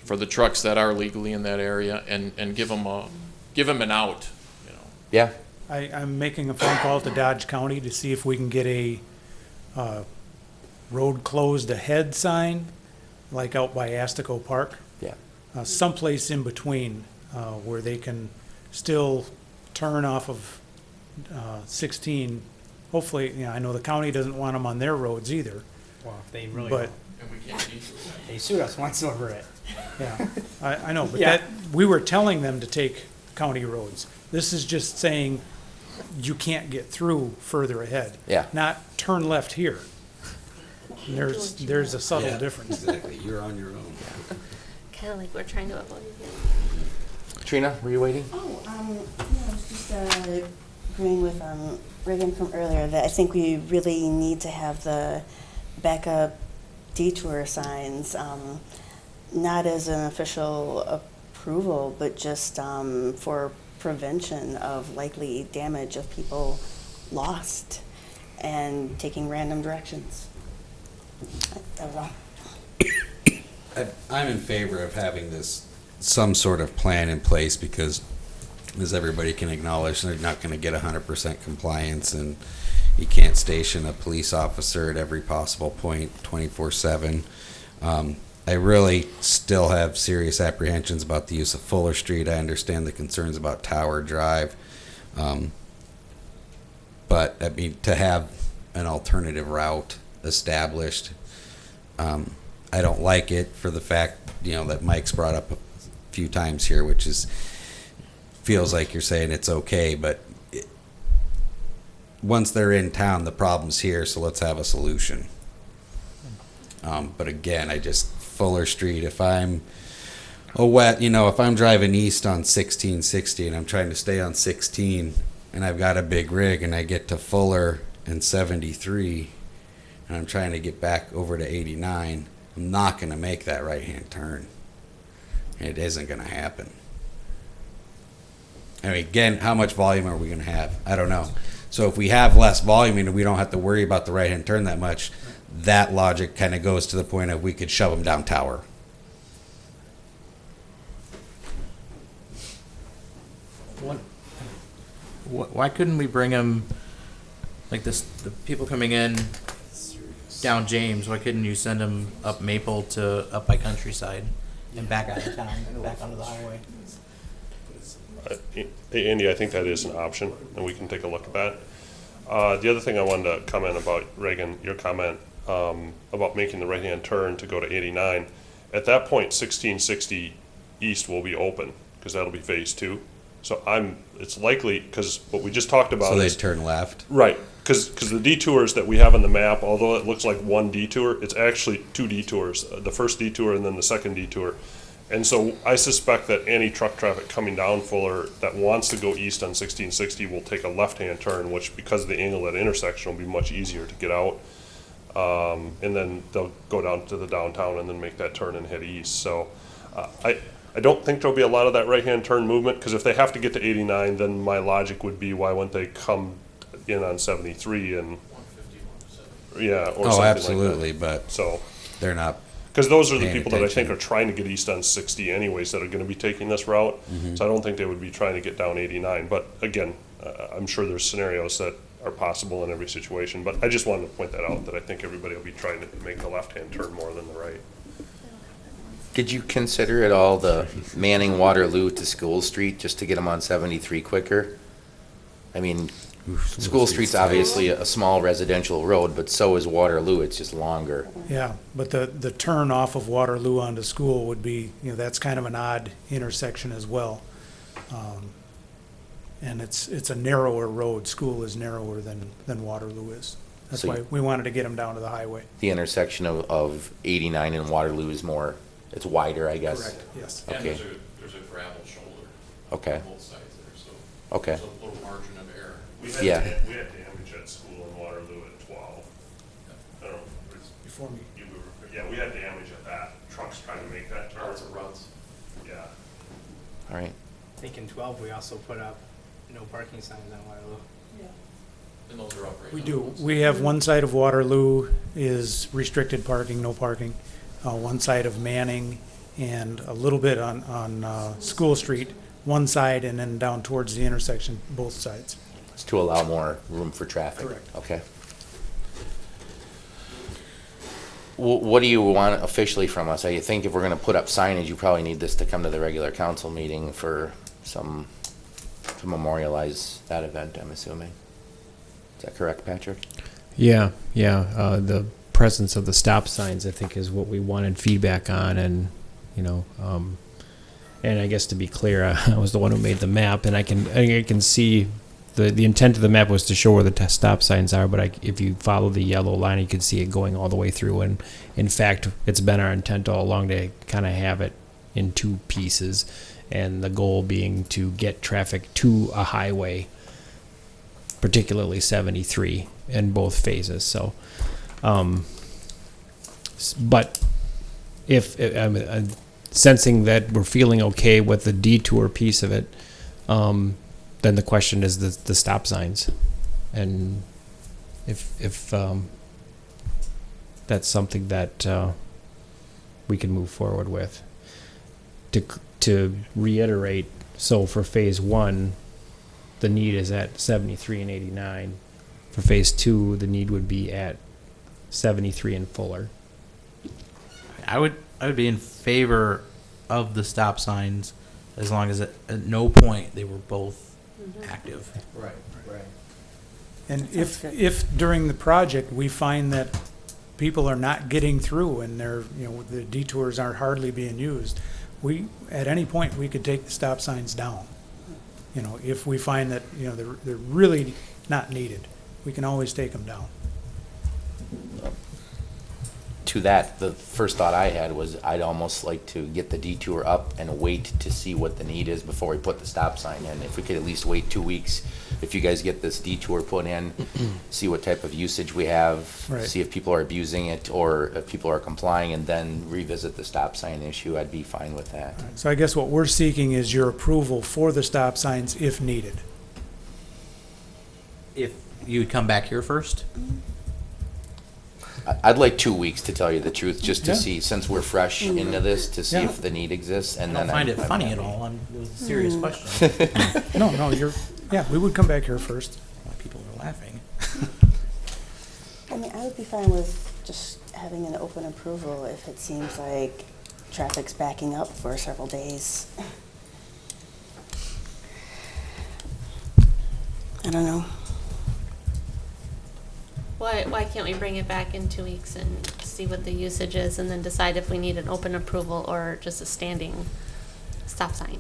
for the trucks that are legally in that area, and give them an out, you know. Yeah. I'm making a phone call to Dodge County to see if we can get a road closed ahead sign, like out by Astico Park. Yeah. Someplace in between where they can still turn off of 16. Hopefully, you know, I know the county doesn't want them on their roads either. Well, if they really But And we can't teach them. they sued us once over it. yeah, I know, but Yeah. that, we were telling them to take county roads. This is just saying you can't get through further ahead. Yeah. Not turn left here. And there's a subtle difference. Exactly, you're on your own. Kind of like we're trying to avoid. Trina, were you waiting? Oh, I was just agreeing with Reagan from earlier that I think we really need to have the backup detour signs, not as an official approval, but just for prevention of likely damage of people lost and taking random directions. That was all. I'm in favor of having this, some sort of plan in place, because as everybody can acknowledge, they're not going to get 100% compliance, and you can't station a police officer at every possible point 24/7. I really still have serious apprehensions about the use of Fuller Street. I understand the concerns about Tower Drive. But, I mean, to have an alternative route established, I don't like it for the fact, you know, that Mike's brought up a few times here, which is, feels like you're saying it's okay, but once they're in town, the problem's here, so let's have a solution. But again, Fuller Street, if I'm if I'm driving east on 1660 and I'm trying to stay on 16 and I've got a big rig and I get to Fuller and 73 and I'm trying to get back over to 89, I'm not going to make that right-hand turn. It isn't going to happen. I mean, again, how much volume are we going to have? I don't know. So if we have less volume and we don't have to worry about the right-hand turn that much, that logic kind of goes to the point of we could shove them down Tower. Why couldn't we bring them, like this, the people coming in down James, why couldn't you send them up Maple to up by Countryside and back out of town and back onto the highway? Hey, Andy, I think that is an option, and we can take a look at that. The other thing I wanted to comment about, Reagan, your comment about making the right-hand turn to go to 89. At that point, 1660 East will be open, because that'll be phase 2. So it's likely, because what we just talked about So they is, turn left? right, because the detours that we have on the map, although it looks like one detour, it's actually 2 detours, the first detour and then the second detour. And so I suspect that any truck traffic coming down Fuller that wants to go east on 1660 will take a left-hand turn, which, because of the angle of that intersection, will be much easier to get out. And then they'll go down to the downtown and then make that turn and head east. So I don't think there'll be a lot of that right-hand turn movement, because if they have to get to 89, then my logic would be, why wouldn't they come in on 73 and, yeah, or something absolutely, like that. but so they're not. Because those are the paying people that I think attention. are trying to get east on 60 anyways that are going to be taking this route. Mhm. So I don't think they would be trying to get down 89. But again, I'm sure there's scenarios that are possible in every situation. But I just wanted to point that out, that I think everybody will be trying to make the left-hand turn more than the right. Did you consider at all the Manning Waterloo to School Street just to get them on 73 quicker? I mean, School Street's obviously a small residential road, but so is Waterloo. It's just longer. Yeah, but the turn off of Waterloo onto School would be, that's kind of an odd intersection as well. And it's a narrower road. School is narrower than Waterloo is. That's So why we wanted to get them down to the highway. The intersection of 89 and Waterloo is it's wider, I guess. Correct, yes. And Okay. there's a gravel shoulder Okay. on both sides there, so Okay. there's a little margin of error. We had, Yeah. we had damage at school in Waterloo at 12. I don't know. Before me. Yeah, we had damage at that. Trucks trying to make that turn. Lots of ruts. Yeah. All right. I think in 12, we also put up no parking signs on Waterloo. And those are up right We now. do. We have one side of Waterloo is restricted parking, no parking. One side of Manning and a little bit on School Street, one side, and then down towards the intersection, both sides. It's to allow more room for traffic. Correct. Okay. What do you want officially from us? I think if we're going to put up signage, you probably need this to come to the regular council meeting to memorialize that event, I'm assuming. Is that correct, Patrick? Yeah. The presence of the stop signs, I think, is what we wanted feedback on, and and I guess to be clear, I was the one who made the map, and I can see the intent of the map was to show where the stop signs are, but if you follow the yellow line, you can see it going all the way through, and in fact, it's been our intent all along to kind of have it in 2 pieces, and the goal being to get traffic to a highway, particularly 73 in both phases. So, but if I'm sensing that we're feeling okay with the detour piece of it, then the question is the stop signs, and if that's something that we can move forward with. To reiterate, so for phase 1, the need is at 73 and 89. For phase 2, the need would be at 73 and Fuller. I would be in favor of the stop signs as long as at no point they were both active. Right. And if during the project, we find that people are not getting through and the detours aren't hardly being used, at any point, we could take the stop signs down. If we find that, they're really not needed, we can always take them down. to that, the first thought I had was I'd almost like to get the detour up and wait to see what the need is before we put the stop sign in. If we could at least wait 2 weeks, if you guys get this detour put in, see what type of usage we have, Right. see if people are abusing it or if people are complying, and then revisit the stop sign issue, I'd be fine with that. So I guess what we're seeking is your approval for the stop signs if needed. If you would come back here first? I'd like 2 weeks, to tell you the truth, just to Yeah. see, since we're fresh into this, to see Yeah. if the need exists, I and don't then. find it I'm funny happy. at all. It was a serious question. No, yeah, we would come back here first. Why people are laughing. I mean, I would be fine with just having an open approval if it seems like traffic's backing up for several days. I don't know. Why can't we bring it back in 2 weeks and see what the usage is and then decide if we need an open approval or just a standing stop sign?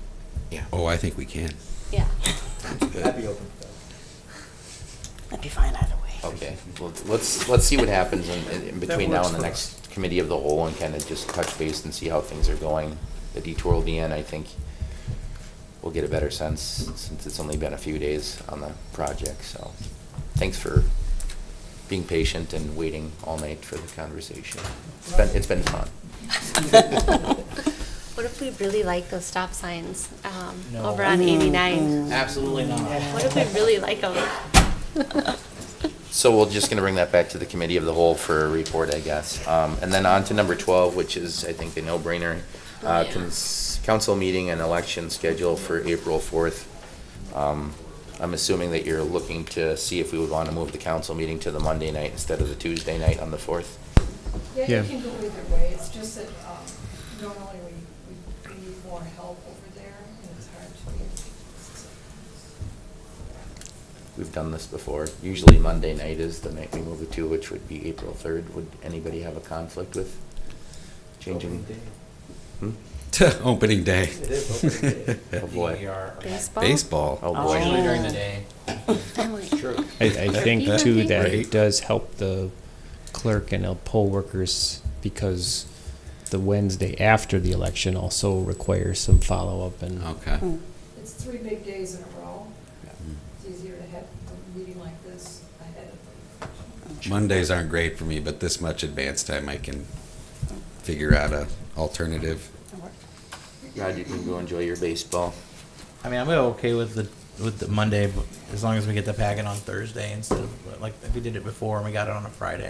Oh, I think we can. Yeah. I'd be open to that. I'd be fine either way. Okay, well, let's see what happens in between now works and the for next committee of the whole, and kind of just touch base and see how things are going. The detour will be in, I think we'll get a better sense, since it's only been a few days on the project, so thanks for being patient and waiting all night for the conversation. It's been fun. What if we really like those stop signs No. over on 89? Absolutely not. What if we really like them? So we're just gonna bring that back to the committee of the whole for a report, I guess. And then on to number 12, which is, I think, a no-brainer. Council meeting and election schedule for April 4th. I'm assuming that you're looking to see if we would want to move the council meeting to the Monday night instead of the Tuesday night on the 4th. Yeah, Yeah. you can go either way, it's just that, normally we need more help over there, and it's hard to get. We've done this before. Usually Monday night is the night we move it to, which would be April 3rd. Would anybody have a conflict with changing? Opening day. It is opening day. Oh, boy. Baseball? Baseball. Oh, boy. Usually during the day. True. I think too that Right. it does help the clerk and the poll workers because the Wednesday after the election also requires some follow-up and. Okay. It's 3 big days in a row. It's easier to have a meeting like this ahead of the. Mondays aren't great for me, but this much advance time I can figure out a alternative. Rod, you can go enjoy your baseball. I mean, I'm okay with the Monday, but as long as we get the packet on Thursday instead of, like, we did it before and we got it on a Friday.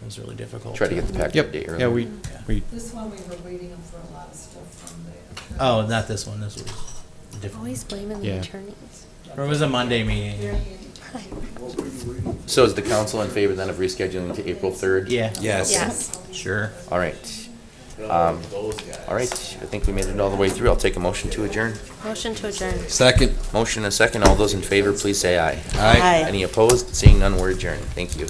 It was really difficult. Try to get the packet a day early. Yeah, we This one, we were waiting for a lot of stuff from the. Oh, not this one. This was different. Always blaming the Yeah. attorneys. Or it was a Monday meeting. So is the council in favor then of rescheduling to April 3rd? Yeah. Yes. Yes. Sure. All right. All right, I think we made it all the way through. I'll take a motion to adjourn. Motion to adjourn. Second. Motion and a second. All those in favor, please say aye. Aye. Aye. Any opposed? Seeing none, we're adjourned. Thank you.